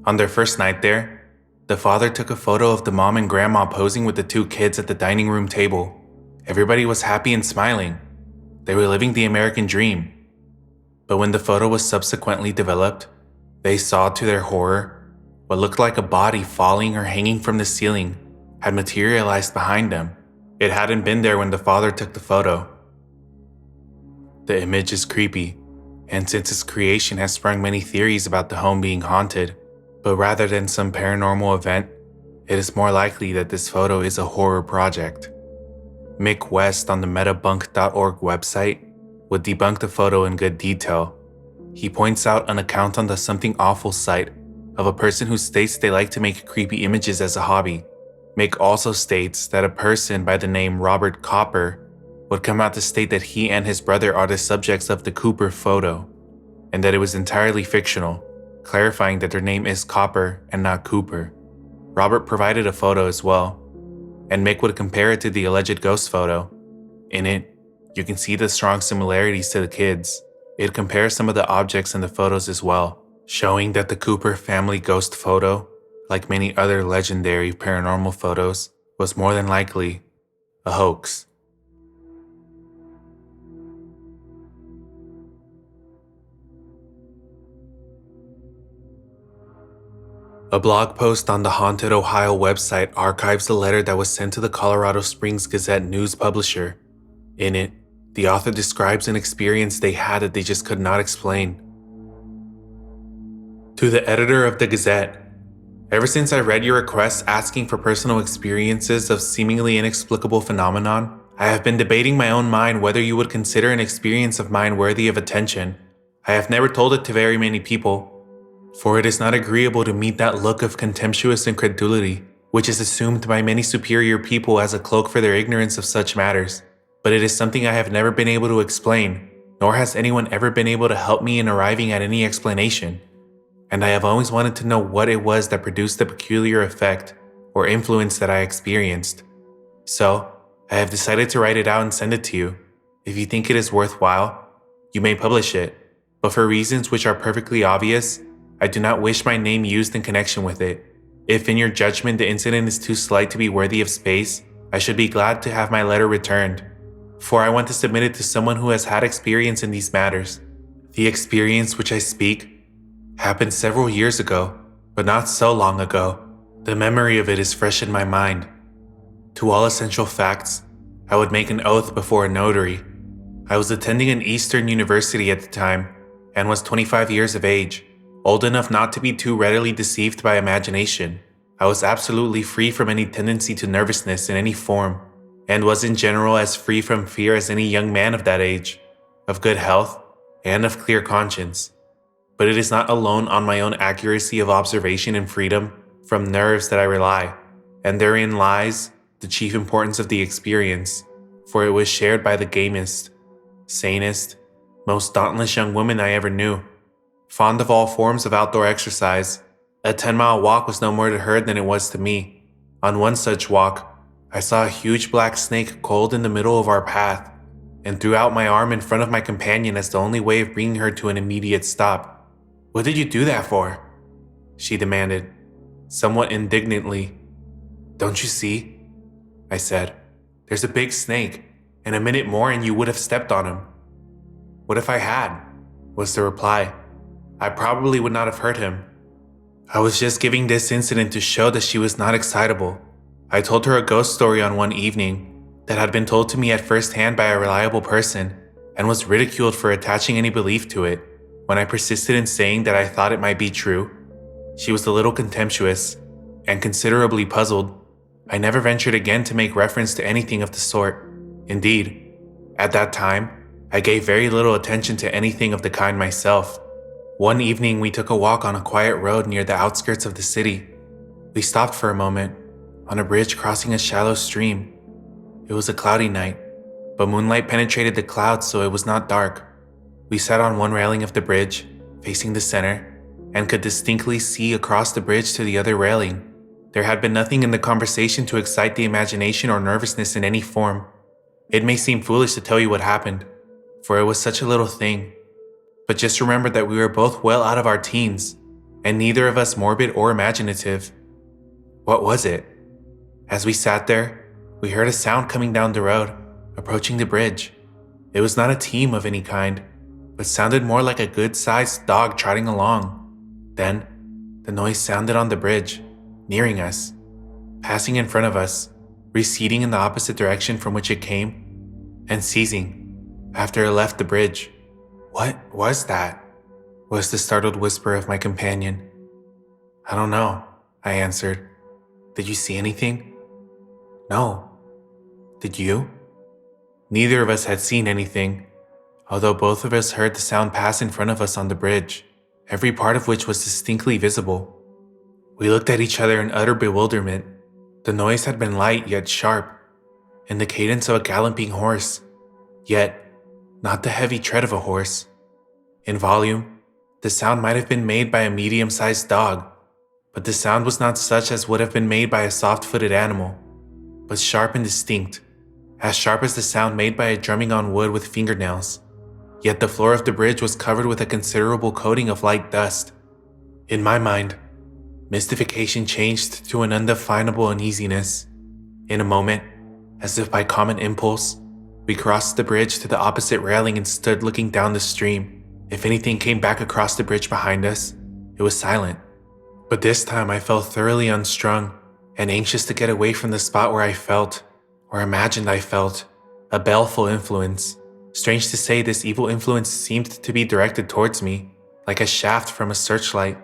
On their first night there, the father took a photo of the mom and grandma posing with the two kids at the dining room table. Everybody was happy and smiling. They were living the American dream. But when the photo was subsequently developed, they saw to their horror what looked like a body falling or hanging from the ceiling had materialized behind them. It hadn't been there when the father took the photo. The image is creepy, and since its creation has sprung many theories about the home being haunted, but rather than some paranormal event, it is more likely that this photo is a horror project. Mick West on the metabunk.org website would debunk the photo in good detail. He points out an account on the Something Awful site of a person who states they like to make creepy images as a hobby. Mick also states that a person by the name Robert Copper would come out to state that he and his brother are the subjects of the Cooper photo, and that it was entirely fictional, clarifying that their name is Copper and not Cooper. Robert provided a photo as well, and Mick would compare it to the alleged ghost photo. In it, you can see the strong similarities to the kids. It compares some of the objects in the photos as well, showing that the Cooper family ghost photo, like many other legendary paranormal photos, was more than likely a hoax. A blog post on the Haunted Ohio website archives a letter that was sent to the Colorado Springs Gazette news publisher. In it, the author describes an experience they had that they just could not explain. To the editor of the Gazette, ever since I read your request asking for personal experiences of seemingly inexplicable phenomenon, I have been debating my own mind whether you would consider an experience of mine worthy of attention. I have never told it to very many people, for it is not agreeable to meet that look of contemptuous incredulity, which is assumed by many superior people as a cloak for their ignorance of such matters. But it is something I have never been able to explain, nor has anyone ever been able to help me in arriving at any explanation. And I have always wanted to know what it was that produced the peculiar effect or influence that I experienced. So, I have decided to write it out and send it to you. If you think it is worthwhile, you may publish it, but for reasons which are perfectly obvious, I do not wish my name used in connection with it. If in your judgment the incident is too slight to be worthy of space, I should be glad to have my letter returned, for I want to submit it to someone who has had experience in these matters. The experience which I speak happened several years ago, but not so long ago. The memory of it is fresh in my mind. To all essential facts, I would make an oath before a notary. I was attending an Eastern university at the time, and was 25 years of age, old enough not to be too readily deceived by imagination. I was absolutely free from any tendency to nervousness in any form, and was in general as free from fear as any young man of that age, of good health, and of clear conscience. But it is not alone on my own accuracy of observation and freedom from nerves that I rely, and therein lies the chief importance of the experience, for it was shared by the gamest, sanest, most dauntless young woman I ever knew. Fond of all forms of outdoor exercise, a 10-mile walk was no more to her than it was to me. On one such walk, I saw a huge black snake coiled in the middle of our path, and threw out my arm in front of my companion as the only way of bringing her to an immediate stop. "What did you do that for?" she demanded, somewhat indignantly. "Don't you see?" I said. "There's a big snake, and a minute more and you would have stepped on him." "What if I had?" was the reply. "I probably would not have hurt him." I was just giving this incident to show that she was not excitable. I told her a ghost story on one evening that had been told to me at first hand by a reliable person, and was ridiculed for attaching any belief to it. When I persisted in saying that I thought it might be true, she was a little contemptuous and considerably puzzled. I never ventured again to make reference to anything of the sort. Indeed, at that time, I gave very little attention to anything of the kind myself. One evening, we took a walk on a quiet road near the outskirts of the city. We stopped for a moment on a bridge crossing a shallow stream. It was a cloudy night, but moonlight penetrated the clouds so it was not dark. We sat on one railing of the bridge, facing the center, and could distinctly see across the bridge to the other railing. There had been nothing in the conversation to excite the imagination or nervousness in any form. It may seem foolish to tell you what happened, for it was such a little thing. But just remember that we were both well out of our teens, and neither of us morbid or imaginative. What was it? As we sat there, we heard a sound coming down the road, approaching the bridge. It was not a team of any kind, but sounded more like a good-sized dog trotting along. Then, the noise sounded on the bridge, nearing us, passing in front of us, receding in the opposite direction from which it came, and ceasing after it left the bridge. "What was that?" was the startled whisper of my companion. "I don't know," I answered. "Did you see anything?" "No." "Did you?" Neither of us had seen anything, although both of us heard the sound pass in front of us on the bridge, every part of which was distinctly visible. We looked at each other in utter bewilderment. The noise had been light yet sharp, in the cadence of a galloping horse, yet not the heavy tread of a horse. In volume, the sound might have been made by a medium-sized dog, but the sound was not such as would have been made by a soft-footed animal, but sharp and distinct, as sharp as the sound made by a drumming on wood with fingernails. Yet the floor of the bridge was covered with a considerable coating of light dust. In my mind, mystification changed to an undefinable uneasiness. In a moment, as if by common impulse, we crossed the bridge to the opposite railing and stood looking down the stream. If anything came back across the bridge behind us, it was silent. But this time I felt thoroughly unstrung and anxious to get away from the spot where I felt, or imagined I felt, a baleful influence. Strange to say, this evil influence seemed to be directed towards me, like a shaft from a searchlight,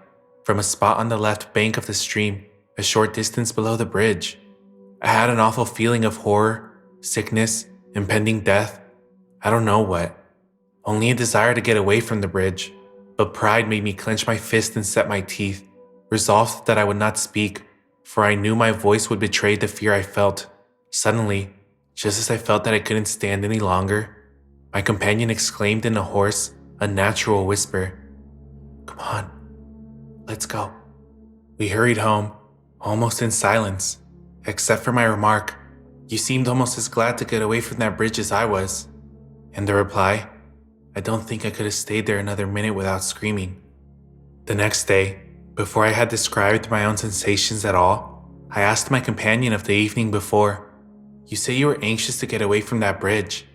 from a spot on the left bank of the stream, a short distance below the bridge. I had an awful feeling of horror, sickness, impending death. I don't know what. Only a desire to get away from the bridge. But pride made me clench my fist and set my teeth, resolved that I would not speak, for I knew my voice would betray the fear I felt. Suddenly, just as I felt that I couldn't stand any longer, my companion exclaimed in a hoarse, unnatural whisper, "Come on, let's go." We hurried home, almost in silence, except for my remark, "You seemed almost as glad to get away from that bridge as I was." And the reply, "I don't think I could have stayed there another minute without screaming." The next day, before I had described my own sensations at all, I asked my companion of the evening before, "You say you were anxious to get away from that bridge.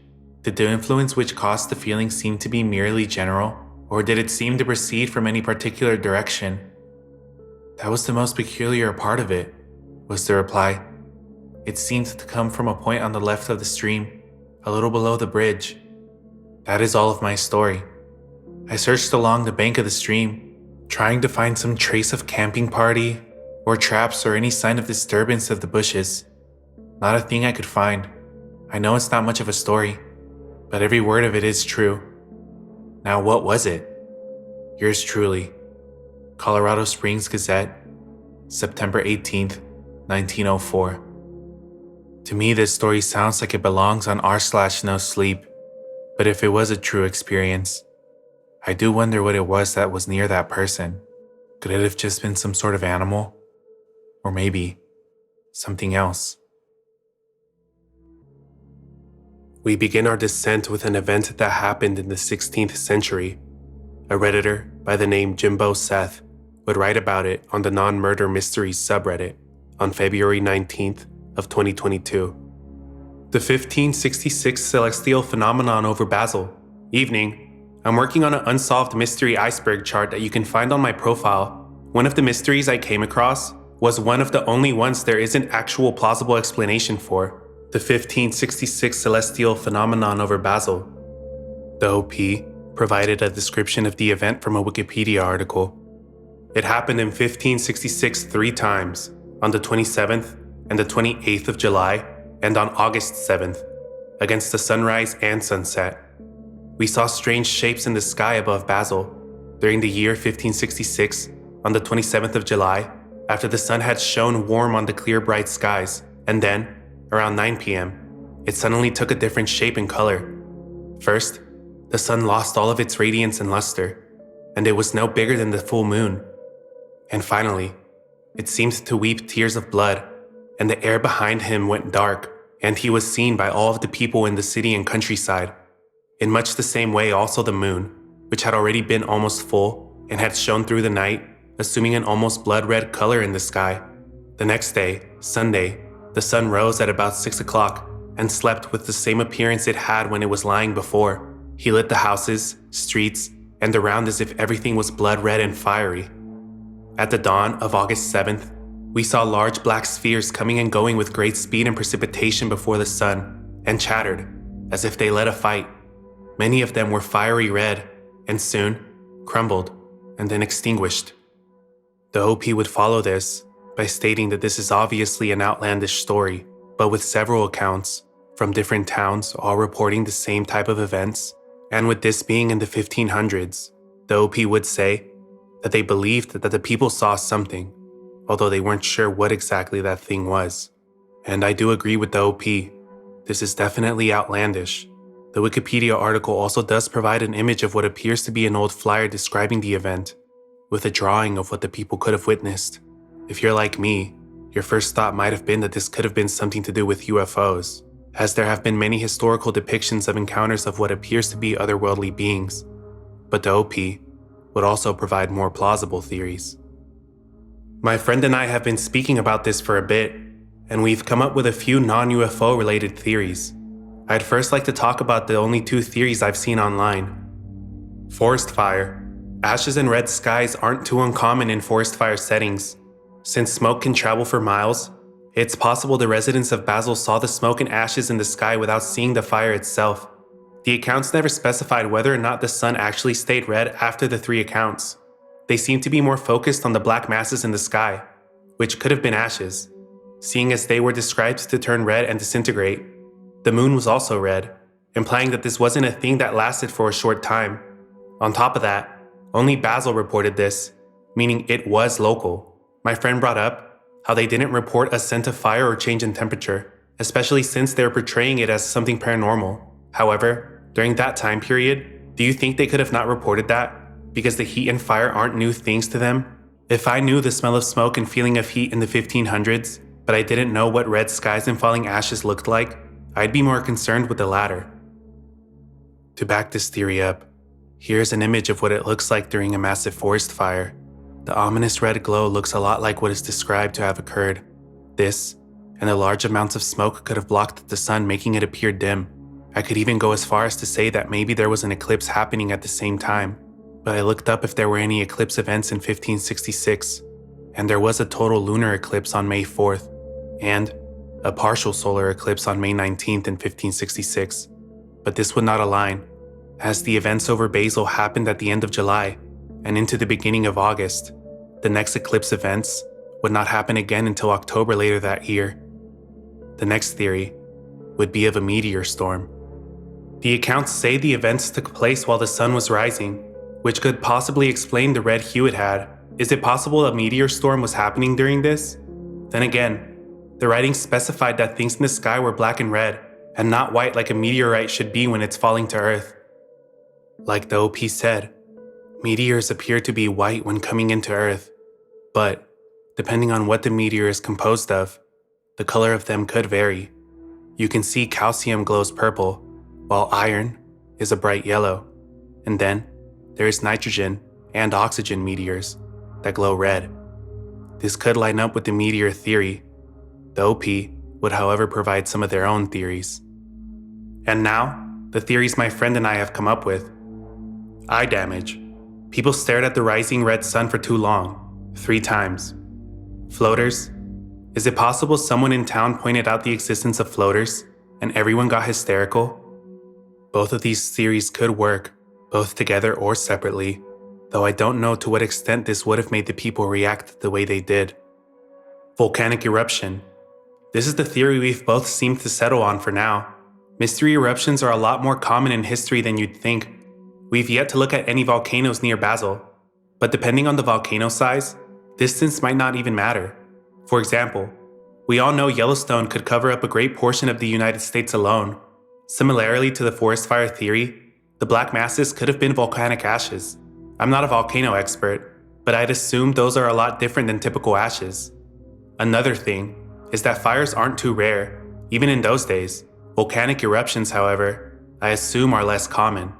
Did the influence which caused the feeling seem to be merely general, or did it seem to proceed from any particular direction?" "That was the most peculiar part of it," was the reply. "It seemed to come from a point on the left of the stream, a little below the bridge." That is all of my story. I searched along the bank of the stream, trying to find some trace of camping party, or traps, or any sign of disturbance of the bushes. Not a thing I could find. I know it's not much of a story, but every word of it is true. Now what was it? Yours truly, Colorado Springs Gazette, September 18th, 1904. To me, this story sounds like it belongs on r/no sleep, but if it was a true experience, I do wonder what it was that was near that person. Could it have just been some sort of animal? Or maybe something else? We begin our descent with an event that happened in the 16th century. A Redditor by the name Jimbo Seth would write about it on the Non-Murder Mysteries subreddit on February 19th of 2022. The 1566 celestial phenomenon over Basel. Evening. I'm working on an unsolved mystery iceberg chart that you can find on my profile. One of the mysteries I came across was one of the only ones there isn't actual plausible explanation for. The 1566 celestial phenomenon over Basel. The OP provided a description of the event from a Wikipedia article. It happened in 1566 3 times, on the 27th and the 28th of July, and on August 7th, against the sunrise and sunset. We saw strange shapes in the sky above Basel during the year 1566, on the 27th of July, after the sun had shone warm on the clear bright skies, and then, around 9 p.m., it suddenly took a different shape and color. First, the sun lost all of its radiance and luster, and it was no bigger than the full moon. And finally, it seemed to weep tears of blood, and the air behind him went dark, and he was seen by all of the people in the city and countryside. In much the same way also the moon, which had already been almost full and had shone through the night, assuming an almost blood-red color in the sky. The next day, Sunday, the sun rose at about 6 o'clock and slept with the same appearance it had when it was lying before. He lit the houses, streets, and around as if everything was blood-red and fiery. At the dawn of August 7th, we saw large black spheres coming and going with great speed and precipitation before the sun, and chattered, as if they led a fight. Many of them were fiery red, and soon crumbled, and then extinguished. The OP would follow this by stating that this is obviously an outlandish story, but with several accounts from different towns all reporting the same type of events, and with this being in the 1500s, the OP would say that they believed that the people saw something, although they weren't sure what exactly that thing was. And I do agree with the OP. This is definitely outlandish. The Wikipedia article also does provide an image of what appears to be an old flyer describing the event, with a drawing of what the people could have witnessed. If you're like me, your first thought might have been that this could have been something to do with UFOs, as there have been many historical depictions of encounters of what appears to be otherworldly beings. But the OP would also provide more plausible theories. My friend and I have been speaking about this for a bit, and we've come up with a few non-UFO related theories. I'd first like to talk about the only 2 theories I've seen online. Forest fire. Ashes and red skies aren't too uncommon in forest fire settings. Since smoke can travel for miles, it's possible the residents of Basel saw the smoke and ashes in the sky without seeing the fire itself. The accounts never specified whether or not the sun actually stayed red after the 3 accounts. They seem to be more focused on the black masses in the sky, which could have been ashes, seeing as they were described to turn red and disintegrate. The moon was also red, implying that this wasn't a thing that lasted for a short time. On top of that, only Basel reported this, meaning it was local. My friend brought up how they didn't report a scent of fire or change in temperature, especially since they were portraying it as something paranormal. However, during that time period, do you think they could have not reported that because the heat and fire aren't new things to them? If I knew the smell of smoke and feeling of heat in the 1500s, but I didn't know what red skies and falling ashes looked like, I'd be more concerned with the latter. To back this theory up, here's an image of what it looks like during a massive forest fire. The ominous red glow looks a lot like what is described to have occurred. This, and the large amounts of smoke could have blocked the sun, making it appear dim. I could even go as far as to say that maybe there was an eclipse happening at the same time, but I looked up if there were any eclipse events in 1566, and there was a total lunar eclipse on May 4th, and a partial solar eclipse on May 19th in 1566. But this would not align, as the events over Basel happened at the end of July and into the beginning of August. The next eclipse events would not happen again until October later that year. The next theory would be of a meteor storm. The accounts say the events took place while the sun was rising, which could possibly explain the red hue it had. Is it possible a meteor storm was happening during this? Then again, the writings specified that things in the sky were black and red, and not white like a meteorite should be when it's falling to Earth. Like the OP said, meteors appear to be white when coming into Earth, but depending on what the meteor is composed of, the color of them could vary. You can see calcium glows purple, while iron is a bright yellow, and then there is nitrogen and oxygen meteors that glow red. This could line up with the meteor theory. The OP would, however, provide some of their own theories. And now, the theories my friend and I have come up with. Eye damage. People stared at the rising red sun for too long, 3 times. Floaters. Is it possible someone in town pointed out the existence of floaters and everyone got hysterical? Both of these theories could work, both together or separately, though I don't know to what extent this would have made the people react the way they did. Volcanic eruption. This is the theory we've both seemed to settle on for now. Mystery eruptions are a lot more common in history than you'd think. We've yet to look at any volcanoes near Basel, but depending on the volcano size, distance might not even matter. For example, we all know Yellowstone could cover up a great portion of the United States alone. Similarly to the forest fire theory, the black masses could have been volcanic ashes. I'm not a volcano expert, but I'd assume those are a lot different than typical ashes. Another thing is that fires aren't too rare, even in those days. Volcanic eruptions, however, I assume are less common.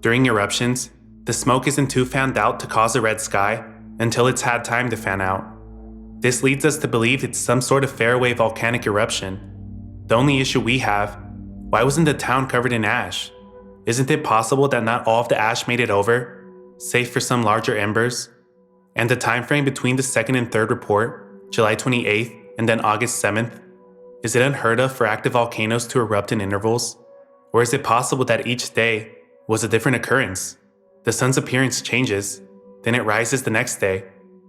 During eruptions, the smoke isn't too fanned out to cause a red sky until it's had time to fan out. This leads us to believe it's some sort of faraway volcanic eruption. The only issue we have, why wasn't the town covered in ash? Isn't it possible that not all of the ash made it over, save for some larger embers? And the time frame between the second and third report, July 28th and then August 7th, is it unheard of for active volcanoes to erupt in intervals? Or is it possible that each day was a different occurrence? The sun's appearance changes, then it rises the next day,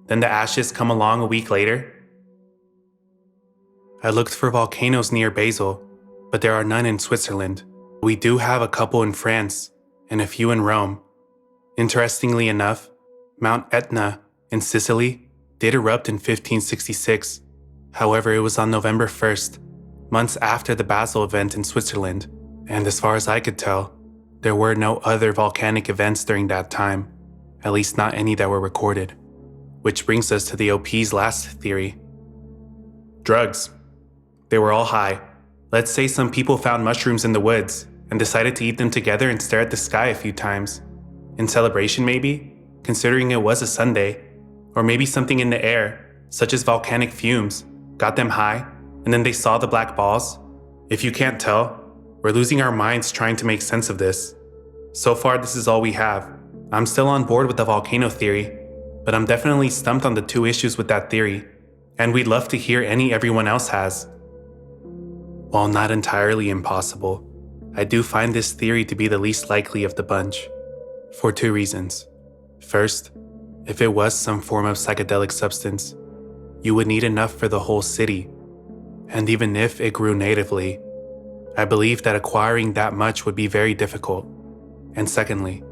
then the ashes come along a week later? I looked for volcanoes near Basel, but there are none in Switzerland. We do have a couple in France, and a few in Rome. Interestingly enough, Mount Etna in Sicily did erupt in 1566. However, it was on November 1st, months after the Basel event in Switzerland, and as far as I could tell, there were no other volcanic events during that time, at least not any that were recorded. Which brings us to the OP's last theory. Drugs. They were all high. Let's say some people found mushrooms in the woods and decided to eat them together and stare at the sky a few times. In celebration maybe, considering it was a Sunday, or maybe something in the air, such as volcanic fumes, got them high, and then they saw the black balls. If you can't tell, we're losing our minds trying to make sense of this. So far, this is all we have. I'm still on board with the volcano theory, but I'm definitely stumped on the two issues with that theory, and we'd love to hear any everyone else has. While not entirely impossible, I do find this theory to be the least likely of the bunch, for two reasons. First, if it was some form of psychedelic substance, you would need enough for the whole city, and even if it grew natively, I believe that acquiring that much would be very difficult. And secondly,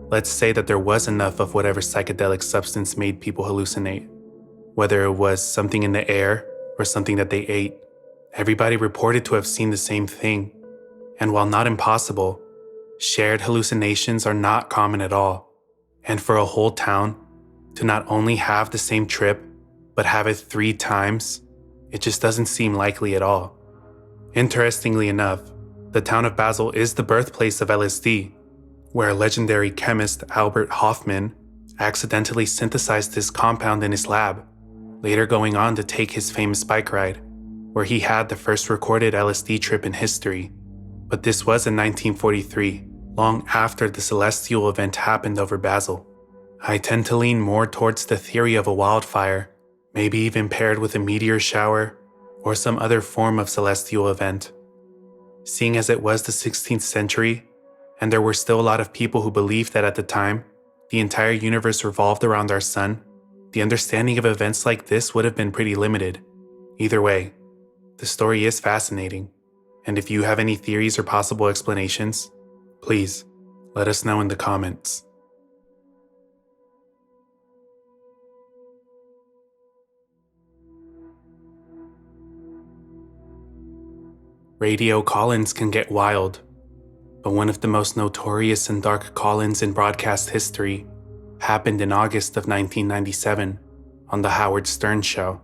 let's say that there was enough of whatever psychedelic substance made people hallucinate. Whether it was something in the air or something that they ate, everybody reported to have seen the same thing. And while not impossible, shared hallucinations are not common at all. And for a whole town to not only have the same trip, but have it 3 times, it just doesn't seem likely at all. Interestingly enough, the town of Basel is the birthplace of LSD, where legendary chemist Albert Hofmann accidentally synthesized this compound in his lab, later going on to take his famous bike ride, where he had the first recorded LSD trip in history. But this was in 1943, long after the celestial event happened over Basel. I tend to lean more towards the theory of a wildfire, maybe even paired with a meteor shower or some other form of celestial event. Seeing as it was the 16th century, and there were still a lot of people who believed that at the time, the entire universe revolved around our sun, the understanding of events like this would have been pretty limited. Either way, the story is fascinating, and if you have any theories or possible explanations, please let us know in the comments. Radio call-ins can get wild, but one of the most notorious and dark call-ins in broadcast history happened in August of 1997 on The Howard Stern Show.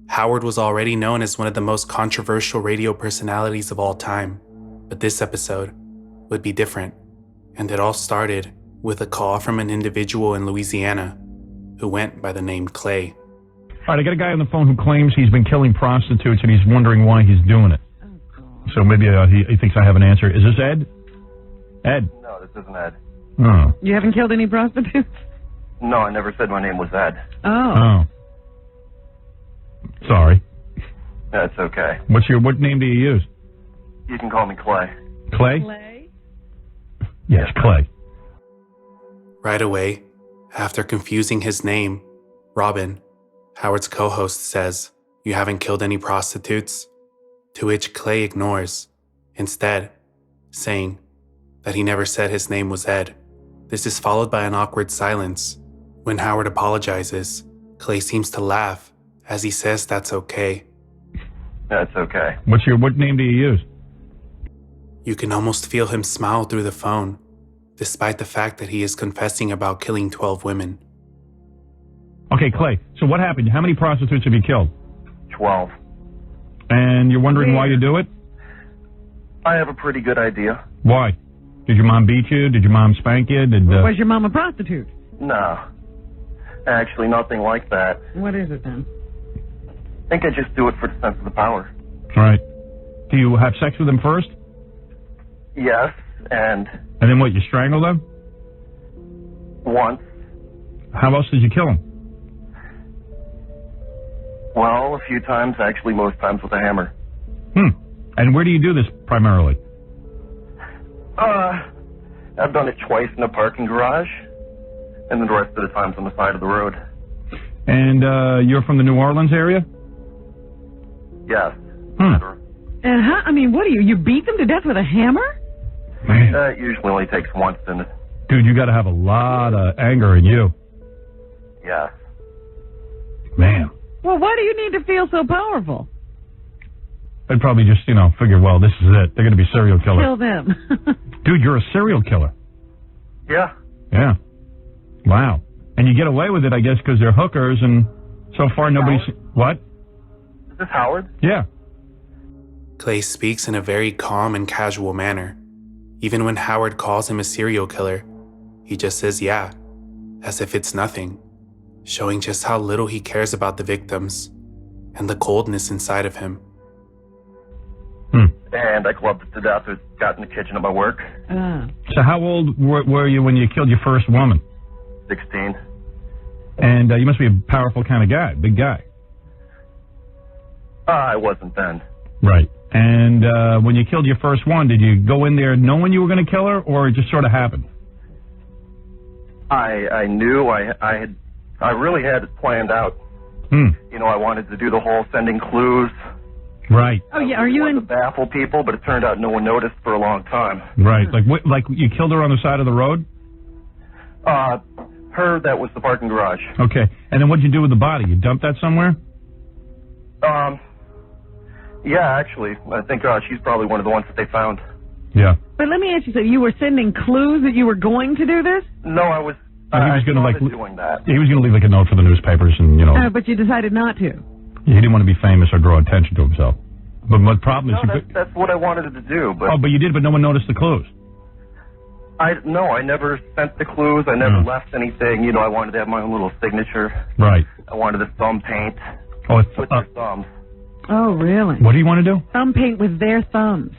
Howard was already known as one of the most controversial radio personalities of all time, but this episode would be different, and it all started with a call from an individual in Louisiana who went by the name Clay. All right, I got a guy on the phone who claims he's been killing prostitutes and he's wondering why he's doing it. So maybe he thinks I have an answer. Is this Ed? Ed? No, this isn't Ed. Oh. You haven't killed any prostitutes? No, I never said my name was Ed. Oh. Sorry. That's okay. What name do you use? You can call me Clay. Clay? Clay? Yes, Clay. Right away, after confusing his name, Robin, Howard's co-host says, "You haven't killed any prostitutes?" To which Clay ignores, instead saying that he never said his name was Ed. This is followed by an awkward silence. When Howard apologizes, Clay seems to laugh as he says that's okay. That's okay. What name do you use? You can almost feel him smile through the phone, despite the fact that he is confessing about killing 12 women. Okay, Clay, so what happened? How many prostitutes have you killed? 12. And you're wondering why you do it? I have a pretty good idea. Why? Did your mom beat you? Did your mom spank you? Was your mom a prostitute? No. Actually, nothing like that. What is it then? I think I just do it for the sense of the power. All right. Do you have sex with them first? Yes, and And then what, you strangle them? once. How else did you kill them? Well, a few times, actually most times with a hammer. And where do you do this primarily? I've done it twice in a parking garage, and then the rest of the times on the side of the road. And you're from the New Orleans area? Yes. And how, I mean, what do you beat them to death with a hammer? Man. That usually only takes once, doesn't it? Dude, you got to have a lot of anger in you. Yeah. Man. Well, why do you need to feel so powerful? I'd probably just, figure, well, this is it. They're going to be serial killers. Kill them. Dude, you're a serial killer. Yeah. Yeah. Wow. And you get away with it, I guess, because they're hookers, and so far nobody's... What? Is this Howard? Yeah. Clay speaks in a very calm and casual manner. Even when Howard calls him a serial killer, he just says yeah, as if it's nothing, showing just how little he cares about the victims and the coldness inside of him. And I clubbed it to death. It got in the kitchen at my work. So how old were you when you killed your first woman? 16. And you must be a powerful kind of guy, big guy. I wasn't then. Right. And when you killed your first one, did you go in there knowing you were going to kill her, or it just sort of happened? I knew I really had it planned out. I wanted to do the whole sending clues. Right. Oh, yeah, are you in... to baffle people, but it turned out no one noticed for a long time. Right. Like you killed her on the side of the road? Her, that was the parking garage. Okay. And then what'd you do with the body? You dumped that somewhere? Yeah, actually. I think she's probably one of the ones that they found. Yeah. But let me ask you something. You were sending clues that you were going to do this? No, I was... he was going to doing that. He was going to leave like a note for the newspapers and, But you decided not to. He didn't want to be famous or draw attention to himself. But the problem is... No, that's what I wanted to do, but... Oh, but you did, but no one noticed the clues. I never sent the clues. I never left anything. I wanted to have my own little signature. Right. I wanted to thumb paint. Oh, with your thumbs. Oh, really? What do you want to do? Thumb paint with their thumbs.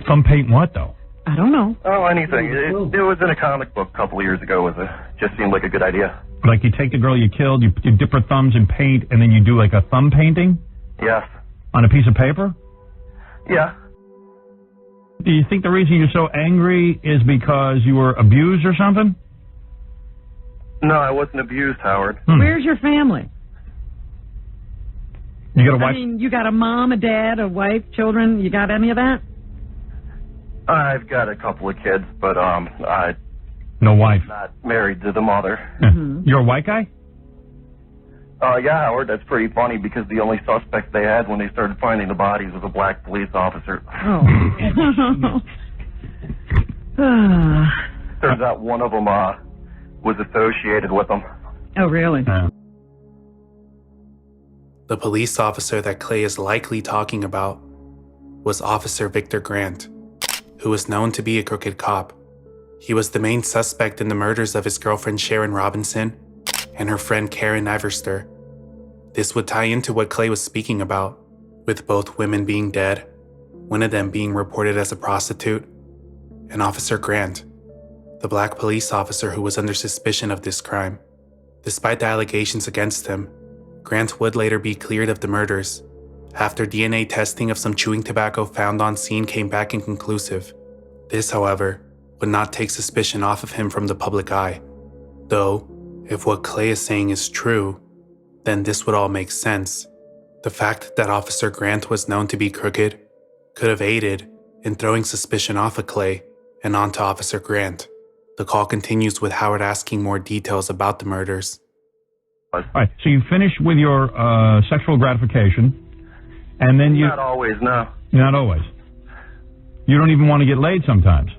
Thumb paint what, though? I don't know. Oh, anything. It was in a comic book a couple of years ago. Just seemed like a good idea. Like you take the girl you killed, you dip her thumbs in paint, and then you do like a thumb painting? Yes. On a piece of paper? Yeah. Do you think the reason you're so angry is because you were abused or something? No, I wasn't abused, Howard. Where's your family? You got a wife? I mean, you got a mom, a dad, a wife, children. You got any of that? I've got a couple of kids, but no wife. Not married to the mother. You're a white guy? Yeah, Howard, that's pretty funny because the only suspect they had when they started finding the bodies was a black police officer. Oh. Turns out one of them was associated with them. Oh, really? The police officer that Clay is likely talking about was Officer Victor Grant, who was known to be a crooked cop. He was the main suspect in the murders of his girlfriend Sharon Robinson and her friend Karen Iverster. This would tie into what Clay was speaking about, with both women being dead, one of them being reported as a prostitute, and Officer Grant, the black police officer who was under suspicion of this crime. Despite the allegations against him, Grant would later be cleared of the murders, after DNA testing of some chewing tobacco found on scene came back inconclusive. This, however, would not take suspicion off of him from the public eye. Though, if what Clay is saying is true, then this would all make sense. The fact that Officer Grant was known to be crooked could have aided in throwing suspicion off of Clay and onto Officer Grant. The call continues with Howard asking more details about the murders. All right, so you finish with your sexual gratification, and then you... Not always, no. Not always. You don't even want to get laid sometimes.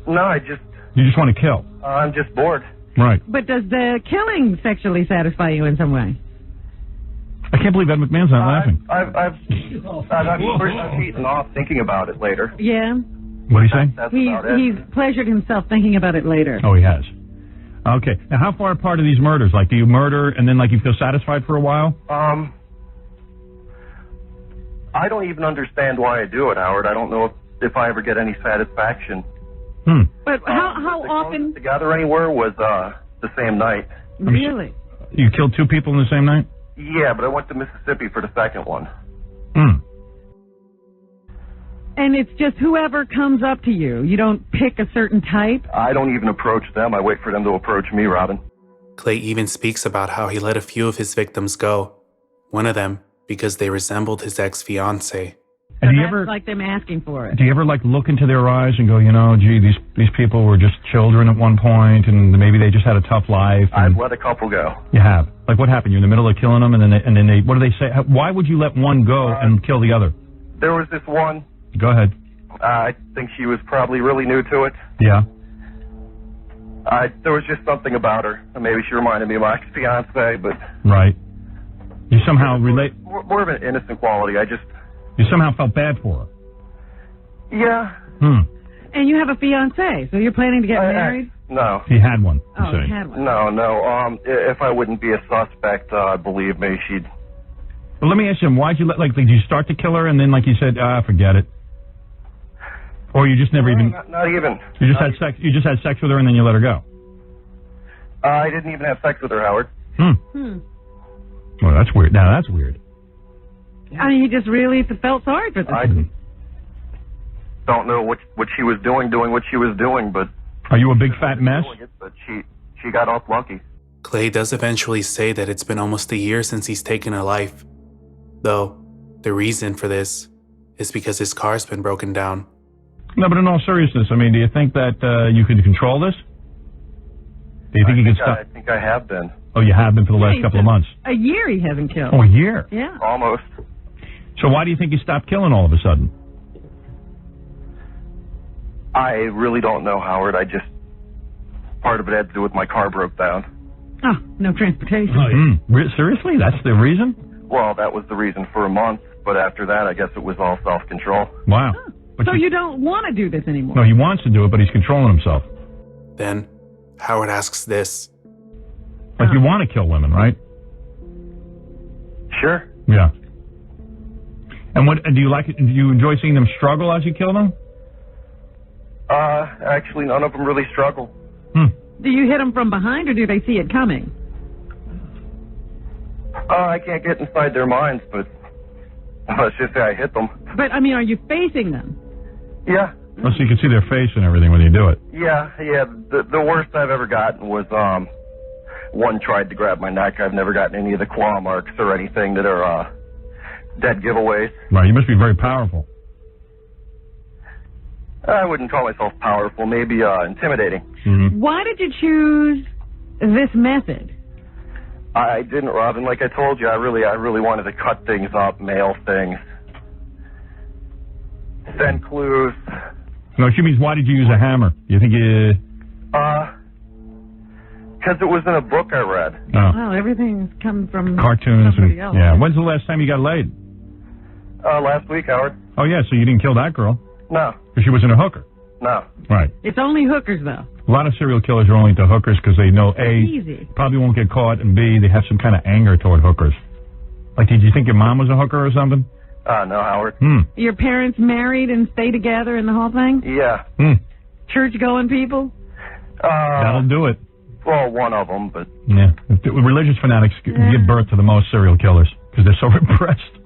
No, You just want to kill. I'm just bored. Right. But does the killing sexually satisfy you in some way? I can't believe Ed McMahon's not laughing. I've eaten off thinking about it later. Yeah. What do you say? That's about it. He's pleasured himself thinking about it later. Oh, he has. Okay. Now, how far apart are these murders? Like, do you murder and then, like, you feel satisfied for a while? I don't even understand why I do it, Howard. I don't know if I ever get any satisfaction. But how often? Together anywhere was the same night. Really? You killed 2 people in the same night? Yeah, but I went to Mississippi for the second one. And it's just whoever comes up to you. You don't pick a certain type? I don't even approach them. I wait for them to approach me, Robin. Clay even speaks about how he let a few of his victims go. One of them because they resembled his ex-fiancée. And do you ever, like them asking for it. do you ever, like, look into their eyes and go, you know, gee, these people were just children at one point, and maybe they just had a tough life? I've let a couple go. You have? Like, what happened? You're in the middle of killing them, and then they what do they say? Why would you let one go and kill the other? There was this one. Go ahead. I think she was probably really new to it. Yeah. There was just something about her. Maybe she reminded me of my ex-fiancée, but... Right. You somehow relate... More of an innocent quality. You somehow felt bad for her. Yeah. And you have a fiancé, so you're planning to get married? No. He had one. Oh, he had one. No. If I wouldn't be a suspect, believe me, she'd... Well, let me ask you, why'd you let, like, did you start to kill her and then, like, you said, forget it? Or you just never even... Not even. You just had sex. You just had sex with her and then you let her go. I didn't even have sex with her, Howard. Well, that's weird. Now that's weird. I mean, you just really felt sorry for this. I don't know what she was doing what she was doing, but... Are you a big fat mess? But she got off lucky. Clay does eventually say that it's been almost a year since he's taken a life. Though, the reason for this is because his car's been broken down. No, but in all seriousness, I mean, do you think that you can control this? Do you think you can stop? I think I have been. Oh, you have been for the last couple of months? A year he hasn't killed. Oh, a year? Yeah. Almost. So why do you think you stopped killing all of a sudden? I really don't know, Howard. Part of it had to do with my car broke down. Oh, no transportation. Seriously? That's the reason? Well, that was the reason for a month, but after that, I guess it was all self-control. Wow. But So you don't want to do this anymore? No, he wants to do it, but he's controlling himself. Then, Howard asks this. Like, you want to kill women, right? Sure. Yeah. And what do you like? Do you enjoy seeing them struggle as you kill them? Actually, none of them really struggle. Do you hit them from behind, or do they see it coming? I can't get inside their minds, but let's just say I hit them. But, I mean, are you facing them? Yeah. Oh, so you can see their face and everything when you do it. Yeah. The worst I've ever gotten was one tried to grab my neck. I've never gotten any of the claw marks or anything that are dead giveaways. Right, you must be very powerful. I wouldn't call myself powerful, maybe intimidating. Why did you choose this method? I didn't, Robin. Like I told you, I really wanted to cut things up, mail things, send clues. No, she means why did you use a hammer? You think you... Because it was in a book I read. Oh. Well, everything's come from Cartoons somebody and... else. Yeah. When's the last time you got laid? Last week, Howard. Oh, yeah, so you didn't kill that girl? No. Because she wasn't a hooker? No. Right. It's only hookers, though. A lot of serial killers are only into hookers because they know, A, Easy. probably won't get caught, and B, they have some kind of anger toward hookers. Like, did you think your mom was a hooker or something? No, Howard. Your parents married and stay together and the whole thing? Yeah. Church-going people? That'll do it. Well, one of them, but... Yeah. Religious fanatics give birth to the most serial killers because they're so repressed.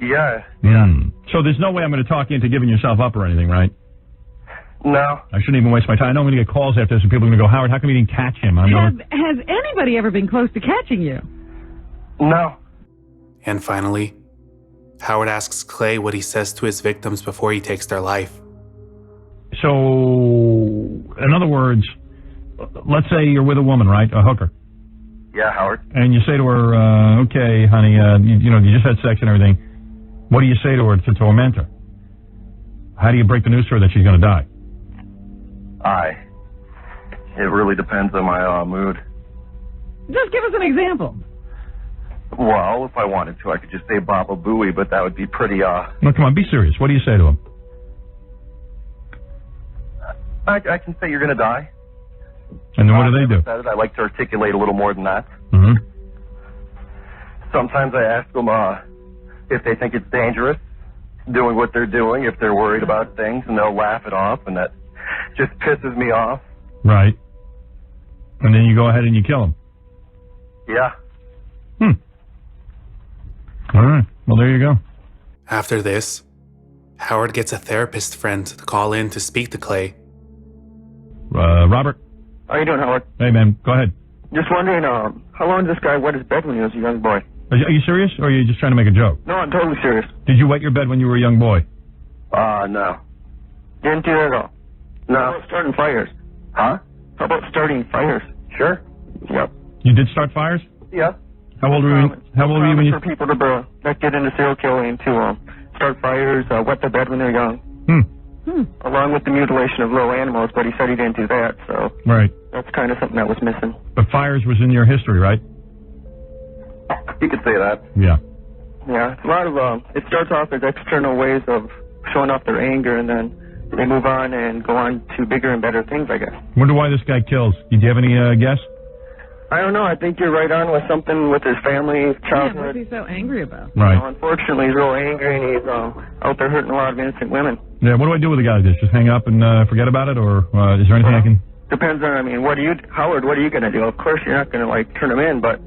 Yeah. So there's no way I'm going to talk you into giving yourself up or anything, right? No. I shouldn't even waste my time. I know I'm going to get calls after this, and people are going to go, Howard, how come you didn't catch him? Has anybody ever been close to catching you? No. And finally, Howard asks Clay what he says to his victims before he takes their life. So, in other words, let's say you're with a woman, right? A hooker. Yeah, Howard. And you say to her, okay, honey, you just had sex and everything. What do you say to her to torment her? How do you break the news to her that she's going to die? It really depends on my mood. Just give us an example. Well, if I wanted to, I could just say Baba Booey, but that would be pretty, No, come on, be serious. What do you say to him? I can say you're going to die. And then what do they do? I like to articulate a little more than that. Mm-hmm. Sometimes I ask them if they think it's dangerous, doing what they're doing, if they're worried about things, and they'll laugh it off, and that just pisses me off. Right. And then you go ahead and you kill him. Yeah. All right. Well, there you go. After this, Howard gets a therapist friend to call in to speak to Clay. Robert? How you doing, Howard? Hey, man. Go ahead. Just wondering, how long did this guy wet his bed when he was a young boy? Are you serious, or are you just trying to make a joke? No, I'm totally serious. Did you wet your bed when you were a young boy? No. Didn't do it at all. No. How about starting fires? Huh? How about starting fires? Sure. Yep. You did start fires? Yeah. How old were you? How old were you when you? For people to that get into serial killing to start fires, wet their bed when they're young. Along with the mutilation of little animals, but he said he didn't do that, so Right. that's kind of something that was missing. But fires was in your history, right? You could say that. Yeah. Yeah, it's a lot of it starts off as external ways of showing off their anger, and then they move on and go on to bigger and better things, I guess. Wonder why this guy kills. Did you have any guess? I don't know. I think you're right on with something with his family, Yeah, childhood. what's he so angry about? Right. You know, unfortunately, he's real angry, and he's out there hurting a lot of innocent women. Yeah. What do I do with a guy like this? Just hang up and forget about it, or is there anything I can? Depends on. I mean, Howard? What are you going to do? Of course, you're not going to turn him in, but.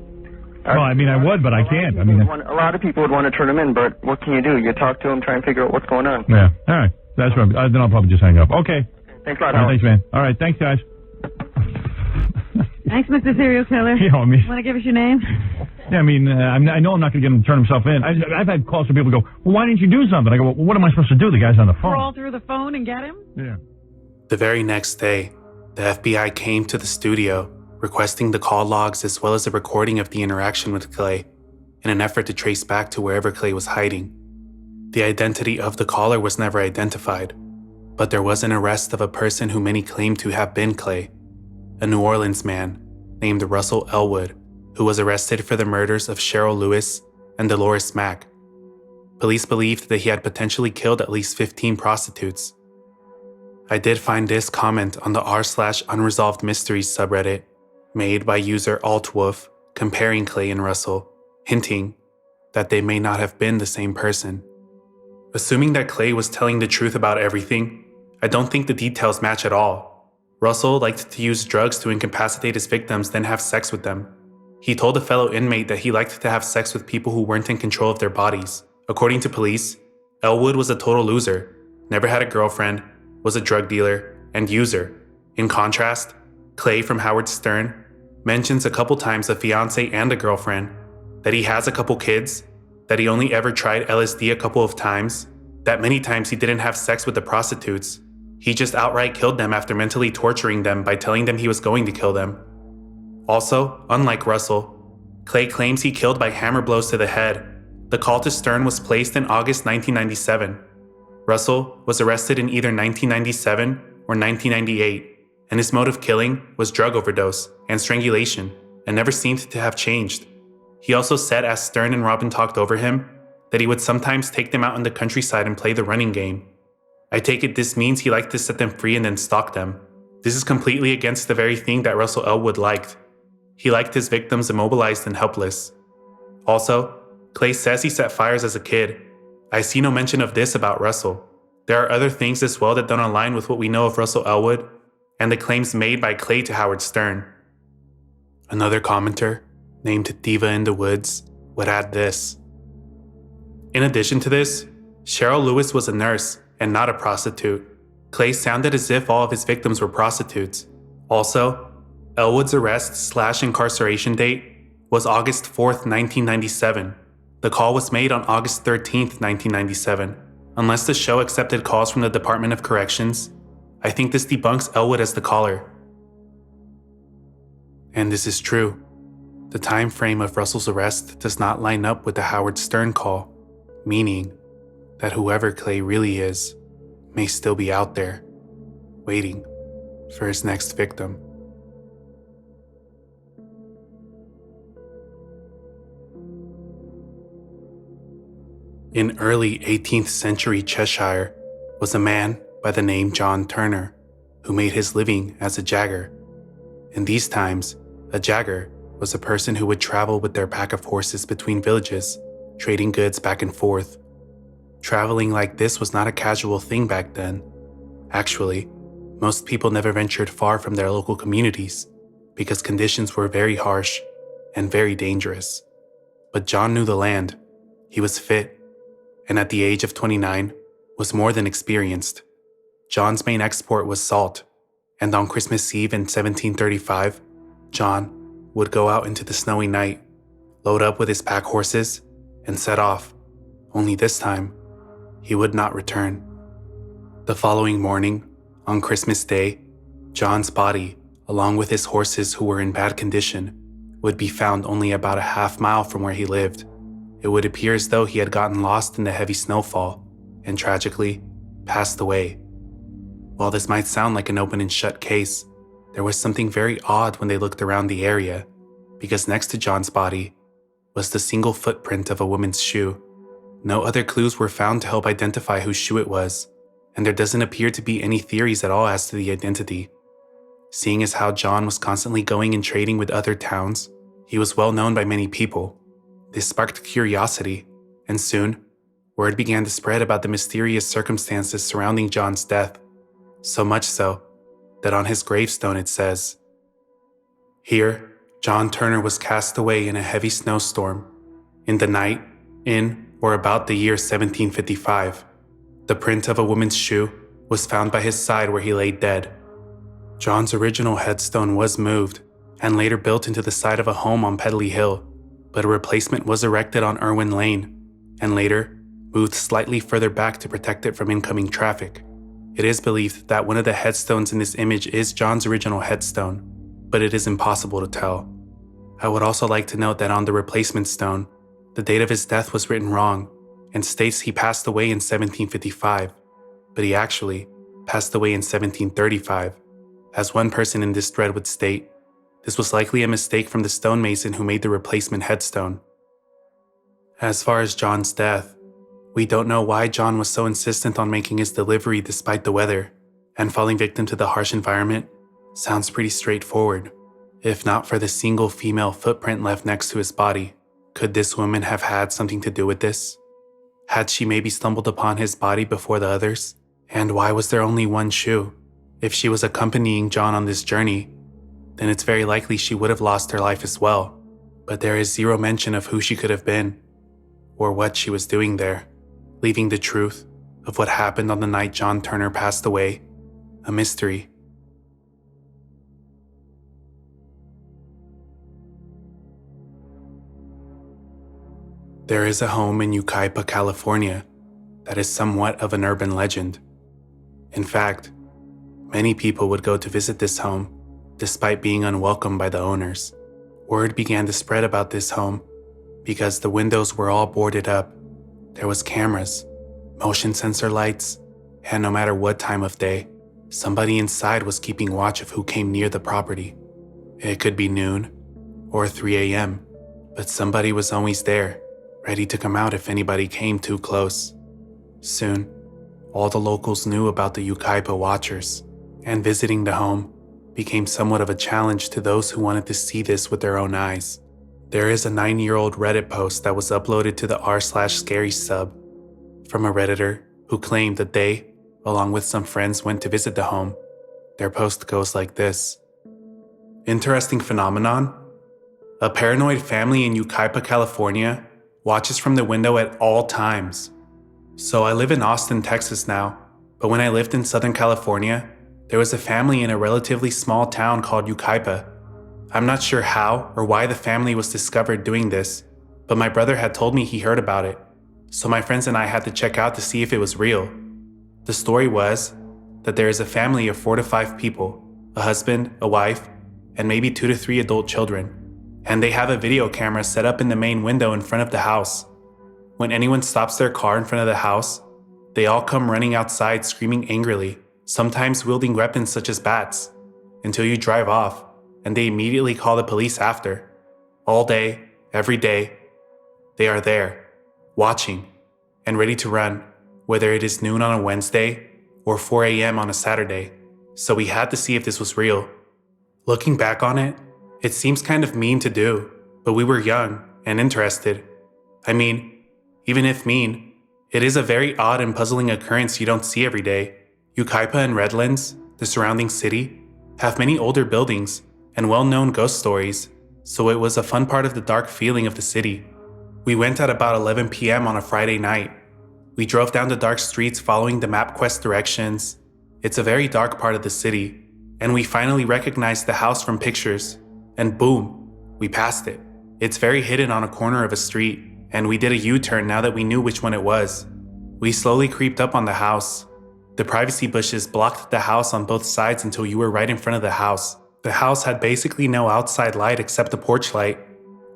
Well, I mean, I would, but I can't. I mean, a lot of people would want to turn him in, but what can you do? You talk to him, try and figure out what's going on. Yeah. All right. That's right. Then I'll probably just hang up. Okay. Thanks a lot, All Howard. right, thanks, man. All right. Thanks, guys. Thanks, Mr. Serial Killer. Yeah, I mean. Want to give us your name? Yeah, I mean, I know I'm not going to get him to turn himself in. I've had calls from people who go, well, why didn't you do something? I go, well, what am I supposed to do? The guy's on the phone. Crawl through the phone and get him? Yeah. The very next day, the FBI came to the studio requesting the call logs as well as a recording of the interaction with Clay in an effort to trace back to wherever Clay was hiding. The identity of the caller was never identified, but there was an arrest of a person who many claimed to have been Clay, a New Orleans man named Russell Elwood, who was arrested for the murders of Cheryl Lewis and Dolores Mack. Police believed that he had potentially killed at least 15 prostitutes. I did find this comment on the r/Unresolved Mysteries subreddit, made by user Altwolf, comparing Clay and Russell, hinting that they may not have been the same person. Assuming that Clay was telling the truth about everything, I don't think the details match at all. Russell liked to use drugs to incapacitate his victims, then have sex with them. He told a fellow inmate that he liked to have sex with people who weren't in control of their bodies. According to police, Elwood was a total loser, never had a girlfriend, was a drug dealer, and user. In contrast, Clay from Howard Stern mentions a couple times a fiance and a girlfriend, that he has a couple kids, that he only ever tried LSD a couple of times, that many times he didn't have sex with the prostitutes. He just outright killed them after mentally torturing them by telling them he was going to kill them. Also, unlike Russell, Clay claims he killed by hammer blows to the head. The call to Stern was placed in August 1997. Russell was arrested in either 1997 or 1998, and his mode of killing was drug overdose and strangulation, and never seemed to have changed. He also said, as Stern and Robin talked over him, that he would sometimes take them out in the countryside and play the running game. I take it this means he liked to set them free and then stalk them. This is completely against the very thing that Russell Elwood liked. He liked his victims immobilized and helpless. Also, Clay says he set fires as a kid. I see no mention of this about Russell. There are other things as well that don't align with what we know of Russell Elwood and the claims made by Clay to Howard Stern. Another commenter, named Diva in the Woods, would add this. In addition to this, Cheryl Lewis was a nurse and not a prostitute. Clay sounded as if all of his victims were prostitutes. Also, Elwood's arrest/incarceration date was August 4th, 1997. The call was made on August 13th, 1997. Unless the show accepted calls from the Department of Corrections, I think this debunks Elwood as the caller. And this is true. The time frame of Russell's arrest does not line up with the Howard Stern call, meaning that whoever Clay really is may still be out there, waiting for his next victim. In early 18th century Cheshire was a man by the name John Turner, who made his living as a jagger. In these times, a jagger was a person who would travel with their pack of horses between villages, trading goods back and forth. Traveling like this was not a casual thing back then. Actually, most people never ventured far from their local communities because conditions were very harsh and very dangerous. But John knew the land, he was fit, and at the age of 29, was more than experienced. John's main export was salt, and on Christmas Eve in 1735, John would go out into the snowy night, load up with his pack horses, and set off. Only this time, he would not return. The following morning, on Christmas Day, John's body, along with his horses who were in bad condition, would be found only about a half-mile from where he lived. It would appear as though he had gotten lost in the heavy snowfall and tragically passed away. While this might sound like an open and shut case, there was something very odd when they looked around the area, because next to John's body was the single footprint of a woman's shoe. No other clues were found to help identify whose shoe it was, and there doesn't appear to be any theories at all as to the identity. Seeing as how John was constantly going and trading with other towns, he was well known by many people. This sparked curiosity, and soon, word began to spread about the mysterious circumstances surrounding John's death. So much so, that on his gravestone it says, "Here, John Turner was cast away in a heavy snowstorm, in the night, in or about the year 1755. The print of a woman's shoe was found by his side where he lay dead." John's original headstone was moved and later built into the side of a home on Pedley Hill, but a replacement was erected on Irwin Lane and later moved slightly further back to protect it from incoming traffic. It is believed that one of the headstones in this image is John's original headstone, but it is impossible to tell. I would also like to note that on the replacement stone, the date of his death was written wrong and states he passed away in 1755, but he actually passed away in 1735. As one person in this thread would state, this was likely a mistake from the stonemason who made the replacement headstone. As far as John's death, we don't know why John was so insistent on making his delivery despite the weather, and falling victim to the harsh environment sounds pretty straightforward. If not for the single female footprint left next to his body, could this woman have had something to do with this? Had she maybe stumbled upon his body before the others? And why was there only one shoe? If she was accompanying John on this journey, then it's very likely she would have lost her life as well. But there is zero mention of who she could have been, or what she was doing there, leaving the truth of what happened on the night John Turner passed away a mystery. There is a home in Yucaipa, California, that is somewhat of an urban legend. In fact, many people would go to visit this home, despite being unwelcomed by the owners. Word began to spread about this home because the windows were all boarded up. There was cameras, motion sensor lights, and no matter what time of day, somebody inside was keeping watch of who came near the property. It could be noon or 3 a.m., but somebody was always there, ready to come out if anybody came too close. Soon, all the locals knew about the Yucaipa Watchers, and visiting the home became somewhat of a challenge to those who wanted to see this with their own eyes. There is a 9-year-old Reddit post that was uploaded to the r/scary sub from a Redditor who claimed that they, along with some friends, went to visit the home. Their post goes like this. Interesting phenomenon. A paranoid family in Yucaipa, California watches from the window at all times. So I live in Austin, Texas now, but when I lived in Southern California, there was a family in a relatively small town called Yucaipa. I'm not sure how or why the family was discovered doing this, but my brother had told me he heard about it, so my friends and I had to check out to see if it was real. The story was that there is a family of 4 to 5 people, a husband, a wife, and maybe 2 to 3 adult children, and they have a video camera set up in the main window in front of the house. When anyone stops their car in front of the house, they all come running outside screaming angrily, sometimes wielding weapons such as bats, until you drive off, and they immediately call the police after. All day, every day, they are there, watching, and ready to run, whether it is noon on a Wednesday or 4 a.m. on a Saturday, so we had to see if this was real. Looking back on it, it seems kind of mean to do, but we were young and interested. I mean, even if mean, it is a very odd and puzzling occurrence you don't see every day. Yucaipa and Redlands, the surrounding city, have many older buildings and well-known ghost stories, so it was a fun part of the dark feeling of the city. We went at about 11 p.m. on a Friday night. We drove down the dark streets following the MapQuest directions. It's a very dark part of the city, and we finally recognized the house from pictures, and boom, we passed it. It's very hidden on a corner of a street, and we did a U-turn now that we knew which one it was. We slowly creeped up on the house. The privacy bushes blocked the house on both sides until you were right in front of the house. The house had basically no outside light except the porch light,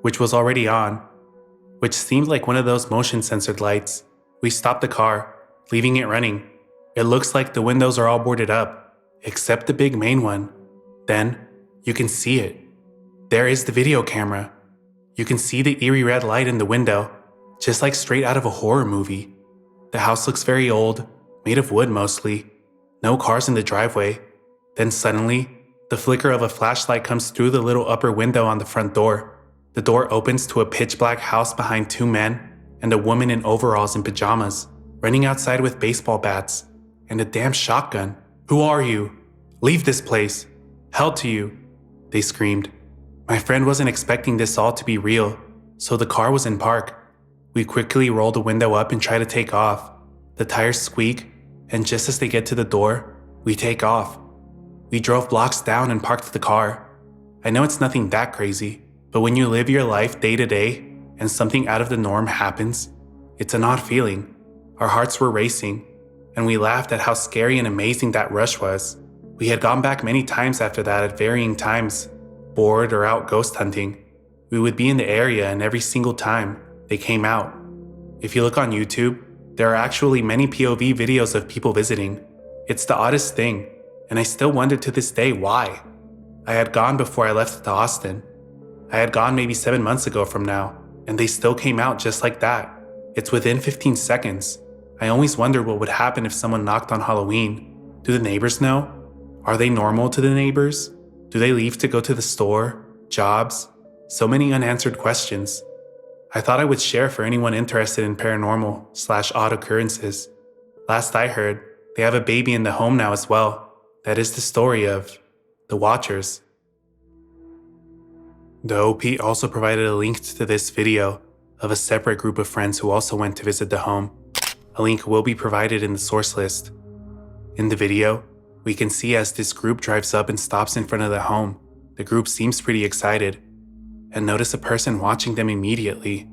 which was already on, which seemed like one of those motion-censored lights. We stopped the car, leaving it running. It looks like the windows are all boarded up, except the big main one. Then, you can see it. There is the video camera. You can see the eerie red light in the window, just like straight out of a horror movie. The house looks very old, made of wood mostly. No cars in the driveway. Then suddenly, the flicker of a flashlight comes through the little upper window on the front door. The door opens to a pitch-black house behind 2 men and a woman in overalls and pajamas, running outside with baseball bats and a damn shotgun. "Who are you? Leave this place. Hell to you," they screamed. My friend wasn't expecting this all to be real, so the car was in park. We quickly roll the window up and try to take off. The tires squeak, and just as they get to the door, we take off. We drove blocks down and parked the car. I know it's nothing that crazy, but when you live your life day to day and something out of the norm happens, it's an odd feeling. Our hearts were racing, and we laughed at how scary and amazing that rush was. We had gone back many times after that at varying times, bored or out ghost hunting. We would be in the area, and every single time, they came out. If you look on YouTube, there are actually many POV videos of people visiting. It's the oddest thing, and I still wonder to this day why. I had gone before I left to Austin. I had gone maybe 7 months ago from now, and they still came out just like that. It's within 15 seconds. I always wonder what would happen if someone knocked on Halloween. Do the neighbors know? Are they normal to the neighbors? Do they leave to go to the store? Jobs? So many unanswered questions. I thought I would share for anyone interested in paranormal/odd occurrences. Last I heard, they have a baby in the home now as well. That is the story of the Watchers. The OP also provided a link to this video of a separate group of friends who also went to visit the home. A link will be provided in the source list. In the video, we can see as this group drives up and stops in front of the home, the group seems pretty excited, and notice a person watching them immediately.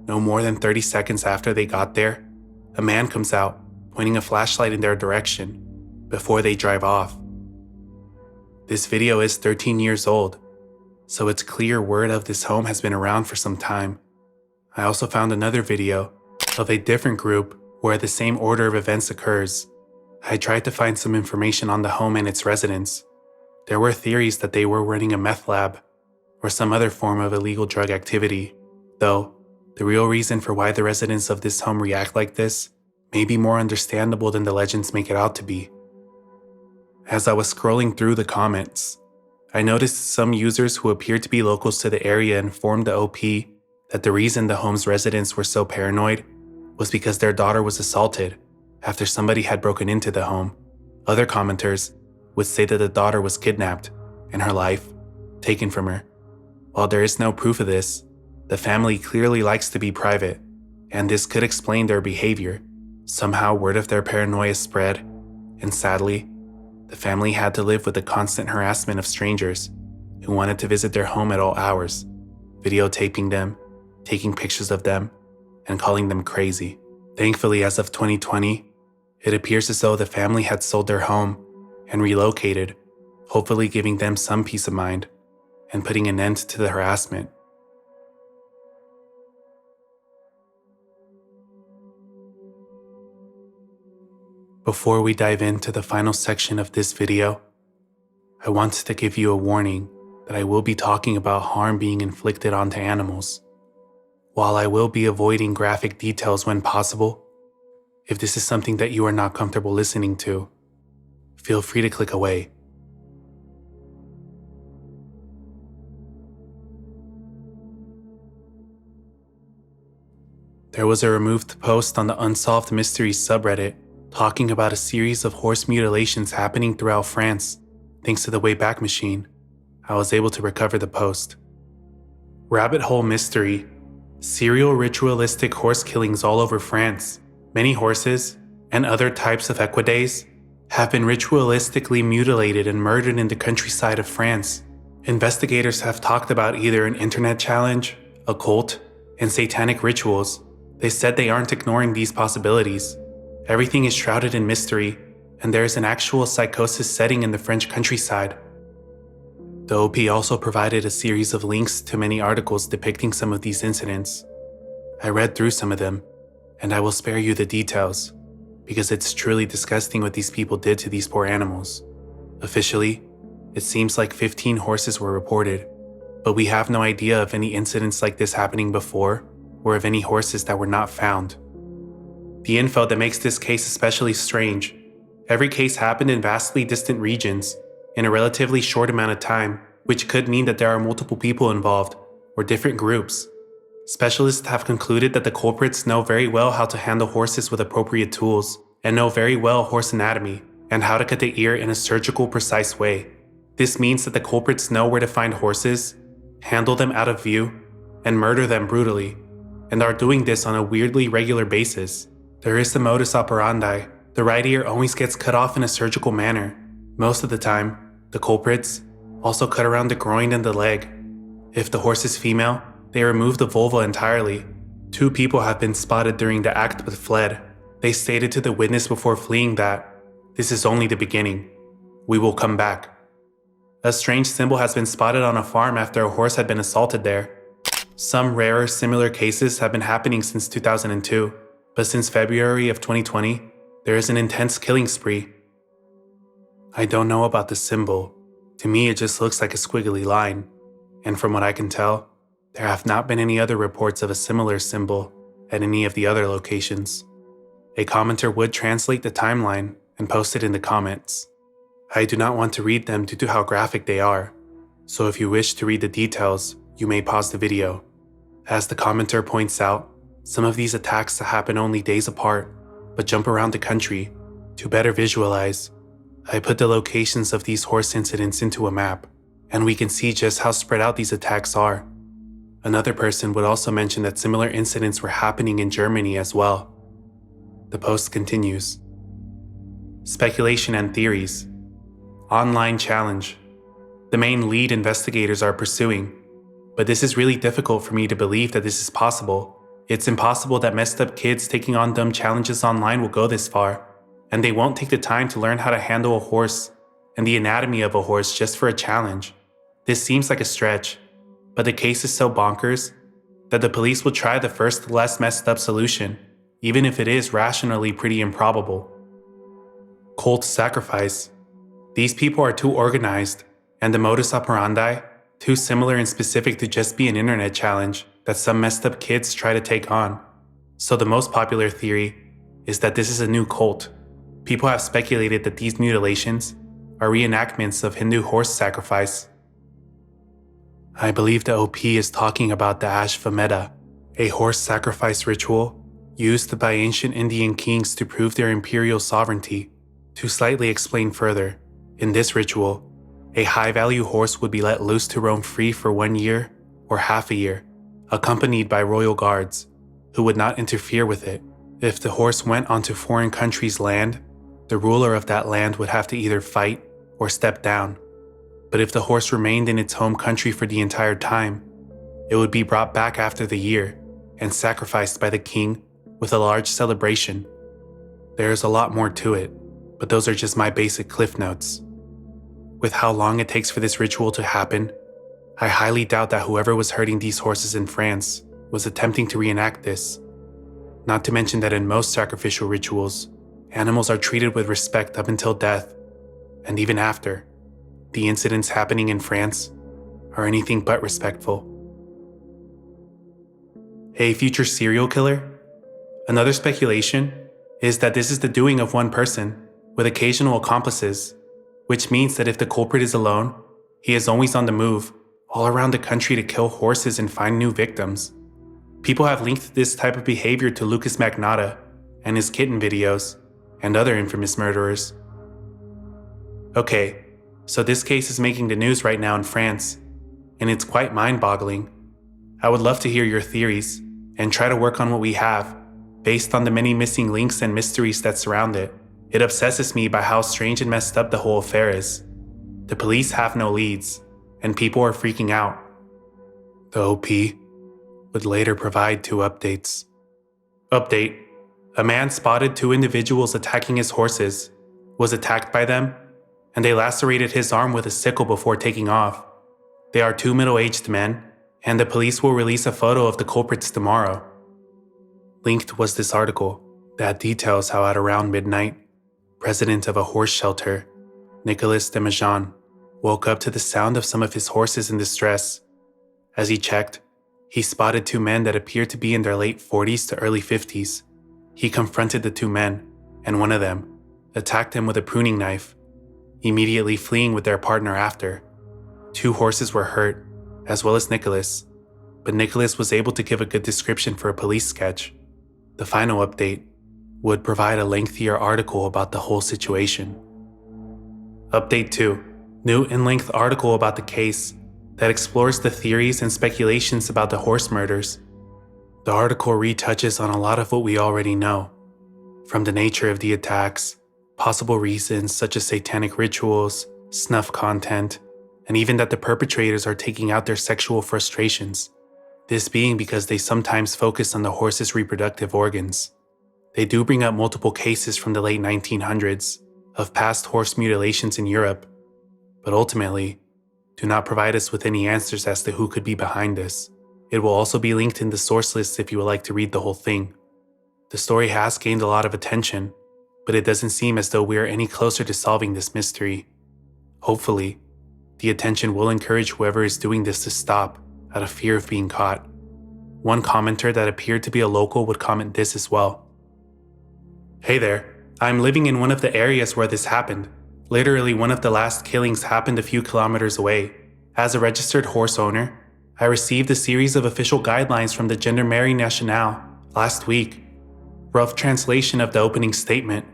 No more than 30 seconds after they got there, a man comes out, pointing a flashlight in their direction, before they drive off. This video is 13 years old, so it's clear word of this home has been around for some time. I also found another video of a different group where the same order of events occurs. I tried to find some information on the home and its residents. There were theories that they were running a meth lab or some other form of illegal drug activity, though the real reason for why the residents of this home react like this may be more understandable than the legends make it out to be. As I was scrolling through the comments, I noticed some users who appeared to be locals to the area informed the OP that the reason the home's residents were so paranoid was because their daughter was assaulted after somebody had broken into the home. Other commenters would say that the daughter was kidnapped and her life taken from her. While there is no proof of this, the family clearly likes to be private, and this could explain their behavior. Somehow word of their paranoia spread, and sadly, the family had to live with the constant harassment of strangers who wanted to visit their home at all hours, videotaping them, taking pictures of them, and calling them crazy. Thankfully, as of 2020, it appears as though the family had sold their home and relocated, hopefully giving them some peace of mind and putting an end to the harassment. Before we dive into the final section of this video, I want to give you a warning that I will be talking about harm being inflicted onto animals. While I will be avoiding graphic details when possible, if this is something that you are not comfortable listening to, feel free to click away. There was a removed post on the Unsolved Mysteries subreddit talking about a series of horse mutilations happening throughout France. Thanks to the Wayback Machine, I was able to recover the post. Rabbit Hole Mystery: serial ritualistic horse killings all over France. Many horses, and other types of equidaes, have been ritualistically mutilated and murdered in the countryside of France. Investigators have talked about either an internet challenge, a cult, and satanic rituals. They said they aren't ignoring these possibilities. Everything is shrouded in mystery, and there is an actual psychosis setting in the French countryside. The OP also provided a series of links to many articles depicting some of these incidents. I read through some of them, and I will spare you the details, because it's truly disgusting what these people did to these poor animals. Officially, it seems like 15 horses were reported, but we have no idea of any incidents like this happening before, or of any horses that were not found. The info that makes this case especially strange: every case happened in vastly distant regions, in a relatively short amount of time, which could mean that there are multiple people involved, or different groups. Specialists have concluded that the culprits know very well how to handle horses with appropriate tools, and know very well horse anatomy, and how to cut the ear in a surgical, precise way. This means that the culprits know where to find horses, handle them out of view, and murder them brutally, and are doing this on a weirdly regular basis. There is the modus operandi: the right ear always gets cut off in a surgical manner. Most of the time, the culprits also cut around the groin and the leg. If the horse is female, they remove the vulva entirely. 2 people have been spotted during the act but fled. They stated to the witness before fleeing that, "This is only the beginning. We will come back." A strange symbol has been spotted on a farm after a horse had been assaulted there. Some rarer similar cases have been happening since 2002. But since February of 2020, there is an intense killing spree. I don't know about the symbol. To me, it just looks like a squiggly line. And from what I can tell, there have not been any other reports of a similar symbol at any of the other locations. A commenter would translate the timeline and post it in the comments. I do not want to read them due to how graphic they are, so if you wish to read the details, you may pause the video. As the commenter points out, some of these attacks happen only days apart, but jump around the country. To better visualize, I put the locations of these horse incidents into a map, and we can see just how spread out these attacks are. Another person would also mention that similar incidents were happening in Germany as well. The post continues. Speculation and theories. Online challenge. The main lead investigators are pursuing, but this is really difficult for me to believe that this is possible. It's impossible that messed up kids taking on dumb challenges online will go this far, and they won't take the time to learn how to handle a horse and the anatomy of a horse just for a challenge. This seems like a stretch, but the case is so bonkers that the police will try the first less messed up solution, even if it is rationally pretty improbable. Cult sacrifice. These people are too organized, and the modus operandi too similar and specific to just be an internet challenge that some messed up kids try to take on. So the most popular theory is that this is a new cult. People have speculated that these mutilations are reenactments of Hindu horse sacrifice. I believe the OP is talking about the Ashvamedha, a horse sacrifice ritual used by ancient Indian kings to prove their imperial sovereignty. To slightly explain further, in this ritual, a high-value horse would be let loose to roam free for 1 year or half a year, accompanied by royal guards, who would not interfere with it. If the horse went onto foreign countries' land the ruler of that land would have to either fight or step down. But if the horse remained in its home country for the entire time, it would be brought back after the year and sacrificed by the king with a large celebration. There is a lot more to it, but those are just my basic cliff notes. With how long it takes for this ritual to happen, I highly doubt that whoever was herding these horses in France was attempting to reenact this. Not to mention that in most sacrificial rituals, animals are treated with respect up until death, and even after. The incidents happening in France are anything but respectful. Hey, future serial killer? Another speculation is that this is the doing of one person with occasional accomplices, which means that if the culprit is alone, he is always on the move, all around the country to kill horses and find new victims. People have linked this type of behavior to Lucas Magnotta and his kitten videos, and other infamous murderers. Okay, so this case is making the news right now in France, and it's quite mind-boggling. I would love to hear your theories, and try to work on what we have, based on the many missing links and mysteries that surround it. It obsesses me by how strange and messed up the whole affair is. The police have no leads, and people are freaking out. The OP would later provide 2 updates. Update: a man spotted 2 individuals attacking his horses, was attacked by them, and they lacerated his arm with a sickle before taking off. They are 2 middle-aged men, and the police will release a photo of the culprits tomorrow. Linked was this article that details how at around midnight, president of a horse shelter, Nicolas Demajan, woke up to the sound of some of his horses in distress. As he checked, he spotted 2 men that appeared to be in their late 40s to early 50s. He confronted the 2 men, and one of them attacked him with a pruning knife, immediately fleeing with their partner after. 2 horses were hurt, as well as Nicholas, but Nicholas was able to give a good description for a police sketch. The final update would provide a lengthier article about the whole situation. Update 2, new in-length article about the case that explores the theories and speculations about the horse murders. The article retouches on a lot of what we already know, from the nature of the attacks, possible reasons such as satanic rituals, snuff content, and even that the perpetrators are taking out their sexual frustrations, this being because they sometimes focus on the horse's reproductive organs. They do bring up multiple cases from the late 1900s of past horse mutilations in Europe, but ultimately do not provide us with any answers as to who could be behind this. It will also be linked in the source list if you would like to read the whole thing. The story has gained a lot of attention, but it doesn't seem as though we are any closer to solving this mystery. Hopefully, the attention will encourage whoever is doing this to stop out of fear of being caught. One commenter that appeared to be a local would comment this as well. Hey there, I'm living in one of the areas where this happened. Literally one of the last killings happened a few kilometers away. As a registered horse owner, I received a series of official guidelines from the Gendarmerie Nationale last week. Rough translation of the opening statement.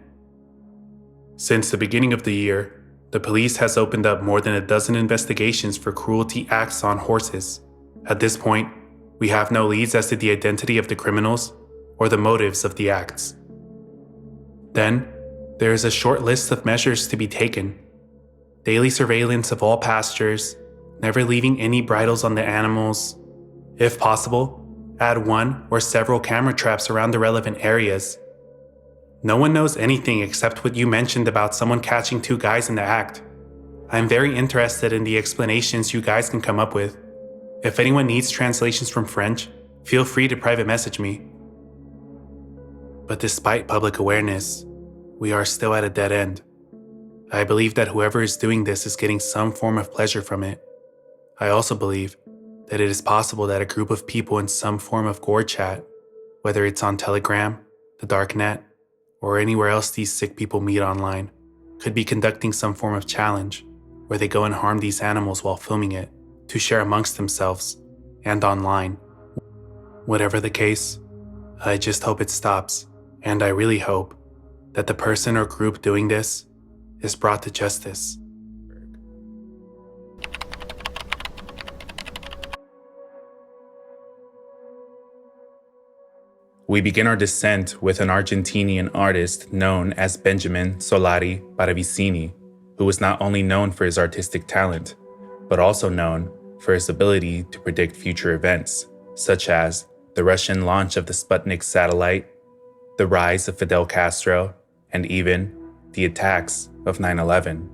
Since the beginning of the year, the police has opened up more than a dozen investigations for cruelty acts on horses. At this point, we have no leads as to the identity of the criminals or the motives of the acts. Then, there is a short list of measures to be taken. Daily surveillance of all pastures, never leaving any bridles on the animals. If possible, add 1 or several camera traps around the relevant areas. No one knows anything except what you mentioned about someone catching 2 guys in the act. I'm very interested in the explanations you guys can come up with. If anyone needs translations from French, feel free to private message me. But despite public awareness, we are still at a dead end. I believe that whoever is doing this is getting some form of pleasure from it. I also believe that it is possible that a group of people in some form of gore chat, whether it's on Telegram, the Darknet, or anywhere else these sick people meet online, could be conducting some form of challenge where they go and harm these animals while filming it to share amongst themselves and online. Whatever the case, I just hope it stops, and I really hope that the person or group doing this is brought to justice. We begin our descent with an Argentinian artist known as Benjamin Solari Paravicini, who was not only known for his artistic talent, but also known for his ability to predict future events, such as the Russian launch of the Sputnik satellite, the rise of Fidel Castro, and even the attacks of 9/11.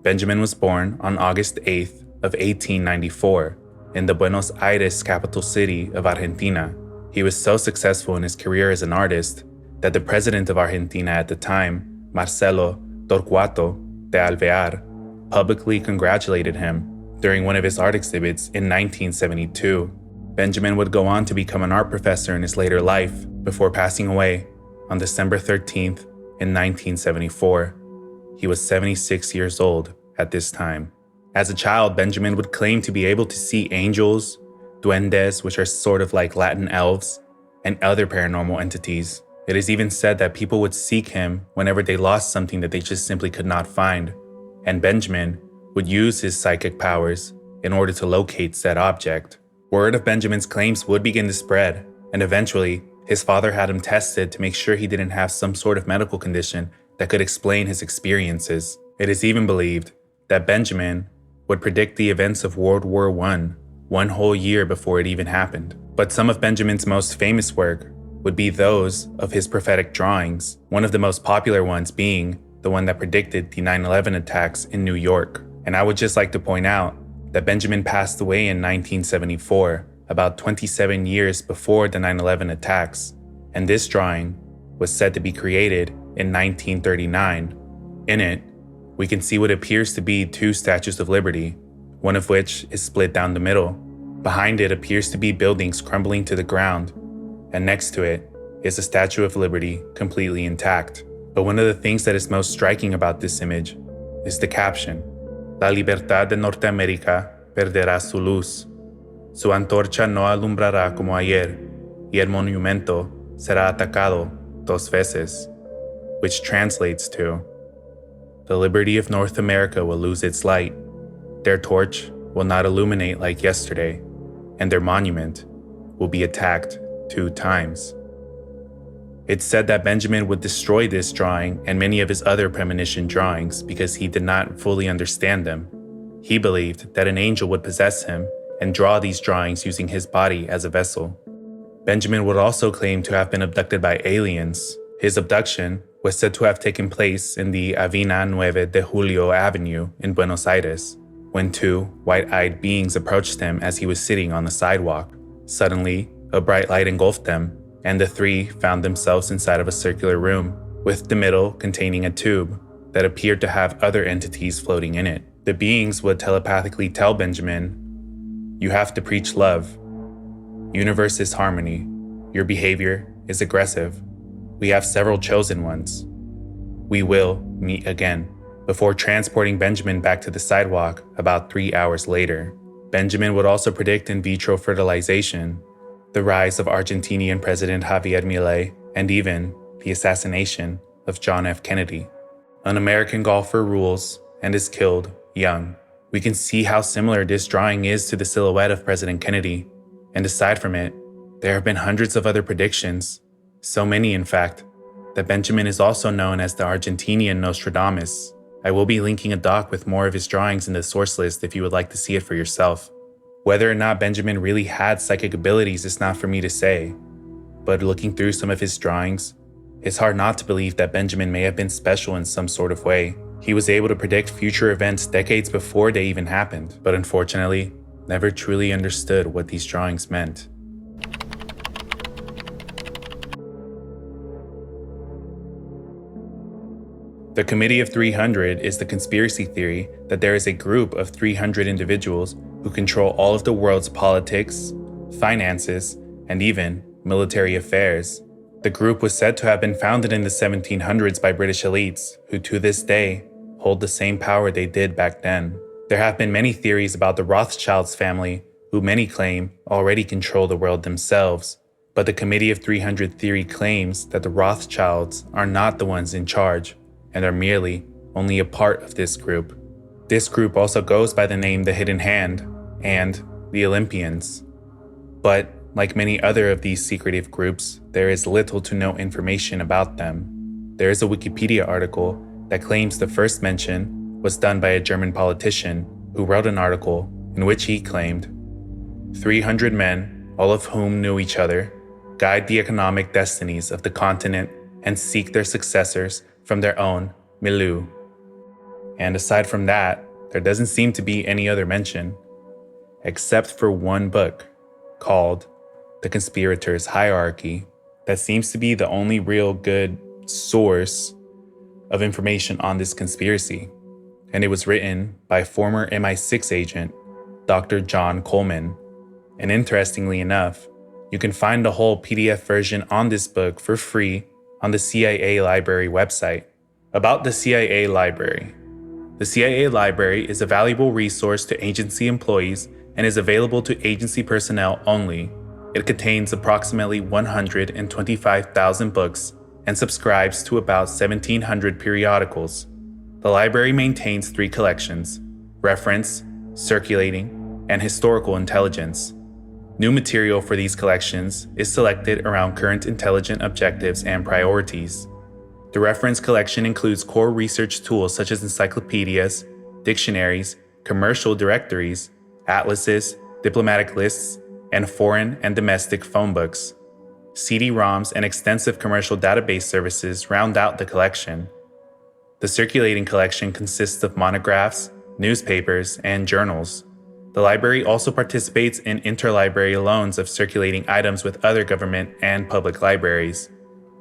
Benjamin was born on August 8th of 1894 in the Buenos Aires capital city of Argentina. He was so successful in his career as an artist that the president of Argentina at the time, Marcelo Torquato de Alvear, publicly congratulated him during one of his art exhibits in 1972. Benjamin would go on to become an art professor in his later life before passing away on December 13th in 1974. He was 76 years old at this time. As a child, Benjamin would claim to be able to see angels, duendes, which are sort of like Latin elves, and other paranormal entities. It is even said that people would seek him whenever they lost something that they just simply could not find, and Benjamin would use his psychic powers in order to locate said object. Word of Benjamin's claims would begin to spread, and eventually, his father had him tested to make sure he didn't have some sort of medical condition that could explain his experiences. It is even believed that Benjamin would predict the events of World War I, one whole year before it even happened. But some of Benjamin's most famous work would be those of his prophetic drawings, one of the most popular ones being the one that predicted the 9/11 attacks in New York. And I would just like to point out that Benjamin passed away in 1974, about 27 years before the 9/11 attacks, and this drawing was said to be created in 1939. In it, we can see what appears to be two statues of liberty, one of which is split down the middle. Behind it appears to be buildings crumbling to the ground, and next to it is the Statue of Liberty completely intact. But one of the things that is most striking about this image is the caption: La libertad de Norteamérica perderá su luz. Su antorcha no alumbrará como ayer, y el monumento será atacado 2 veces, which translates to, the liberty of North America will lose its light. Their torch will not illuminate like yesterday, and their monument will be attacked 2 times. It's said that Benjamin would destroy this drawing and many of his other premonition drawings because he did not fully understand them. He believed that an angel would possess him and draw these drawings using his body as a vessel. Benjamin would also claim to have been abducted by aliens. His abduction was said to have taken place in the Avena 9 de Julio Avenue in Buenos Aires, when 2 white-eyed beings approached him as he was sitting on the sidewalk. Suddenly, a bright light engulfed them, and the 3 found themselves inside of a circular room, with the middle containing a tube that appeared to have other entities floating in it. The beings would telepathically tell Benjamin, "You have to preach love. Universe is harmony. Your behavior is aggressive. We have several chosen ones. We will meet again," before transporting Benjamin back to the sidewalk about 3 hours later. Benjamin would also predict in vitro fertilization, the rise of Argentinian President Javier Milei, and even the assassination of John F. Kennedy. An American golfer rules and is killed young. We can see how similar this drawing is to the silhouette of President Kennedy, and aside from it, there have been hundreds of other predictions, so many in fact, that Benjamin is also known as the Argentinian Nostradamus. I will be linking a doc with more of his drawings in the source list if you would like to see it for yourself. Whether or not Benjamin really had psychic abilities is not for me to say, but looking through some of his drawings, it's hard not to believe that Benjamin may have been special in some sort of way. He was able to predict future events decades before they even happened, but unfortunately, never truly understood what these drawings meant. The Committee of 300 is the conspiracy theory that there is a group of 300 individuals who control all of the world's politics, finances, and even military affairs. The group was said to have been founded in the 1700s by British elites, who to this day hold the same power they did back then. There have been many theories about the Rothschilds family, who many claim already control the world themselves. But the Committee of 300 theory claims that the Rothschilds are not the ones in charge, and are merely only a part of this group. This group also goes by the name the Hidden Hand and the Olympians. But like many other of these secretive groups, there is little to no information about them. There is a Wikipedia article that claims the first mention was done by a German politician who wrote an article in which he claimed 300 men, all of whom knew each other, guide the economic destinies of the continent and seek their successors from their own milieu. And aside from that, there doesn't seem to be any other mention, except for one book called The Conspirators' Hierarchy that seems to be the only real good source of information on this conspiracy. And it was written by former MI6 agent Dr. John Coleman. And interestingly enough, you can find the whole PDF version on this book for free on the CIA Library website. About the CIA Library. The CIA Library is a valuable resource to agency employees and is available to agency personnel only. It contains approximately 125,000 books and subscribes to about 1,700 periodicals. The library maintains 3 collections: reference, circulating, and historical intelligence. New material for these collections is selected around current intelligence objectives and priorities. The reference collection includes core research tools such as encyclopedias, dictionaries, commercial directories, atlases, diplomatic lists, and foreign and domestic phone books. CD-ROMs and extensive commercial database services round out the collection. The circulating collection consists of monographs, newspapers, and journals. The library also participates in interlibrary loans of circulating items with other government and public libraries.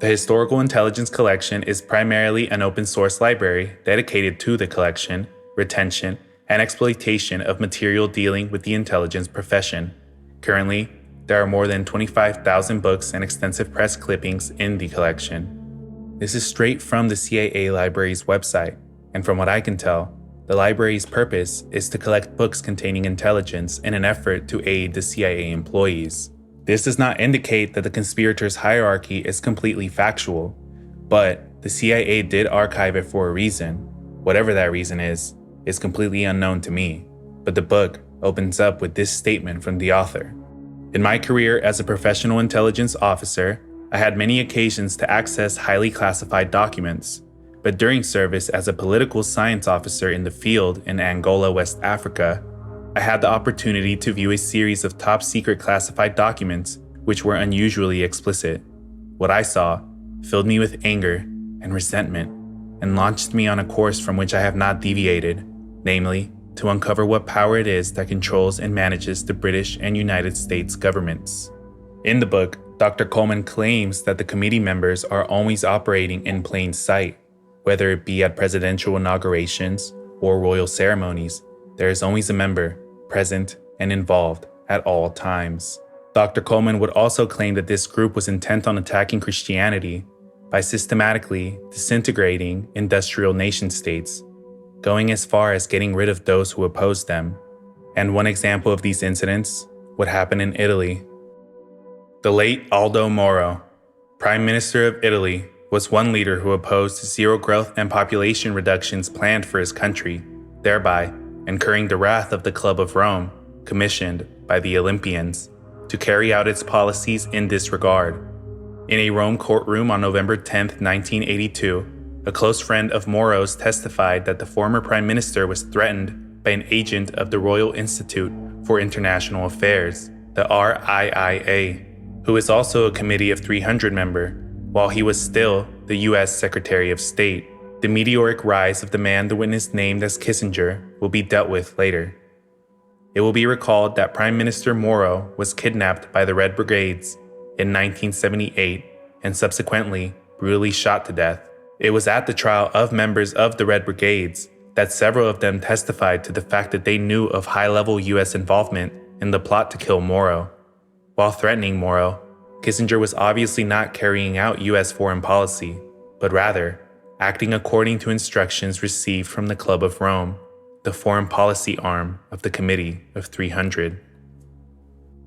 The Historical Intelligence Collection is primarily an open-source library dedicated to the collection, retention, and exploitation of material dealing with the intelligence profession. Currently, there are more than 25,000 books and extensive press clippings in the collection. This is straight from the CIA Library's website, and from what I can tell, the library's purpose is to collect books containing intelligence in an effort to aid the CIA employees. This does not indicate that the conspirators' hierarchy is completely factual, but the CIA did archive it for a reason. Whatever that reason is completely unknown to me, but the book opens up with this statement from the author. In my career as a professional intelligence officer, I had many occasions to access highly classified documents, but during service as a political science officer in the field in Angola, West Africa, I had the opportunity to view a series of top-secret classified documents which were unusually explicit. What I saw filled me with anger and resentment and launched me on a course from which I have not deviated, namely, to uncover what power it is that controls and manages the British and United States governments. In the book, Dr. Coleman claims that the committee members are always operating in plain sight. Whether it be at presidential inaugurations or royal ceremonies, there is always a member present and involved at all times. Dr. Coleman would also claim that this group was intent on attacking Christianity by systematically disintegrating industrial nation-states, going as far as getting rid of those who opposed them. And one example of these incidents would happen in Italy. The late Aldo Moro, Prime Minister of Italy, was one leader who opposed zero growth and population reductions planned for his country, thereby incurring the wrath of the Club of Rome, commissioned by the Olympians, to carry out its policies in this regard. In a Rome courtroom on November 10, 1982, a close friend of Moro's testified that the former prime minister was threatened by an agent of the Royal Institute for International Affairs, the RIIA, who is also a Committee of 300 member, while he was still the U.S. Secretary of State. The meteoric rise of the man the witness named as Kissinger will be dealt with later. It will be recalled that Prime Minister Moro was kidnapped by the Red Brigades in 1978 and subsequently brutally shot to death. It was at the trial of members of the Red Brigades that several of them testified to the fact that they knew of high-level U.S. involvement in the plot to kill Moro. While threatening Moro, Kissinger was obviously not carrying out U.S. foreign policy, but rather acting according to instructions received from the Club of Rome, the foreign policy arm of the Committee of 300.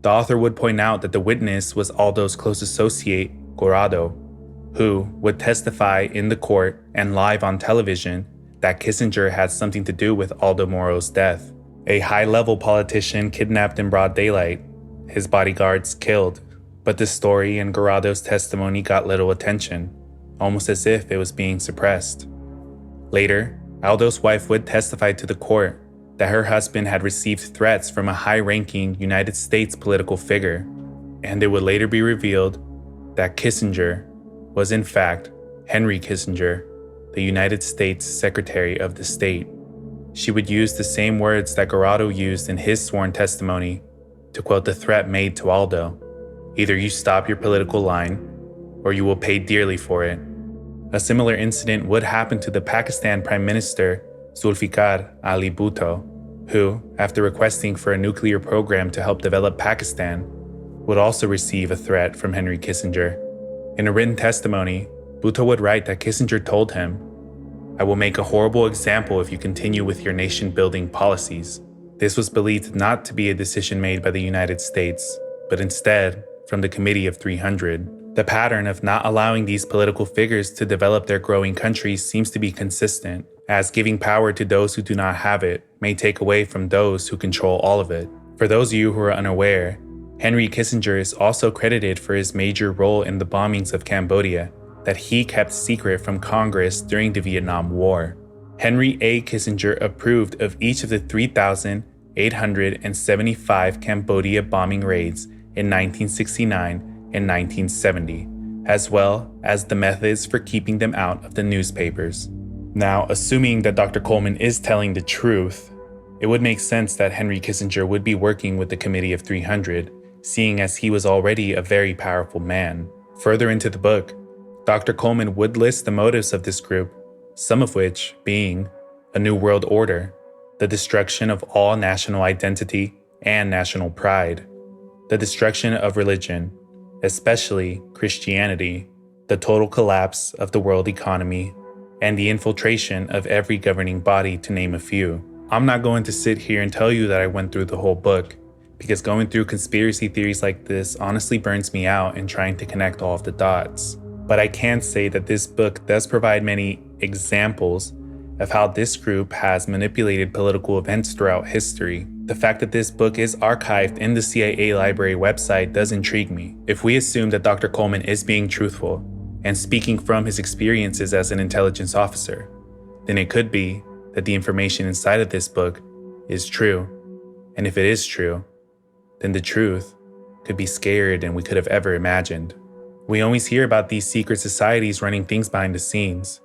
The author would point out that the witness was Aldo's close associate, Corrado, who would testify in the court and live on television that Kissinger had something to do with Aldo Moro's death. A high-level politician kidnapped in broad daylight, his bodyguards killed, but the story and Goddard's testimony got little attention, almost as if it was being suppressed. Later, Aldo's wife would testify to the court that her husband had received threats from a high-ranking United States political figure, and it would later be revealed that Kissinger was in fact Henry Kissinger, the United States Secretary of the State. She would use the same words that Goddard used in his sworn testimony to quote the threat made to Aldo: "Either you stop your political line, or you will pay dearly for it." A similar incident would happen to the Pakistan Prime Minister Zulfikar Ali Bhutto, who, after requesting for a nuclear program to help develop Pakistan, would also receive a threat from Henry Kissinger. In a written testimony, Bhutto would write that Kissinger told him, "I will make a horrible example if you continue with your nation-building policies." This was believed not to be a decision made by the United States, but instead from the Committee of 300. The pattern of not allowing these political figures to develop their growing countries seems to be consistent, as giving power to those who do not have it may take away from those who control all of it. For those of you who are unaware, Henry Kissinger is also credited for his major role in the bombings of Cambodia that he kept secret from Congress during the Vietnam War. Henry A. Kissinger approved of each of the 3,875 Cambodia bombing raids in 1969 and 1970, as well as the methods for keeping them out of the newspapers. Now, assuming that Dr. Coleman is telling the truth, it would make sense that Henry Kissinger would be working with the Committee of 300, seeing as he was already a very powerful man. Further into the book, Dr. Coleman would list the motives of this group, some of which being a new world order, the destruction of all national identity and national pride, the destruction of religion, especially Christianity, the total collapse of the world economy, and the infiltration of every governing body, to name a few. I'm not going to sit here and tell you that I went through the whole book, because going through conspiracy theories like this honestly burns me out in trying to connect all of the dots. But I can say that this book does provide many examples of how this group has manipulated political events throughout history. The fact that this book is archived in the CIA library website does intrigue me. If we assume that Dr. Coleman is being truthful and speaking from his experiences as an intelligence officer, then it could be that the information inside of this book is true. And if it is true, then the truth could be scarier than we could have ever imagined. We always hear about these secret societies running things behind the scenes,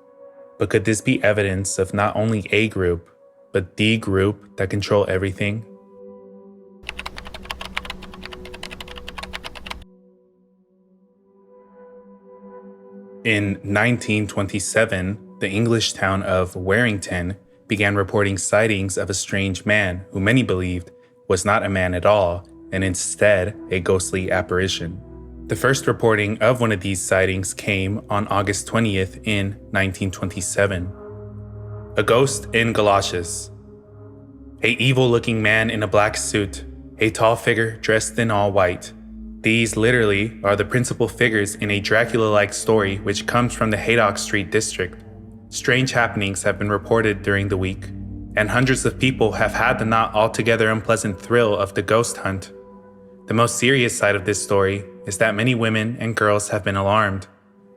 but could this be evidence of not only a group, but the group that control everything? In 1927, the English town of Warrington began reporting sightings of a strange man who many believed was not a man at all, and instead a ghostly apparition. The first reporting of one of these sightings came on August 20th in 1927. A ghost in galoshes. A evil-looking man in a black suit, a tall figure dressed in all white. These literally are the principal figures in a Dracula-like story which comes from the Haydock Street district. Strange happenings have been reported during the week, and hundreds of people have had the not altogether unpleasant thrill of the ghost hunt. The most serious side of this story is that many women and girls have been alarmed,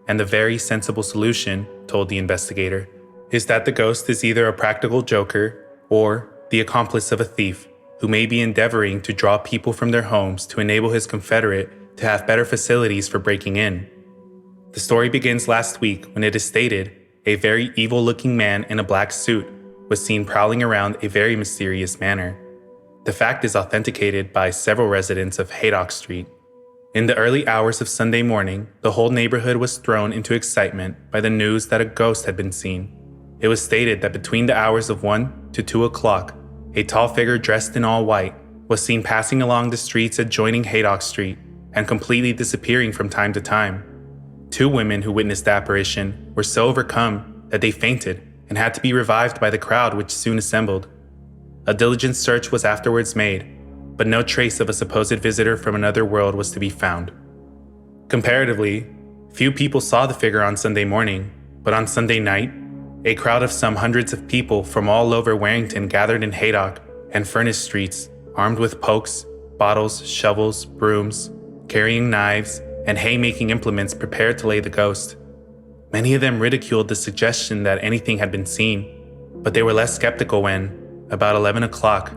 and the very sensible solution, told the investigator, is that the ghost is either a practical joker or the accomplice of a thief who may be endeavoring to draw people from their homes to enable his confederate to have better facilities for breaking in. The story begins last week when it is stated a very evil-looking man in a black suit was seen prowling around a very mysterious manner. The fact is authenticated by several residents of Haydock Street. In the early hours of Sunday morning, the whole neighborhood was thrown into excitement by the news that a ghost had been seen. It was stated that between the hours of 1 to 2 o'clock, a tall figure dressed in all white was seen passing along the streets adjoining Haydock Street and completely disappearing from time to time. 2 women who witnessed the apparition were so overcome that they fainted and had to be revived by the crowd which soon assembled. A diligent search was afterwards made, but no trace of a supposed visitor from another world was to be found. Comparatively, few people saw the figure on Sunday morning, but on Sunday night, a crowd of some hundreds of people from all over Warrington gathered in Haydock and Furnace Streets, armed with pokes, bottles, shovels, brooms, carrying knives, and hay-making implements prepared to lay the ghost. Many of them ridiculed the suggestion that anything had been seen, but they were less skeptical when, about 11 o'clock,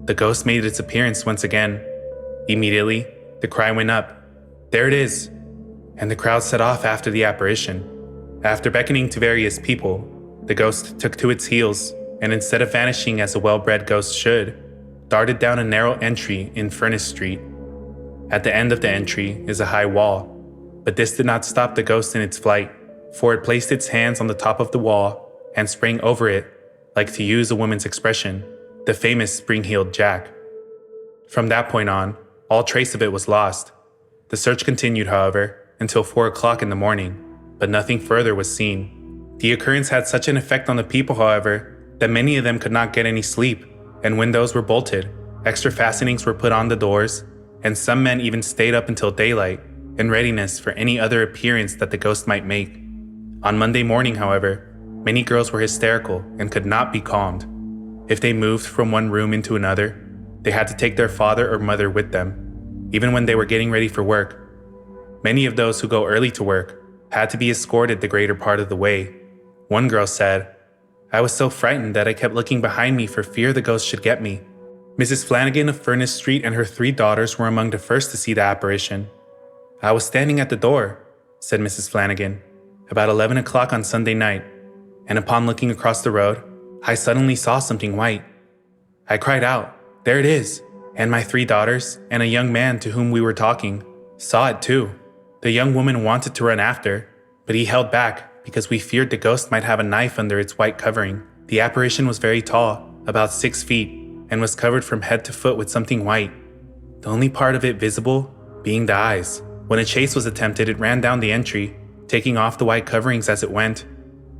the ghost made its appearance once again. Immediately, the cry went up, "There it is!" and the crowd set off after the apparition. After beckoning to various people, the ghost took to its heels and instead of vanishing as a well-bred ghost should, darted down a narrow entry in Furnace Street. At the end of the entry is a high wall, but this did not stop the ghost in its flight, for it placed its hands on the top of the wall and sprang over it, like, to use a woman's expression, the famous spring-heeled jack. From that point on, all trace of it was lost. The search continued, however, until 4 o'clock in the morning, but nothing further was seen. The occurrence had such an effect on the people, however, that many of them could not get any sleep, and windows were bolted, extra fastenings were put on the doors, and some men even stayed up until daylight, in readiness for any other appearance that the ghost might make. On Monday morning, however, many girls were hysterical and could not be calmed. If they moved from one room into another, they had to take their father or mother with them, even when they were getting ready for work. Many of those who go early to work had to be escorted the greater part of the way. One girl said, "I was so frightened that I kept looking behind me for fear the ghost should get me." Mrs. Flanagan of Furnace Street and her 3 daughters were among the first to see the apparition. "I was standing at the door," said Mrs. Flanagan, "about 11 o'clock on Sunday night, and upon looking across the road, I suddenly saw something white. I cried out, 'There it is!' and my 3 daughters and a young man to whom we were talking saw it too. The young woman wanted to run after, but he held back because we feared the ghost might have a knife under its white covering. The apparition was very tall, about 6 feet, and was covered from head to foot with something white, the only part of it visible being the eyes. When a chase was attempted, it ran down the entry, taking off the white coverings as it went,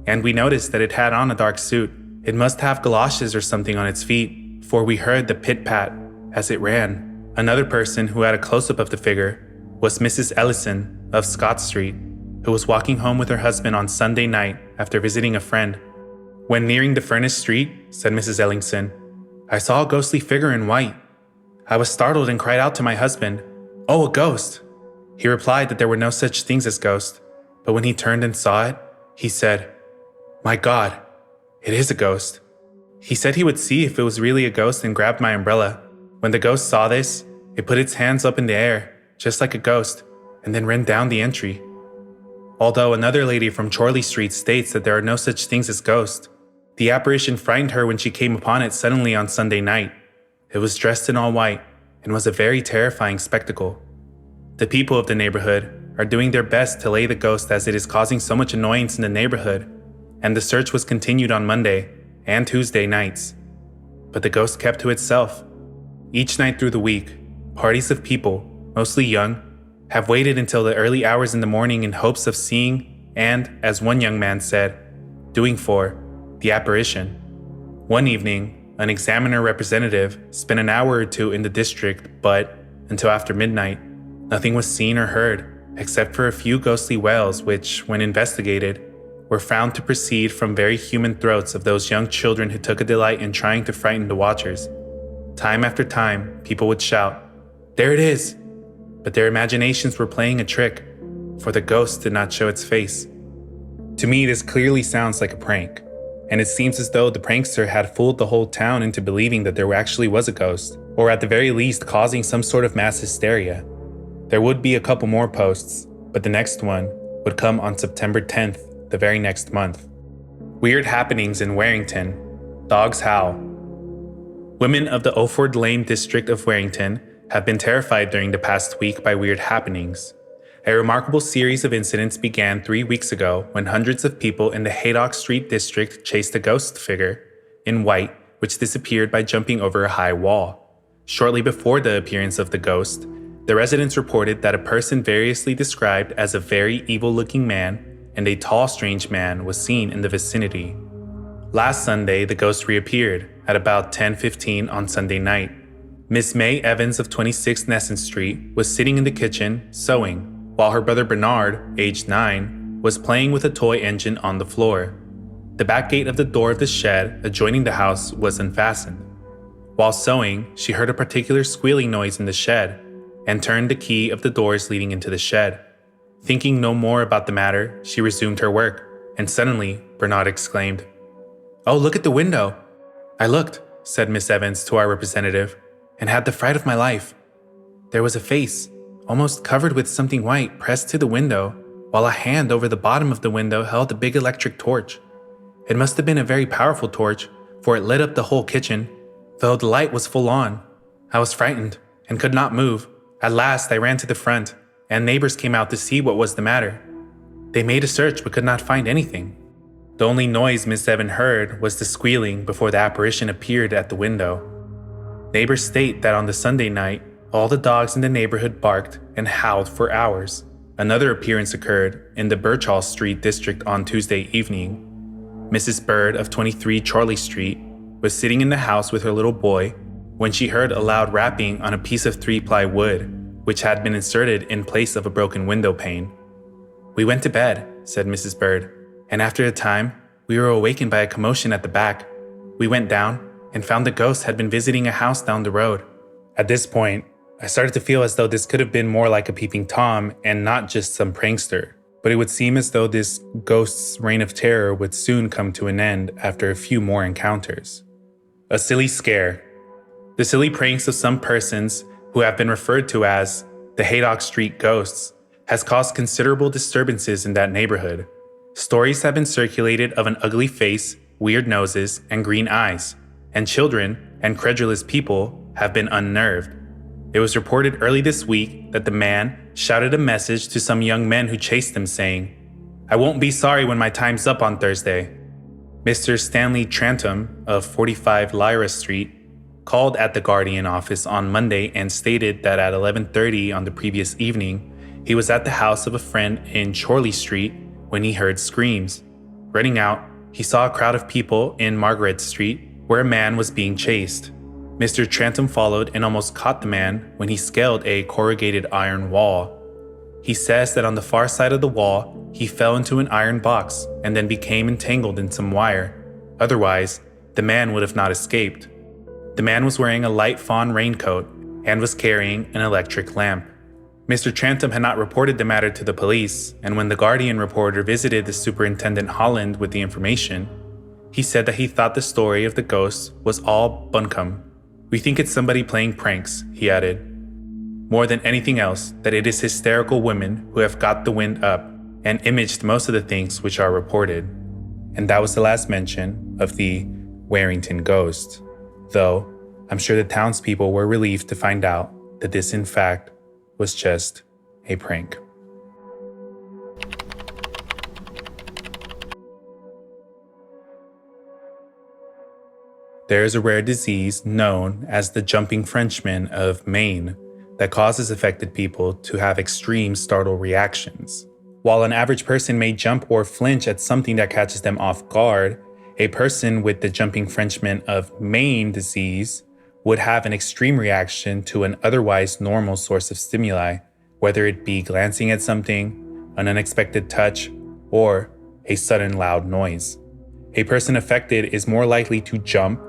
and we noticed that it had on a dark suit. It must have galoshes or something on its feet, for we heard the pit-pat as it ran." Another person who had a close-up of the figure was Mrs. Ellison of Scott Street, who was walking home with her husband on Sunday night after visiting a friend. "When nearing the Furnace Street," said Mrs. Ellison, "I saw a ghostly figure in white. I was startled and cried out to my husband, 'Oh, a ghost!' He replied that there were no such things as ghosts, but when he turned and saw it, he said, 'My God, it is a ghost.' He said he would see if it was really a ghost and grabbed my umbrella. When the ghost saw this, it put its hands up in the air, just like a ghost, and then ran down the entry." Although another lady from Chorley Street states that there are no such things as ghosts, the apparition frightened her when she came upon it suddenly on Sunday night. It was dressed in all white and was a very terrifying spectacle. The people of the neighborhood are doing their best to lay the ghost as it is causing so much annoyance in the neighborhood, and the search was continued on Monday and Tuesday nights. But the ghost kept to itself. Each night through the week, parties of people, mostly young, have waited until the early hours in the morning in hopes of seeing and, as one young man said, doing for the apparition. One evening, an examiner representative spent an hour or 2 in the district, but, until after midnight, nothing was seen or heard, except for a few ghostly wails which, when investigated, were found to proceed from very human throats of those young children who took a delight in trying to frighten the watchers. Time after time, people would shout, "There it is!" But their imaginations were playing a trick, for the ghost did not show its face. To me, this clearly sounds like a prank, and it seems as though the prankster had fooled the whole town into believing that there actually was a ghost, or at the very least causing some sort of mass hysteria. There would be a couple more posts, but the next one would come on September 10th, the very next month. Weird happenings in Warrington. Dogs howl. Women of the Offord Lane district of Warrington have been terrified during the past week by weird happenings. A remarkable series of incidents began 3 weeks ago when hundreds of people in the Haydock Street district chased a ghost figure in white which disappeared by jumping over a high wall. Shortly before the appearance of the ghost, the residents reported that a person variously described as a very evil-looking man and a tall, strange man was seen in the vicinity. Last Sunday, the ghost reappeared at about 10:15 on Sunday night. Miss May Evans of 26 Nesson Street was sitting in the kitchen, sewing, while her brother Bernard, aged 9, was playing with a toy engine on the floor. The back gate of the door of the shed adjoining the house was unfastened. While sewing, she heard a particular squealing noise in the shed and turned the key of the doors leading into the shed. Thinking no more about the matter, she resumed her work, and suddenly Benoit exclaimed, "Oh, look at the window." "I looked," said Miss Evans to our representative, "and had the fright of my life. There was a face, almost covered with something white, pressed to the window, while a hand over the bottom of the window held a big electric torch. It must have been a very powerful torch, for it lit up the whole kitchen, though the light was full on. I was frightened and could not move. At last I ran to the front, and neighbors came out to see what was the matter. They made a search but could not find anything. The only noise Miss Evans heard was the squealing before the apparition appeared at the window. Neighbors state that on the Sunday night, all the dogs in the neighborhood barked and howled for hours. Another appearance occurred in the Birchall Street district on Tuesday evening. Mrs. Bird of 23 Charlie Street was sitting in the house with her little boy when she heard a loud rapping on a piece of 3-ply wood, which had been inserted in place of a broken window pane. "We went to bed," said Mrs. Bird, "and after a time, we were awakened by a commotion at the back. We went down and found the ghost had been visiting a house down the road. At this point, I started to feel as though this could have been more like a peeping Tom and not just some prankster. But it would seem as though this ghost's reign of terror would soon come to an end after a few more encounters." A silly scare. The silly pranks of some persons who have been referred to as the Haydock Street Ghosts has caused considerable disturbances in that neighborhood. Stories have been circulated of an ugly face, weird noses, and green eyes, and children and credulous people have been unnerved. It was reported early this week that the man shouted a message to some young men who chased him saying, "I won't be sorry when my time's up on Thursday." Mr. Stanley Trantham of 45 Lyra Street called at the Guardian office on Monday and stated that at 11:30 on the previous evening, he was at the house of a friend in Chorley Street when he heard screams. Running out, he saw a crowd of people in Margaret Street where a man was being chased. Mr. Trantham followed and almost caught the man when he scaled a corrugated iron wall. He says that on the far side of the wall, he fell into an iron box and then became entangled in some wire. Otherwise, the man would have not escaped. The man was wearing a light fawn raincoat and was carrying an electric lamp. Mr. Trantham had not reported the matter to the police, and when the Guardian reporter visited the Superintendent Holland with the information, he said that he thought the story of the ghost was all bunkum. "We think it's somebody playing pranks," he added. More than anything else, that it is hysterical women who have got the wind up and imaged most of the things which are reported. And that was the last mention of the Warrington ghost. Though, I'm sure the townspeople were relieved to find out that this in fact was just a prank. There is a rare disease known as the jumping Frenchmen of Maine that causes affected people to have extreme startle reactions. While an average person may jump or flinch at something that catches them off guard, a person with the jumping Frenchmen of Maine disease would have an extreme reaction to an otherwise normal source of stimuli, whether it be glancing at something, an unexpected touch, or a sudden loud noise. A person affected is more likely to jump,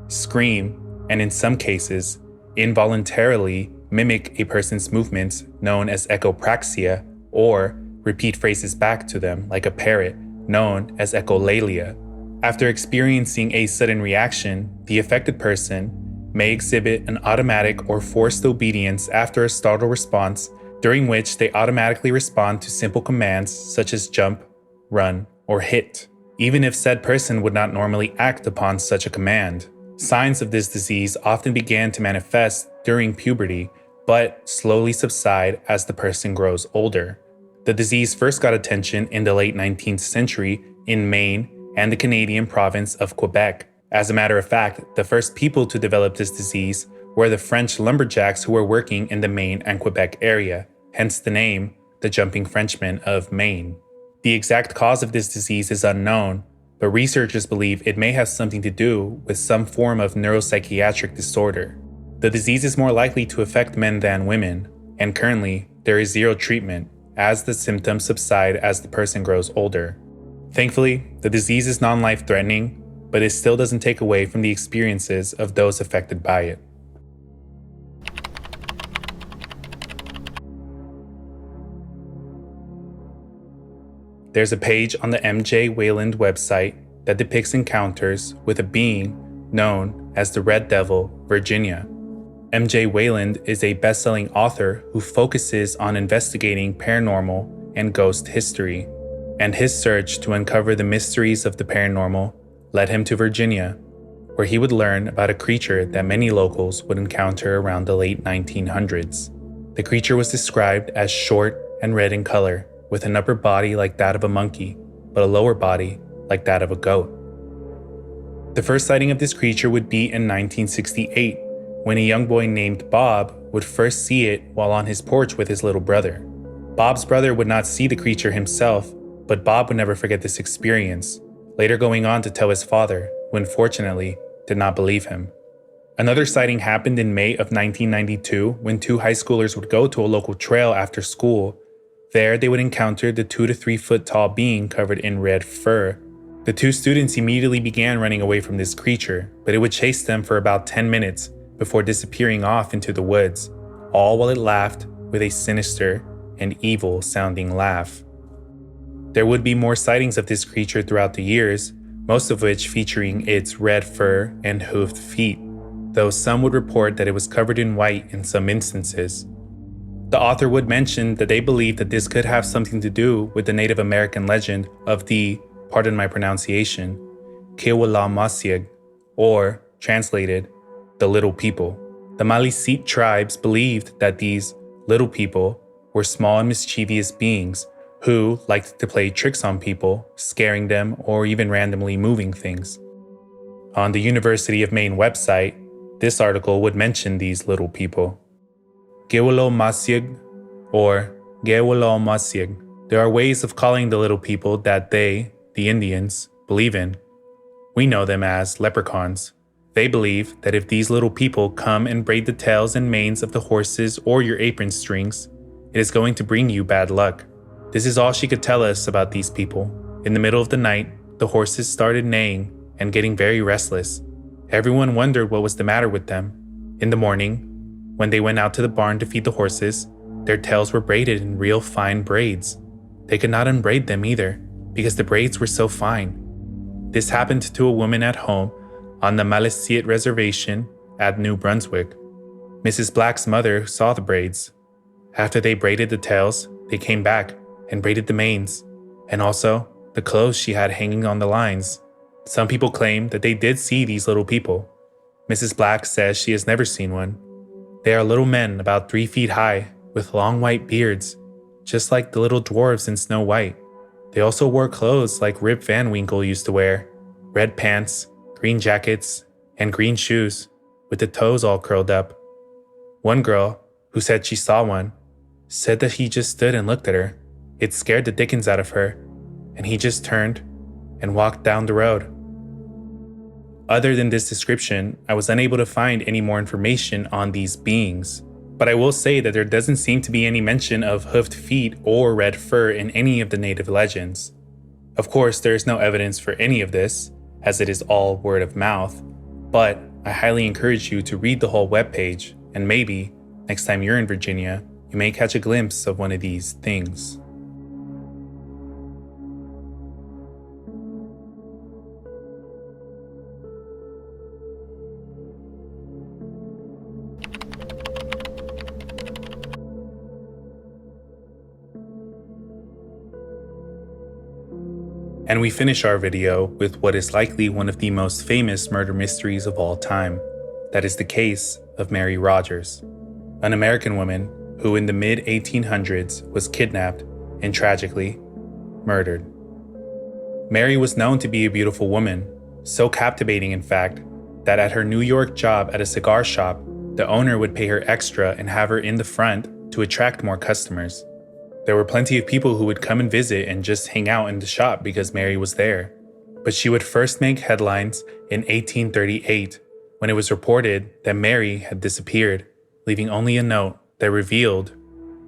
scream, and in some cases, involuntarily mimic a person's movements known as echopraxia, or repeat phrases back to them like a parrot known as echolalia. After experiencing a sudden reaction, the affected person may exhibit an automatic or forced obedience after a startle response, during which they automatically respond to simple commands such as jump, run, or hit, even if said person would not normally act upon such a command. Signs of this disease often began to manifest during puberty, but slowly subside as the person grows older. The disease first got attention in the late 19th century in Maine and the Canadian province of Quebec. As a matter of fact, the first people to develop this disease were the French lumberjacks who were working in the Maine and Quebec area, hence the name, the Jumping Frenchmen of Maine. The exact cause of this disease is unknown, but researchers believe it may have something to do with some form of neuropsychiatric disorder. The disease is more likely to affect men than women, and currently there is zero treatment, as the symptoms subside as the person grows older. Thankfully, the disease is non-life-threatening, but it still doesn't take away from the experiences of those affected by it. There's a page on the MJ Wayland website that depicts encounters with a being known as the Red Devil, Virginia. MJ Wayland is a best-selling author who focuses on investigating paranormal and ghost history, and his search to uncover the mysteries of the paranormal led him to Virginia, where he would learn about a creature that many locals would encounter around the late 1900s. The creature was described as short and red in color, with an upper body like that of a monkey, but a lower body like that of a goat. The first sighting of this creature would be in 1968, when a young boy named Bob would first see it while on his porch with his little brother. Bob's brother would not see the creature himself, but Bob would never forget this experience, later going on to tell his father, who unfortunately did not believe him. Another sighting happened in May of 1992 when two high schoolers would go to a local trail after school. There, they would encounter the 2 to 3 foot tall being covered in red fur. The two students immediately began running away from this creature, but it would chase them for about 10 minutes before disappearing off into the woods, all while it laughed with a sinister and evil sounding laugh. There would be more sightings of this creature throughout the years, most of which featuring its red fur and hoofed feet, though some would report that it was covered in white in some instances. The author would mention that they believe that this could have something to do with the Native American legend of the, pardon my pronunciation, Kewalamaciag, or, translated, the Little People. The Maliseet tribes believed that these little people were small and mischievous beings who liked to play tricks on people, scaring them or even randomly moving things. On the University of Maine website, this article would mention these little people. Gewalomasiag or Gewalomasiag. There are ways of calling the little people that they, the Indians, believe in. We know them as leprechauns. They believe that if these little people come and braid the tails and manes of the horses or your apron strings, it is going to bring you bad luck. This is all she could tell us about these people. In the middle of the night, the horses started neighing and getting very restless. Everyone wondered what was the matter with them. In the morning, when they went out to the barn to feed the horses, their tails were braided in real fine braids. They could not unbraid them either, because the braids were so fine. This happened to a woman at home on the Maliseet Reservation at New Brunswick. Mrs. Black's mother saw the braids. After they braided the tails, they came back and braided the manes, and also the clothes she had hanging on the lines. Some people claim that they did see these little people. Mrs. Black says she has never seen one. They are little men about 3 feet high, with long white beards, just like the little dwarves in Snow White. They also wore clothes like Rip Van Winkle used to wear, red pants, green jackets, and green shoes, with the toes all curled up. One girl, who said she saw one, said that he just stood and looked at her. It scared the dickens out of her, and he just turned and walked down the road. Other than this description, I was unable to find any more information on these beings, but I will say that there doesn't seem to be any mention of hoofed feet or red fur in any of the native legends. Of course, there is no evidence for any of this, as it is all word of mouth, but I highly encourage you to read the whole webpage, and maybe, next time you're in Virginia, you may catch a glimpse of one of these things. And we finish our video with what is likely one of the most famous murder mysteries of all time. That is the case of Mary Rogers, an American woman who in the mid-1800s was kidnapped and tragically murdered. Mary was known to be a beautiful woman, so captivating in fact, that at her New York job at a cigar shop, the owner would pay her extra and have her in the front to attract more customers. There were plenty of people who would come and visit and just hang out in the shop because Mary was there. But she would first make headlines in 1838 when it was reported that Mary had disappeared, leaving only a note that revealed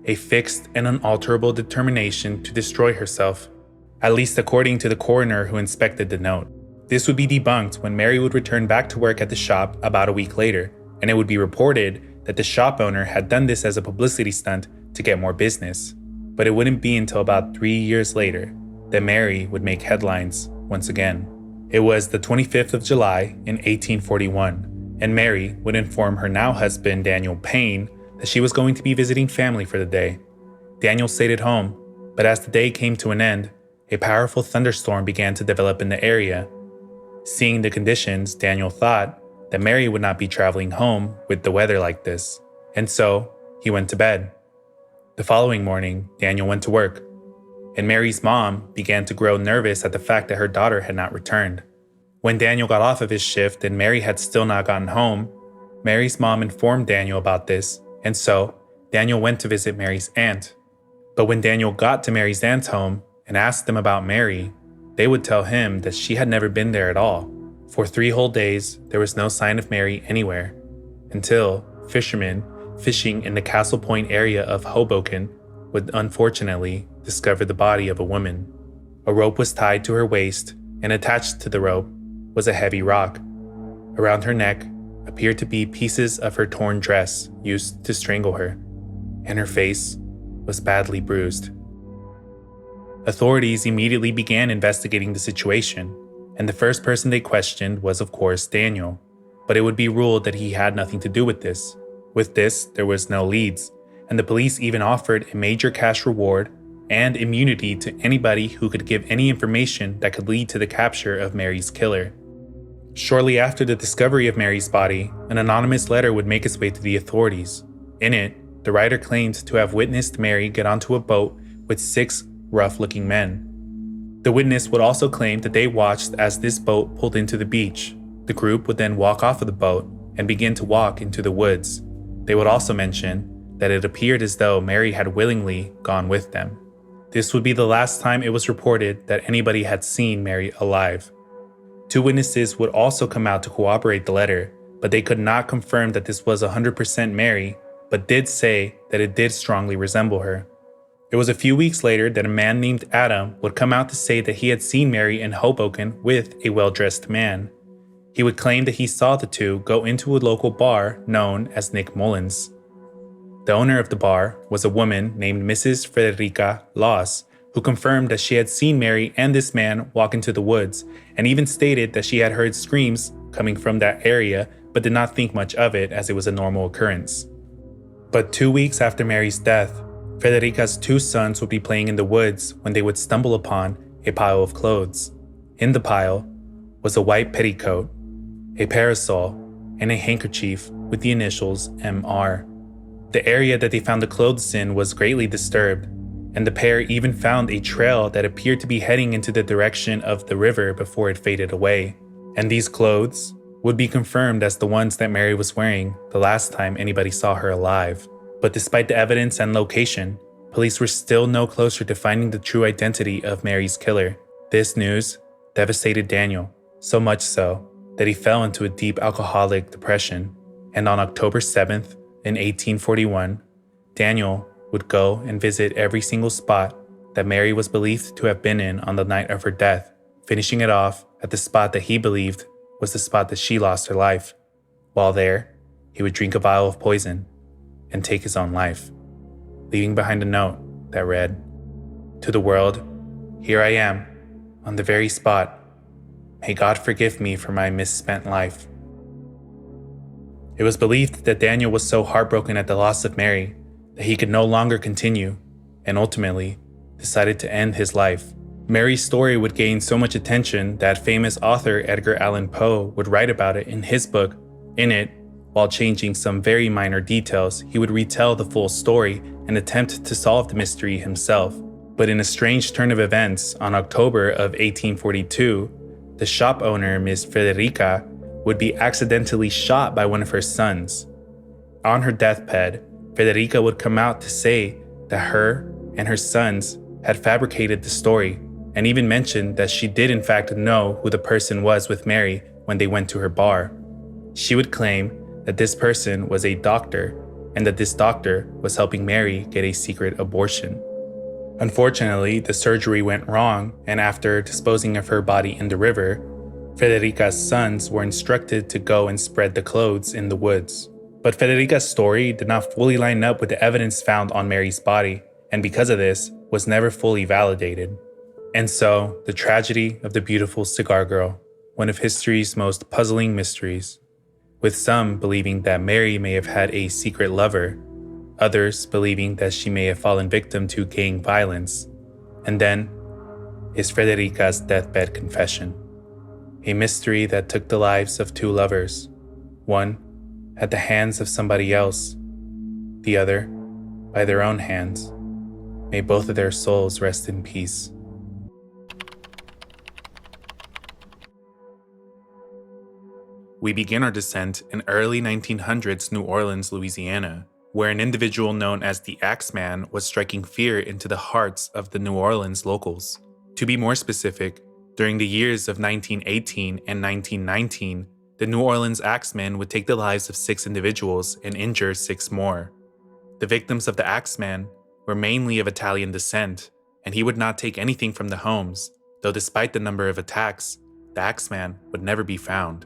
a fixed and unalterable determination to destroy herself, at least according to the coroner who inspected the note. This would be debunked when Mary would return back to work at the shop about a week later, and it would be reported that the shop owner had done this as a publicity stunt to get more business. But it wouldn't be until about 3 years later that Mary would make headlines once again. It was the 25th of July in 1841, and Mary would inform her now husband Daniel Payne that she was going to be visiting family for the day. Daniel stayed at home, but as the day came to an end, a powerful thunderstorm began to develop in the area. Seeing the conditions, Daniel thought that Mary would not be traveling home with the weather like this, and so he went to bed. The following morning, Daniel went to work, and Mary's mom began to grow nervous at the fact that her daughter had not returned. When Daniel got off of his shift and Mary had still not gotten home, Mary's mom informed Daniel about this, and so Daniel went to visit Mary's aunt. But when Daniel got to Mary's aunt's home and asked them about Mary, they would tell him that she had never been there at all. For 3 whole days, there was no sign of Mary anywhere, until fishermen fishing in the Castle Point area of Hoboken would unfortunately discover the body of a woman. A rope was tied to her waist, and attached to the rope was a heavy rock. Around her neck appeared to be pieces of her torn dress used to strangle her, and her face was badly bruised. Authorities immediately began investigating the situation, and the first person they questioned was, of course, Daniel, but it would be ruled that he had nothing to do with this. With this, there was no leads, and the police even offered a major cash reward and immunity to anybody who could give any information that could lead to the capture of Mary's killer. Shortly after the discovery of Mary's body, an anonymous letter would make its way to the authorities. In it, the writer claimed to have witnessed Mary get onto a boat with 6 rough-looking men. The witness would also claim that they watched as this boat pulled into the beach. The group would then walk off of the boat and begin to walk into the woods. They would also mention that it appeared as though Mary had willingly gone with them. This would be the last time it was reported that anybody had seen Mary alive. 2 witnesses would also come out to corroborate the letter, but they could not confirm that this was 100% Mary, but did say that it did strongly resemble her. It was a few weeks later that a man named Adam would come out to say that he had seen Mary in Hoboken with a well-dressed man. He would claim that he saw the two go into a local bar known as Nick Mullen's. The owner of the bar was a woman named Mrs. Frederica Laws, who confirmed that she had seen Mary and this man walk into the woods, and even stated that she had heard screams coming from that area, but did not think much of it as it was a normal occurrence. But 2 weeks after Mary's death, Frederica's 2 sons would be playing in the woods when they would stumble upon a pile of clothes. In the pile was a white petticoat, a parasol, and a handkerchief with the initials MR. The area that they found the clothes in was greatly disturbed, and the pair even found a trail that appeared to be heading into the direction of the river before it faded away. And these clothes would be confirmed as the ones that Mary was wearing the last time anybody saw her alive. But despite the evidence and location, police were still no closer to finding the true identity of Mary's killer. This news devastated Daniel, so much so that he fell into a deep alcoholic depression. And on October 7th, in 1841, Daniel would go and visit every single spot that Mary was believed to have been in on the night of her death, finishing it off at the spot that he believed was the spot that she lost her life. While there, he would drink a vial of poison and take his own life, leaving behind a note that read, "To the world, here I am, on the very spot. May God forgive me for my misspent life." It was believed that Daniel was so heartbroken at the loss of Mary that he could no longer continue, and ultimately decided to end his life. Mary's story would gain so much attention that famous author Edgar Allan Poe would write about it in his book. In it, while changing some very minor details, he would retell the full story and attempt to solve the mystery himself. But in a strange turn of events, on October of 1842, the shop owner, Miss Frederica, would be accidentally shot by one of her sons. On her deathbed, Frederica would come out to say that her and her sons had fabricated the story, and even mentioned that she did in fact know who the person was with Mary when they went to her bar. She would claim that this person was a doctor, and that this doctor was helping Mary get a secret abortion. Unfortunately, the surgery went wrong, and after disposing of her body in the river, Federica's sons were instructed to go and spread the clothes in the woods. But Federica's story did not fully line up with the evidence found on Mary's body, and because of this, was never fully validated. And so, the tragedy of the beautiful cigar girl, one of history's most puzzling mysteries, with some believing that Mary may have had a secret lover, others believing that she may have fallen victim to gang violence, and then is Federica's deathbed confession. A mystery that took the lives of two lovers, one at the hands of somebody else, the other by their own hands. May both of their souls rest in peace. We begin our descent in early 1900s New Orleans, Louisiana, where an individual known as the Axeman was striking fear into the hearts of the New Orleans locals. To be more specific, during the years of 1918 and 1919, the New Orleans Axeman would take the lives of 6 individuals and injure 6 more. The victims of the Axeman were mainly of Italian descent, and he would not take anything from the homes, though despite the number of attacks, the Axeman would never be found.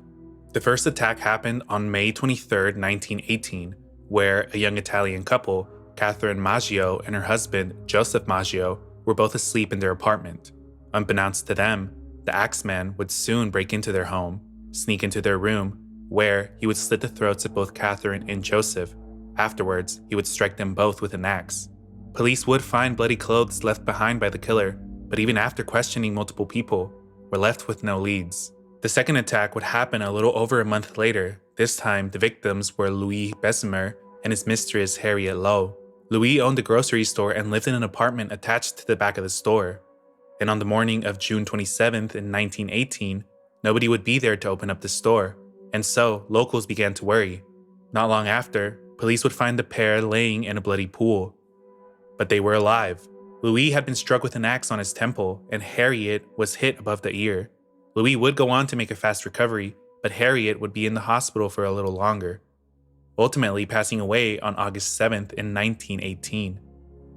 The first attack happened on May 23, 1918, where a young Italian couple, Catherine Maggio and her husband, Joseph Maggio, were both asleep in their apartment. Unbeknownst to them, the Axeman would soon break into their home, sneak into their room, where he would slit the throats of both Catherine and Joseph. Afterwards, he would strike them both with an axe. Police would find bloody clothes left behind by the killer, but even after questioning multiple people, were left with no leads. The second attack would happen a little over a month later. This time, the victims were Louis Bessemer and his mistress Harriet Lowe. Louis owned a grocery store and lived in an apartment attached to the back of the store. And on the morning of June 27th in 1918, nobody would be there to open up the store, and so locals began to worry. Not long after, police would find the pair laying in a bloody pool. But they were alive. Louis had been struck with an axe on his temple, and Harriet was hit above the ear. Louis would go on to make a fast recovery, but Harriet would be in the hospital for a little longer, ultimately passing away on August 7th in 1918.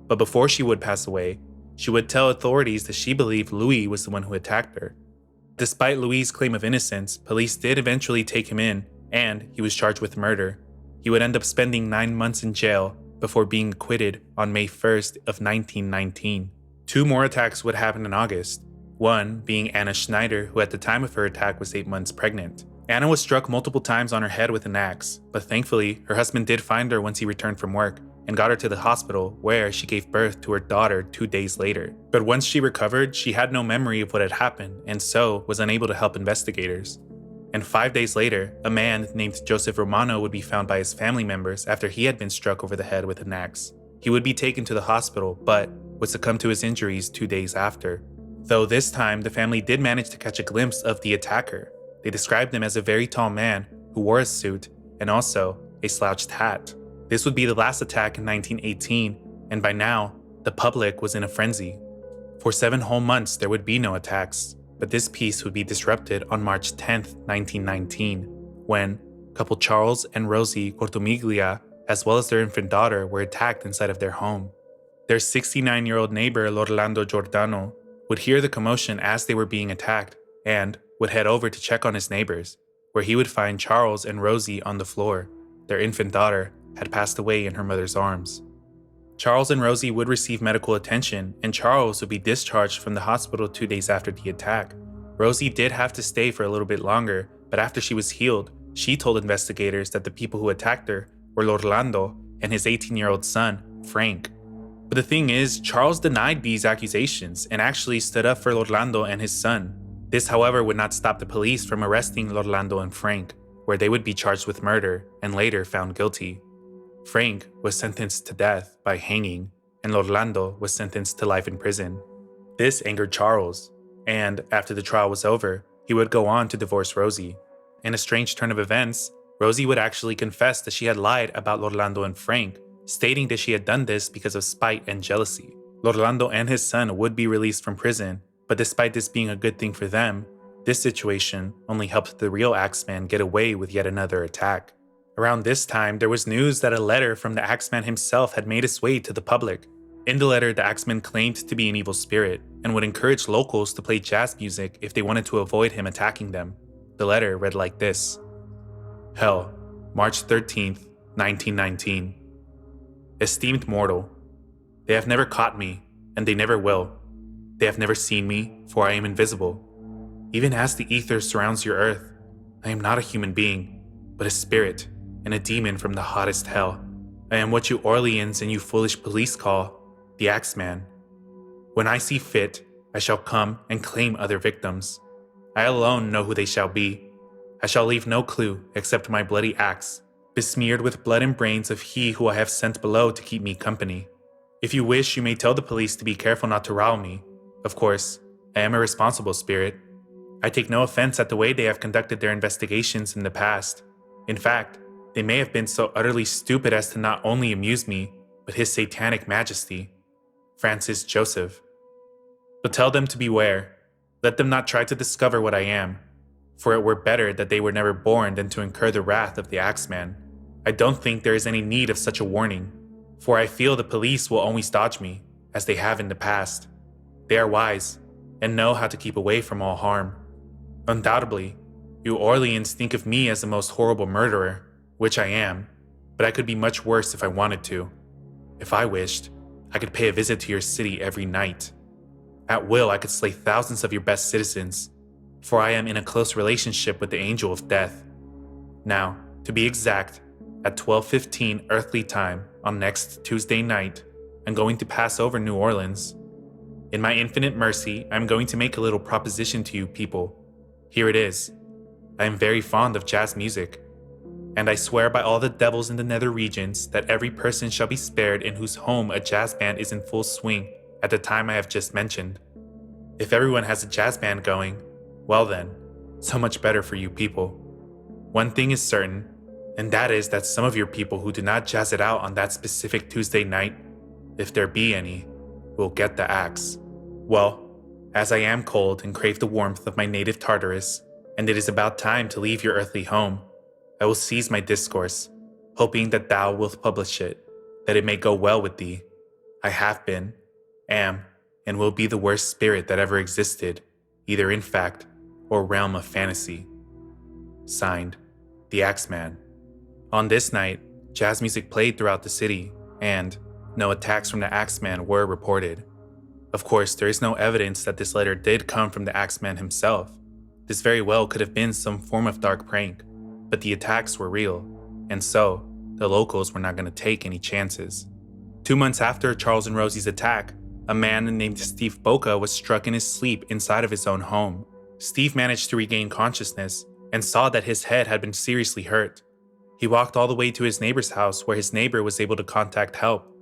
But before she would pass away, she would tell authorities that she believed Louis was the one who attacked her. Despite Louis' claim of innocence, police did eventually take him in, and he was charged with murder. He would end up spending 9 months in jail before being acquitted on May 1st of 1919. 2 more attacks would happen in August, one being Anna Schneider, who at the time of her attack was 8 months pregnant. Anna was struck multiple times on her head with an axe, but thankfully, her husband did find her once he returned from work and got her to the hospital, where she gave birth to her daughter 2 days later. But once she recovered, she had no memory of what had happened, and so was unable to help investigators. And 5 days later, a man named Joseph Romano would be found by his family members after he had been struck over the head with an axe. He would be taken to the hospital, but would succumb to his injuries 2 days after. Though this time, the family did manage to catch a glimpse of the attacker. They described him as a very tall man who wore a suit and also a slouched hat. This would be the last attack in 1918, and by now, the public was in a frenzy. For 7 whole months, there would be no attacks, but this peace would be disrupted on March 10th, 1919, when couple Charles and Rosie Cortomiglia, as well as their infant daughter, were attacked inside of their home. Their 69-year-old neighbor, Orlando Giordano, would hear the commotion as they were being attacked and would head over to check on his neighbors, where he would find Charles and Rosie on the floor. Their infant daughter had passed away in her mother's arms. Charles and Rosie would receive medical attention, and Charles would be discharged from the hospital 2 days after the attack. Rosie did have to stay for a little bit longer, but after she was healed, she told investigators that the people who attacked her were Orlando and his 18-year-old son, Frank. But the thing is, Charles denied these accusations and actually stood up for Orlando and his son. This, however, would not stop the police from arresting Orlando and Frank, where they would be charged with murder and later found guilty. Frank was sentenced to death by hanging, and Orlando was sentenced to life in prison. This angered Charles, and after the trial was over, he would go on to divorce Rosie. In a strange turn of events, Rosie would actually confess that she had lied about Orlando and Frank, stating that she had done this because of spite and jealousy. Orlando and his son would be released from prison, but despite this being a good thing for them, this situation only helped the real Axeman get away with yet another attack. Around this time, there was news that a letter from the Axeman himself had made its way to the public. In the letter, the Axeman claimed to be an evil spirit and would encourage locals to play jazz music if they wanted to avoid him attacking them. The letter read like this: Hell, March 13th, 1919. Esteemed mortal, they have never caught me, and they never will. They have never seen me, for I am invisible. Even as the ether surrounds your earth, I am not a human being, but a spirit and a demon from the hottest hell. I am what you Orleans and you foolish police call the Axeman. When I see fit, I shall come and claim other victims. I alone know who they shall be. I shall leave no clue except my bloody axe, besmeared with blood and brains of he who I have sent below to keep me company. If you wish, you may tell the police to be careful not to rile me. Of course, I am a responsible spirit. I take no offense at the way they have conducted their investigations in the past. In fact, they may have been so utterly stupid as to not only amuse me, but His Satanic Majesty, Francis Joseph. But tell them to beware. Let them not try to discover what I am, for it were better that they were never born than to incur the wrath of the Axeman. I don't think there is any need of such a warning, for I feel the police will always dodge me, as they have in the past. They are wise, and know how to keep away from all harm. Undoubtedly, you Orleans think of me as the most horrible murderer, which I am, but I could be much worse if I wanted to. If I wished, I could pay a visit to your city every night. At will, I could slay thousands of your best citizens, for I am in a close relationship with the Angel of Death. Now, to be exact, at 12:15 earthly time on next Tuesday night, I'm going to pass over New Orleans. In my infinite mercy, I'm going to make a little proposition to you people. Here it is. I am very fond of jazz music, and I swear by all the devils in the nether regions that every person shall be spared in whose home a jazz band is in full swing at the time I have just mentioned. If everyone has a jazz band going, well then, so much better for you people. One thing is certain, and that is that some of your people who do not jazz it out on that specific Tuesday night, if there be any, will get the axe. Well, as I am cold and crave the warmth of my native Tartarus, and it is about time to leave your earthly home, I will seize my discourse, hoping that thou wilt publish it, that it may go well with thee. I have been, am, and will be the worst spirit that ever existed, either in fact or realm of fantasy. Signed, the Axeman. On this night, jazz music played throughout the city, and no attacks from the Axeman were reported. Of course, there is no evidence that this letter did come from the Axeman himself. This very well could have been some form of dark prank, but the attacks were real, and so the locals were not going to take any chances. 2 months after Charles and Rosie's attack, a man named Steve Boca was struck in his sleep inside of his own home. Steve managed to regain consciousness and saw that his head had been seriously hurt. He walked all the way to his neighbor's house where his neighbor was able to contact help.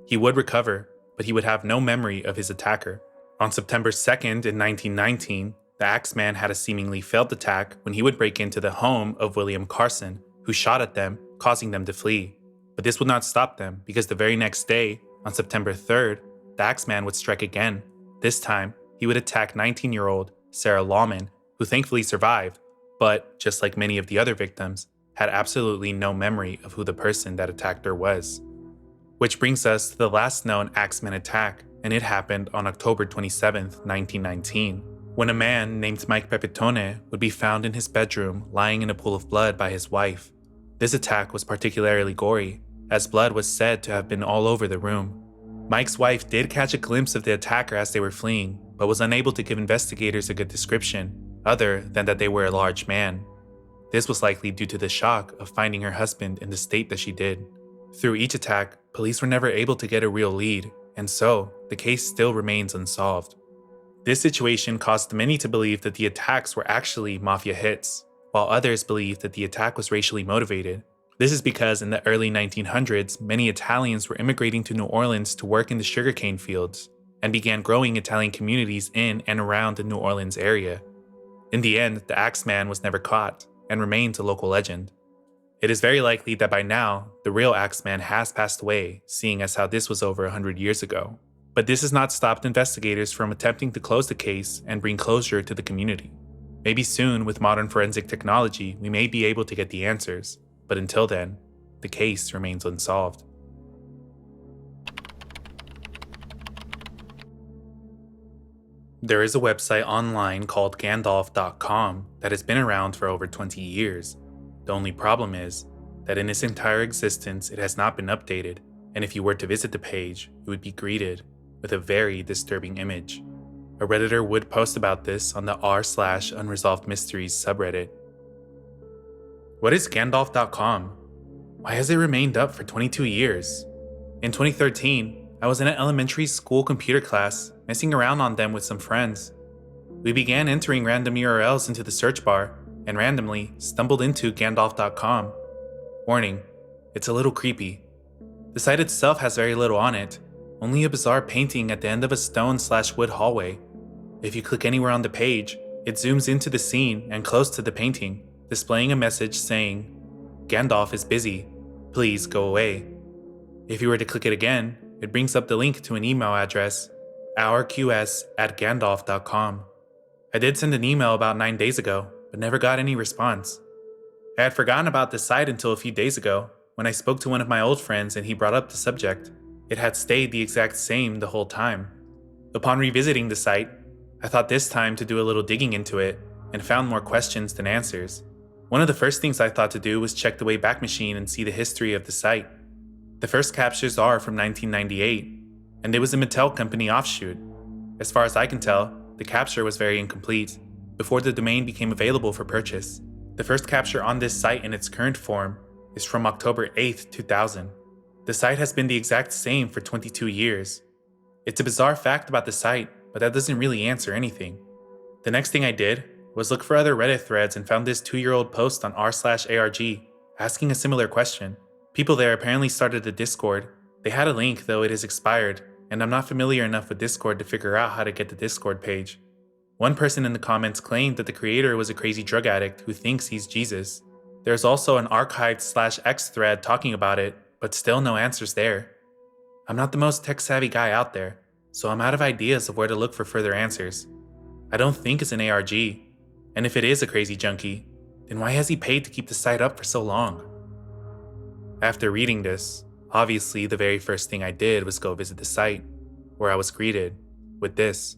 He would recover, but he would have no memory of his attacker. On September 2nd in 1919, the Axeman had a seemingly failed attack when he would break into the home of William Carson, who shot at them, causing them to flee. But this would not stop them because the very next day, on September 3rd, the Axeman would strike again. This time, he would attack 19-year-old Sarah Lawman, who thankfully survived, but, just like many of the other victims, had absolutely no memory of who the person that attacked her was. Which brings us to the last known Axeman attack, and it happened on October 27th, 1919, when a man named Mike Pepitone would be found in his bedroom lying in a pool of blood by his wife. This attack was particularly gory, as blood was said to have been all over the room. Mike's wife did catch a glimpse of the attacker as they were fleeing, but was unable to give investigators a good description, other than that they were a large man. This was likely due to the shock of finding her husband in the state that she did. Through each attack, police were never able to get a real lead, and so the case still remains unsolved. This situation caused many to believe that the attacks were actually mafia hits, while others believed that the attack was racially motivated. This is because in the early 1900s, many Italians were immigrating to New Orleans to work in the sugarcane fields, and began growing Italian communities in and around the New Orleans area. In the end, the Axeman was never caught, and remains a local legend. It is very likely that by now, the real Axeman has passed away, seeing as how this was over 100 years ago. But this has not stopped investigators from attempting to close the case and bring closure to the community. Maybe soon, with modern forensic technology, we may be able to get the answers, but until then, the case remains unsolved. There is a website online called Gandalf.com that has been around for over 20 years. The only problem is that in its entire existence it has not been updated, and if you were to visit the page, you would be greeted with a very disturbing image. A Redditor would post about this on the r/Unresolved Mysteries subreddit. What is Gandalf.com? Why has it remained up for 22 years? In 2013, I was in an elementary school computer class, messing around on them with some friends. We began entering random URLs into the search bar, and randomly stumbled into Gandalf.com. Warning, it's a little creepy. The site itself has very little on it, only a bizarre painting at the end of a stone/wood hallway. If you click anywhere on the page, it zooms into the scene and close to the painting, displaying a message saying, "Gandalf is busy, please go away." If you were to click it again, it brings up the link to an email address, ourqs@gandalf.com. I did send an email about 9 days ago, but never got any response. I had forgotten about the site until a few days ago, when I spoke to one of my old friends and he brought up the subject. It had stayed the exact same the whole time. Upon revisiting the site, I thought this time to do a little digging into it, and found more questions than answers. One of the first things I thought to do was check the Wayback Machine and see the history of the site. The first captures are from 1998, and it was a Mattel Company offshoot. As far as I can tell, the capture was very incomplete, before the domain became available for purchase. The first capture on this site in its current form is from October 8th, 2000. The site has been the exact same for 22 years. It's a bizarre fact about the site, but that doesn't really answer anything. The next thing I did was look for other Reddit threads and found this 2-year-old post on r/ARG asking a similar question. People there apparently started a Discord. They had a link, though it is expired, and I'm not familiar enough with Discord to figure out how to get the Discord page. One person in the comments claimed that the creator was a crazy drug addict who thinks he's Jesus. There's also an archived/X thread talking about it, but still no answers there. I'm not the most tech-savvy guy out there, so I'm out of ideas of where to look for further answers. I don't think it's an ARG, and if it is a crazy junkie, then why has he paid to keep the site up for so long? After reading this, obviously the very first thing I did was go visit the site, where I was greeted with this.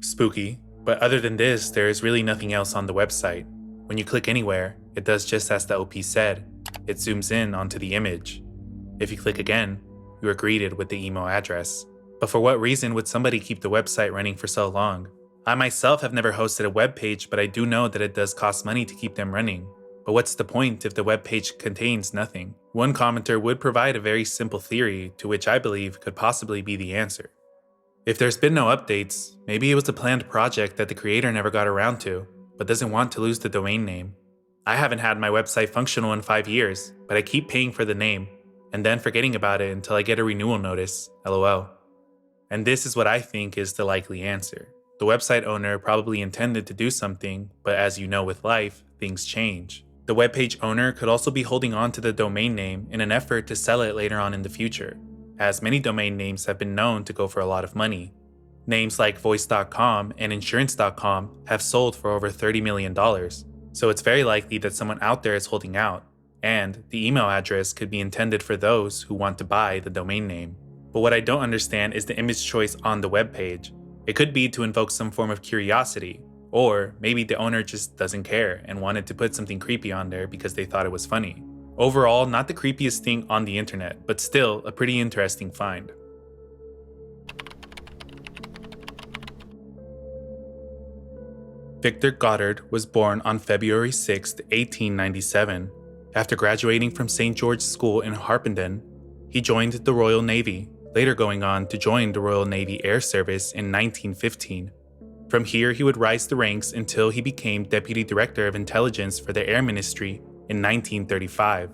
Spooky, but other than this, there is really nothing else on the website. When you click anywhere, it does just as the OP said. It zooms in onto the image. If you click again, you are greeted with the email address. But for what reason would somebody keep the website running for so long? I myself have never hosted a web page, but I do know that it does cost money to keep them running. But what's the point if the web page contains nothing? One commenter would provide a very simple theory to which I believe could possibly be the answer. If there's been no updates, maybe it was a planned project that the creator never got around to, but doesn't want to lose the domain name. I haven't had my website functional in 5 years, but I keep paying for the name, and then forgetting about it until I get a renewal notice, LOL. And this is what I think is the likely answer. The website owner probably intended to do something, but as you know with life, things change. The webpage owner could also be holding on to the domain name in an effort to sell it later on in the future, as many domain names have been known to go for a lot of money. Names like voice.com and insurance.com have sold for over $30 million, so it's very likely that someone out there is holding out, and the email address could be intended for those who want to buy the domain name. But what I don't understand is the image choice on the webpage. It could be to invoke some form of curiosity, or maybe the owner just doesn't care and wanted to put something creepy on there because they thought it was funny. Overall, not the creepiest thing on the internet, but still a pretty interesting find. Victor Goddard was born on February 6, 1897. After graduating from St. George's School in Harpenden, he joined the Royal Navy, later going on to join the Royal Navy Air Service in 1915. From here, he would rise the ranks until he became Deputy Director of Intelligence for the Air Ministry in 1935.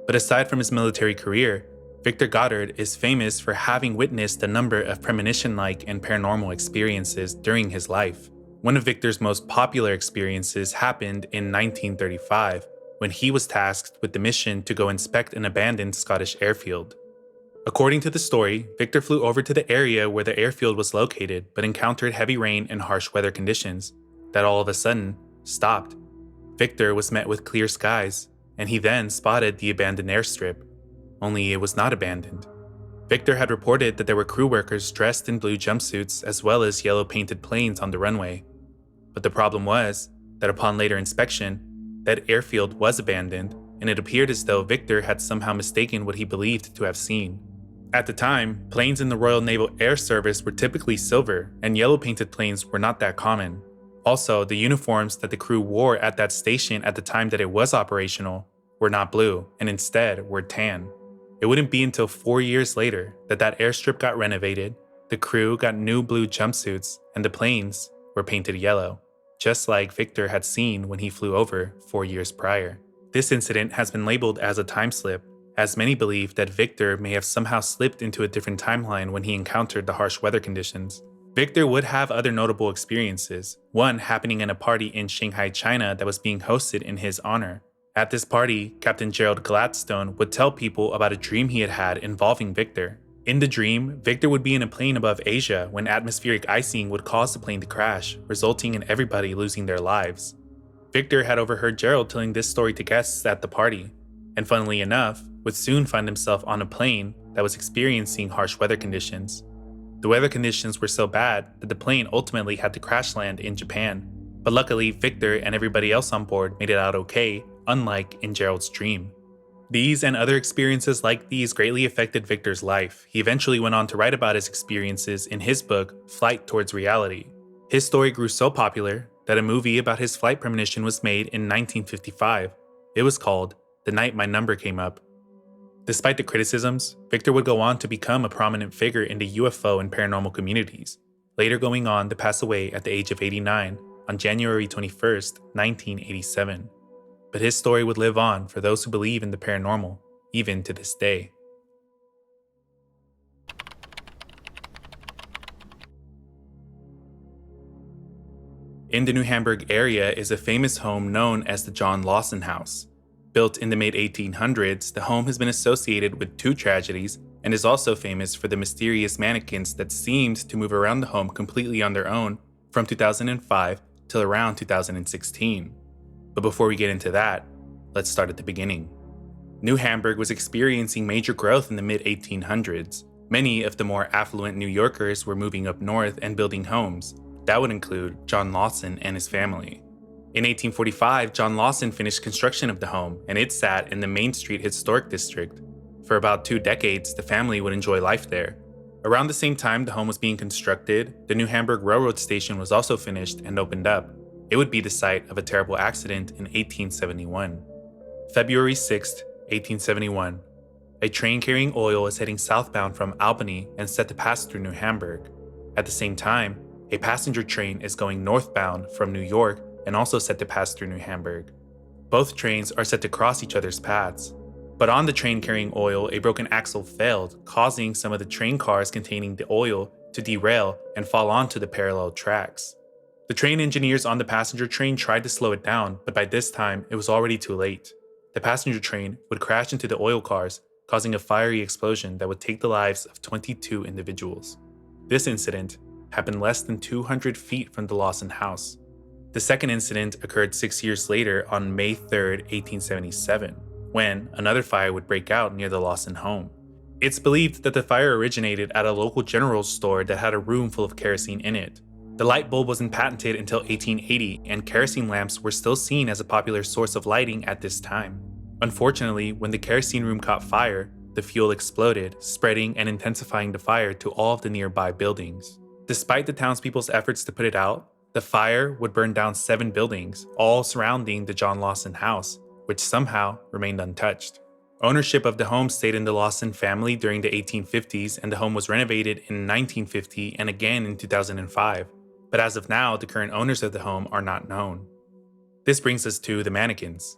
But aside from his military career, Victor Goddard is famous for having witnessed a number of premonition-like and paranormal experiences during his life. One of Victor's most popular experiences happened in 1935, when he was tasked with the mission to go inspect an abandoned Scottish airfield. According to the story, Victor flew over to the area where the airfield was located, but encountered heavy rain and harsh weather conditions that all of a sudden stopped. Victor was met with clear skies, and he then spotted the abandoned airstrip, only it was not abandoned. Victor had reported that there were crew workers dressed in blue jumpsuits as well as yellow painted planes on the runway. But the problem was that upon later inspection, that airfield was abandoned, and it appeared as though Victor had somehow mistaken what he believed to have seen. At the time, planes in the Royal Naval Air Service were typically silver, and yellow painted planes were not that common. Also, the uniforms that the crew wore at that station at the time that it was operational were not blue, and instead were tan. It wouldn't be until 4 years later that that airstrip got renovated, the crew got new blue jumpsuits, and the planes were painted yellow, just like Victor had seen when he flew over 4 years prior. This incident has been labeled as a time slip, as many believe that Victor may have somehow slipped into a different timeline when he encountered the harsh weather conditions. Victor would have other notable experiences, one happening in a party in Shanghai, China that was being hosted in his honor. At this party, Captain Gerald Gladstone would tell people about a dream he had had involving Victor. In the dream, Victor would be in a plane above Asia when atmospheric icing would cause the plane to crash, resulting in everybody losing their lives. Victor had overheard Gerald telling this story to guests at the party, and funnily enough, would soon find himself on a plane that was experiencing harsh weather conditions. The weather conditions were so bad that the plane ultimately had to crash land in Japan, but luckily Victor and everybody else on board made it out okay, unlike in Gerald's dream. These and other experiences like these greatly affected Victor's life. He eventually went on to write about his experiences in his book, Flight Towards Reality. His story grew so popular that a movie about his flight premonition was made in 1955. It was called The Night My Number Came Up. Despite the criticisms, Victor would go on to become a prominent figure in the UFO and paranormal communities, later going on to pass away at the age of 89 on January 21st, 1987. But his story would live on for those who believe in the paranormal, even to this day. In the New Hamburg area is a famous home known as the John Lawson House. Built in the mid-1800s, the home has been associated with two tragedies and is also famous for the mysterious mannequins that seemed to move around the home completely on their own from 2005 till around 2016. But before we get into that, let's start at the beginning. New Hamburg was experiencing major growth in the mid-1800s. Many of the more affluent New Yorkers were moving up north and building homes. That would include John Lawson and his family. In 1845, John Lawson finished construction of the home, and it sat in the Main Street Historic District. For about 2 decades, the family would enjoy life there. Around the same time the home was being constructed, the New Hamburg Railroad Station was also finished and opened up. It would be the site of a terrible accident in 1871. February 6, 1871. A train carrying oil is heading southbound from Albany and set to pass through New Hamburg. At the same time, a passenger train is going northbound from New York and also set to pass through New Hamburg. Both trains are set to cross each other's paths. But on the train carrying oil, a broken axle failed, causing some of the train cars containing the oil to derail and fall onto the parallel tracks. The train engineers on the passenger train tried to slow it down, but by this time, it was already too late. The passenger train would crash into the oil cars, causing a fiery explosion that would take the lives of 22 individuals. This incident happened less than 200 feet from the Lawson house. The second incident occurred 6 years later on May 3, 1877, when another fire would break out near the Lawson home. It's believed that the fire originated at a local general store that had a room full of kerosene in it. The light bulb wasn't patented until 1880, and kerosene lamps were still seen as a popular source of lighting at this time. Unfortunately, when the kerosene room caught fire, the fuel exploded, spreading and intensifying the fire to all of the nearby buildings. Despite the townspeople's efforts to put it out, the fire would burn down 7 buildings, all surrounding the John Lawson house, which somehow remained untouched. Ownership of the home stayed in the Lawson family during the 1850s, and the home was renovated in 1950 and again in 2005. But as of now, the current owners of the home are not known. This brings us to the mannequins.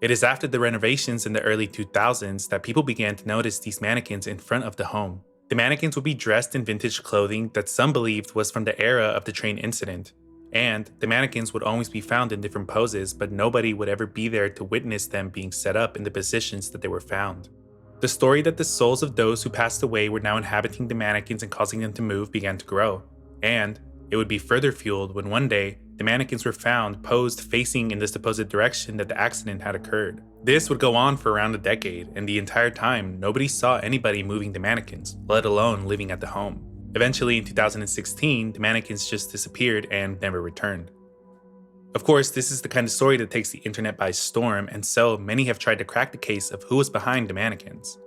It is after the renovations in the early 2000s that people began to notice these mannequins in front of the home. The mannequins would be dressed in vintage clothing that some believed was from the era of the train incident. And the mannequins would always be found in different poses, but nobody would ever be there to witness them being set up in the positions that they were found. The story that the souls of those who passed away were now inhabiting the mannequins and causing them to move began to grow. And it would be further fueled when one day, the mannequins were found posed facing in the supposed direction that the accident had occurred. This would go on for around a decade, and the entire time, nobody saw anybody moving the mannequins, let alone living at the home. Eventually, in 2016, the mannequins just disappeared and never returned. Of course, this is the kind of story that takes the internet by storm, and so many have tried to crack the case of who was behind the mannequins.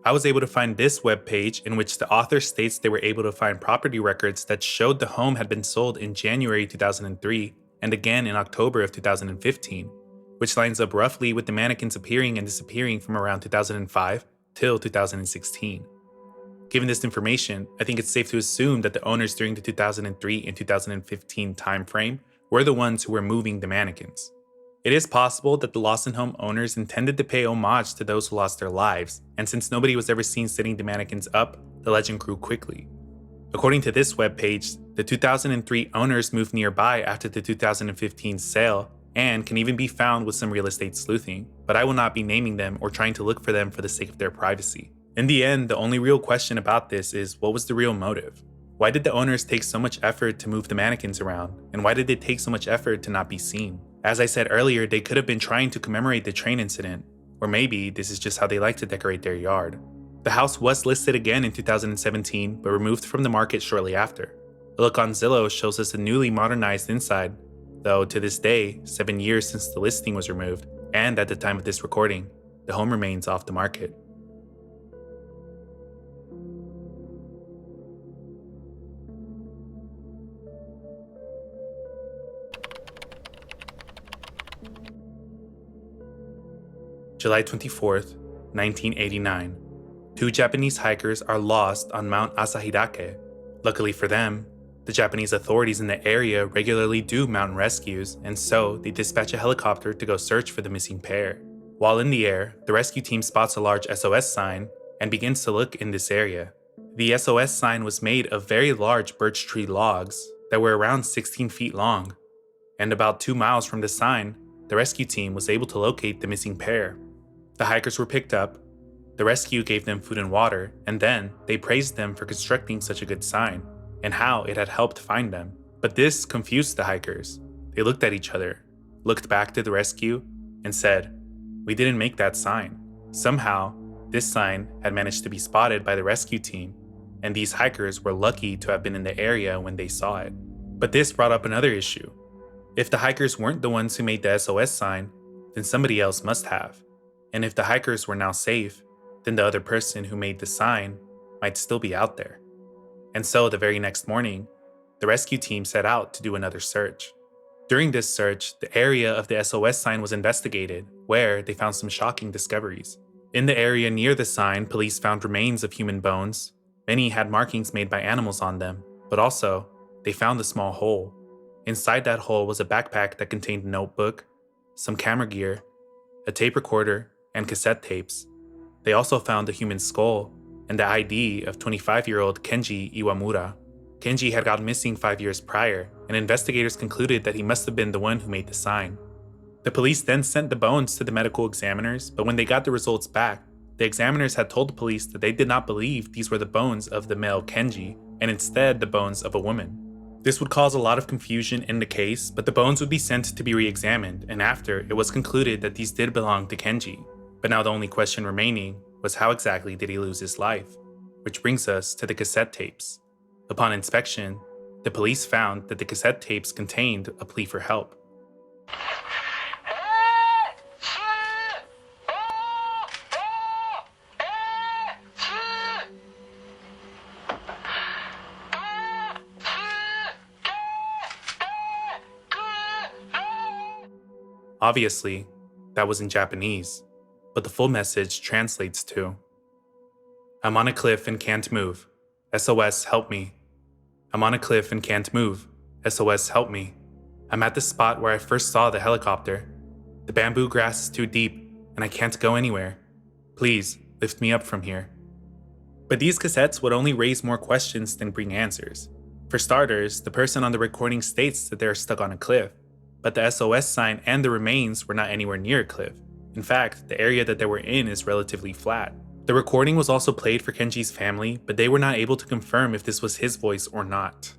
I was able to find this webpage in which the author states they were able to find property records that showed the home had been sold in January 2003 and again in October of 2015, which lines up roughly with the mannequins appearing and disappearing from around 2005 till 2016. Given this information, I think it's safe to assume that the owners during the 2003 and 2015 timeframe were the ones who were moving the mannequins. It is possible that the Lawson home owners intended to pay homage to those who lost their lives, and since nobody was ever seen setting the mannequins up, the legend grew quickly. According to this webpage, the 2003 owners moved nearby after the 2015 sale and can even be found with some real estate sleuthing, but I will not be naming them or trying to look for them for the sake of their privacy. In the end, the only real question about this is, what was the real motive? Why did the owners take so much effort to move the mannequins around, and why did they take so much effort to not be seen? As I said earlier, they could have been trying to commemorate the train incident, or maybe this is just how they like to decorate their yard. The house was listed again in 2017, but removed from the market shortly after. A look on Zillow shows us a newly modernized inside, though to this day, 7 years since the listing was removed, and at the time of this recording, the home remains off the market. July 24th, 1989. 2 Japanese hikers are lost on Mount Asahidake. Luckily for them, the Japanese authorities in the area regularly do mountain rescues, and so they dispatch a helicopter to go search for the missing pair. While in the air, the rescue team spots a large SOS sign and begins to look in this area. The SOS sign was made of very large birch tree logs that were around 16 feet long, and about 2 miles from the sign, the rescue team was able to locate the missing pair. The hikers were picked up, the rescue gave them food and water, and then they praised them for constructing such a good sign, and how it had helped find them. But this confused the hikers. They looked at each other, looked back to the rescue, and said, "We didn't make that sign." Somehow, this sign had managed to be spotted by the rescue team, and these hikers were lucky to have been in the area when they saw it. But this brought up another issue. If the hikers weren't the ones who made the SOS sign, then somebody else must have. And if the hikers were now safe, then the other person who made the sign might still be out there. And so the very next morning, the rescue team set out to do another search. During this search, the area of the SOS sign was investigated, where they found some shocking discoveries. In the area near the sign, police found remains of human bones. Many had markings made by animals on them, but also, they found a small hole. Inside that hole was a backpack that contained a notebook, some camera gear, a tape recorder, and cassette tapes. They also found a human skull and the ID of 25-year-old Kenji Iwamura. Kenji had gone missing 5 years prior, and investigators concluded that he must have been the one who made the sign. The police then sent the bones to the medical examiners, but when they got the results back, the examiners had told the police that they did not believe these were the bones of the male Kenji, and instead the bones of a woman. This would cause a lot of confusion in the case, but the bones would be sent to be re-examined, and after, it was concluded that these did belong to Kenji. But now the only question remaining was how exactly did he lose his life? Which brings us to the cassette tapes. Upon inspection, the police found that the cassette tapes contained a plea for help. Obviously, that was in Japanese, but the full message translates to, "I'm on a cliff and can't move. SOS, help me. I'm on a cliff and can't move. SOS, help me. I'm at the spot where I first saw the helicopter. The bamboo grass is too deep, and I can't go anywhere. Please, lift me up from here." But these cassettes would only raise more questions than bring answers. For starters, the person on the recording states that they are stuck on a cliff, but the SOS sign and the remains were not anywhere near a cliff. In fact, the area that they were in is relatively flat. The recording was also played for Kenji's family, but they were not able to confirm if this was his voice or not.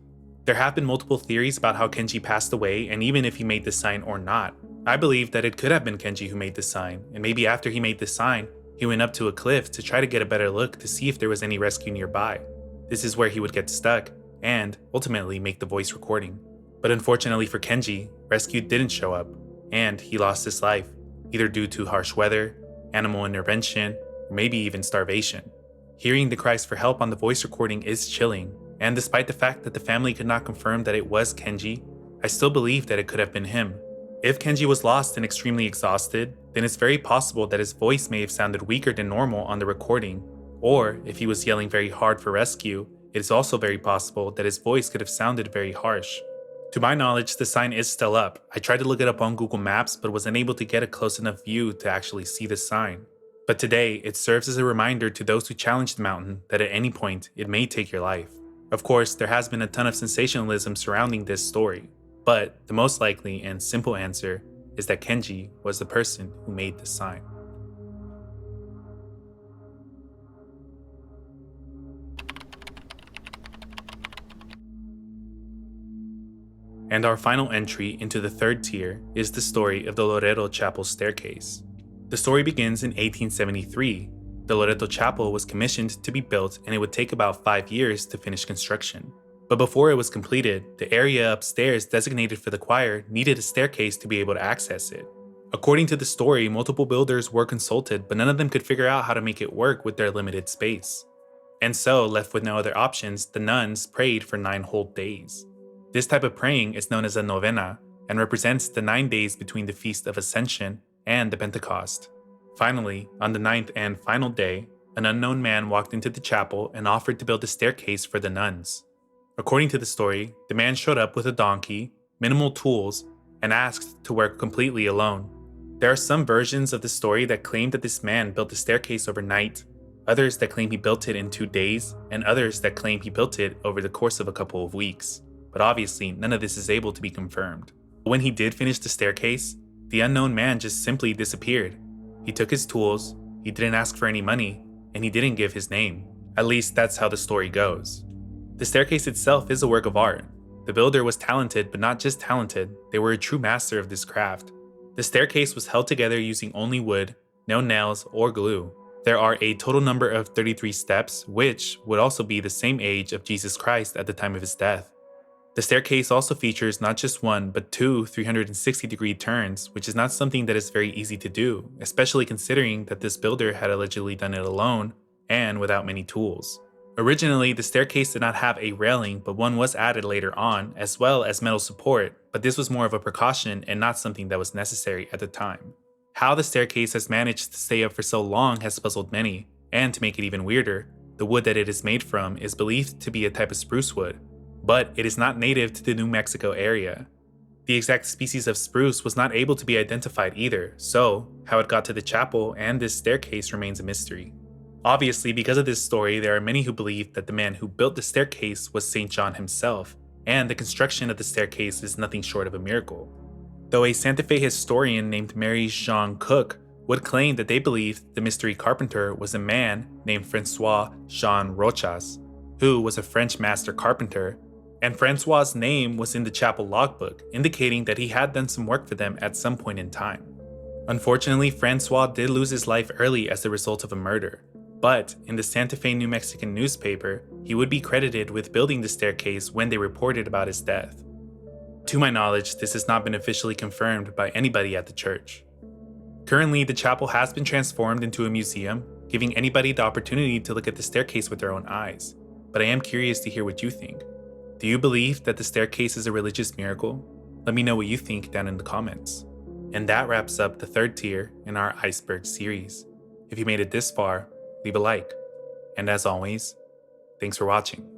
There have been multiple theories about how Kenji passed away, and even if he made the sign or not. I believe that it could have been Kenji who made the sign, and maybe after he made the sign, he went up to a cliff to try to get a better look to see if there was any rescue nearby. This is where he would get stuck, and ultimately make the voice recording. But unfortunately for Kenji, rescue didn't show up, and he lost his life, either due to harsh weather, animal intervention, or maybe even starvation. Hearing the cries for help on the voice recording is chilling, and despite the fact that the family could not confirm that it was Kenji, I still believe that it could have been him. If Kenji was lost and extremely exhausted, then it's very possible that his voice may have sounded weaker than normal on the recording, or if he was yelling very hard for rescue, it is also very possible that his voice could have sounded very harsh. To my knowledge, the sign is still up. I tried to look it up on Google Maps, but was unable to get a close enough view to actually see the sign. But today, it serves as a reminder to those who challenge the mountain that at any point, it may take your life. Of course, there has been a ton of sensationalism surrounding this story, but the most likely and simple answer is that Kenji was the person who made the sign. And our final entry into the third tier is the story of the Loreto Chapel staircase. The story begins in 1873. The Loreto Chapel was commissioned to be built, and it would take about 5 years to finish construction. But before it was completed, the area upstairs designated for the choir needed a staircase to be able to access it. According to the story, multiple builders were consulted, but none of them could figure out how to make it work with their limited space. And so, left with no other options, the nuns prayed for 9 whole days. This type of praying is known as a novena and represents the 9 days between the Feast of Ascension and the Pentecost. Finally, on the 9th and final day, an unknown man walked into the chapel and offered to build a staircase for the nuns. According to the story, the man showed up with a donkey, minimal tools, and asked to work completely alone. There are some versions of the story that claim that this man built the staircase overnight, others that claim he built it in 2 days, and others that claim he built it over the course of a couple of weeks. But obviously, none of this is able to be confirmed. When he did finish the staircase, the unknown man just simply disappeared. He took his tools, he didn't ask for any money, and he didn't give his name. At least that's how the story goes. The staircase itself is a work of art. The builder was talented, but not just talented, they were a true master of this craft. The staircase was held together using only wood, no nails or glue. There are a total number of 33 steps, which would also be the same age of Jesus Christ at the time of his death. The staircase also features not just one, but 2 360-degree turns, which is not something that is very easy to do, especially considering that this builder had allegedly done it alone and without many tools. Originally, the staircase did not have a railing, but one was added later on, as well as metal support, but this was more of a precaution and not something that was necessary at the time. How the staircase has managed to stay up for so long has puzzled many, and to make it even weirder, the wood that it is made from is believed to be a type of spruce wood, but it is not native to the New Mexico area. The exact species of spruce was not able to be identified either, so how it got to the chapel and this staircase remains a mystery. Obviously, because of this story, there are many who believe that the man who built the staircase was St. John himself, and the construction of the staircase is nothing short of a miracle. Though a Santa Fe historian named Mary Jean Cook would claim that they believed the mystery carpenter was a man named Francois Jean Rochas, who was a French master carpenter, and Francois' name was in the chapel logbook, indicating that he had done some work for them at some point in time. Unfortunately, Francois did lose his life early as the result of a murder, but in the Santa Fe New Mexican newspaper, he would be credited with building the staircase when they reported about his death. To my knowledge, this has not been officially confirmed by anybody at the church. Currently, the chapel has been transformed into a museum, giving anybody the opportunity to look at the staircase with their own eyes, but I am curious to hear what you think. Do you believe that the staircase is a religious miracle? Let me know what you think down in the comments. And that wraps up the third tier in our Iceberg series. If you made it this far, leave a like. And as always, thanks for watching.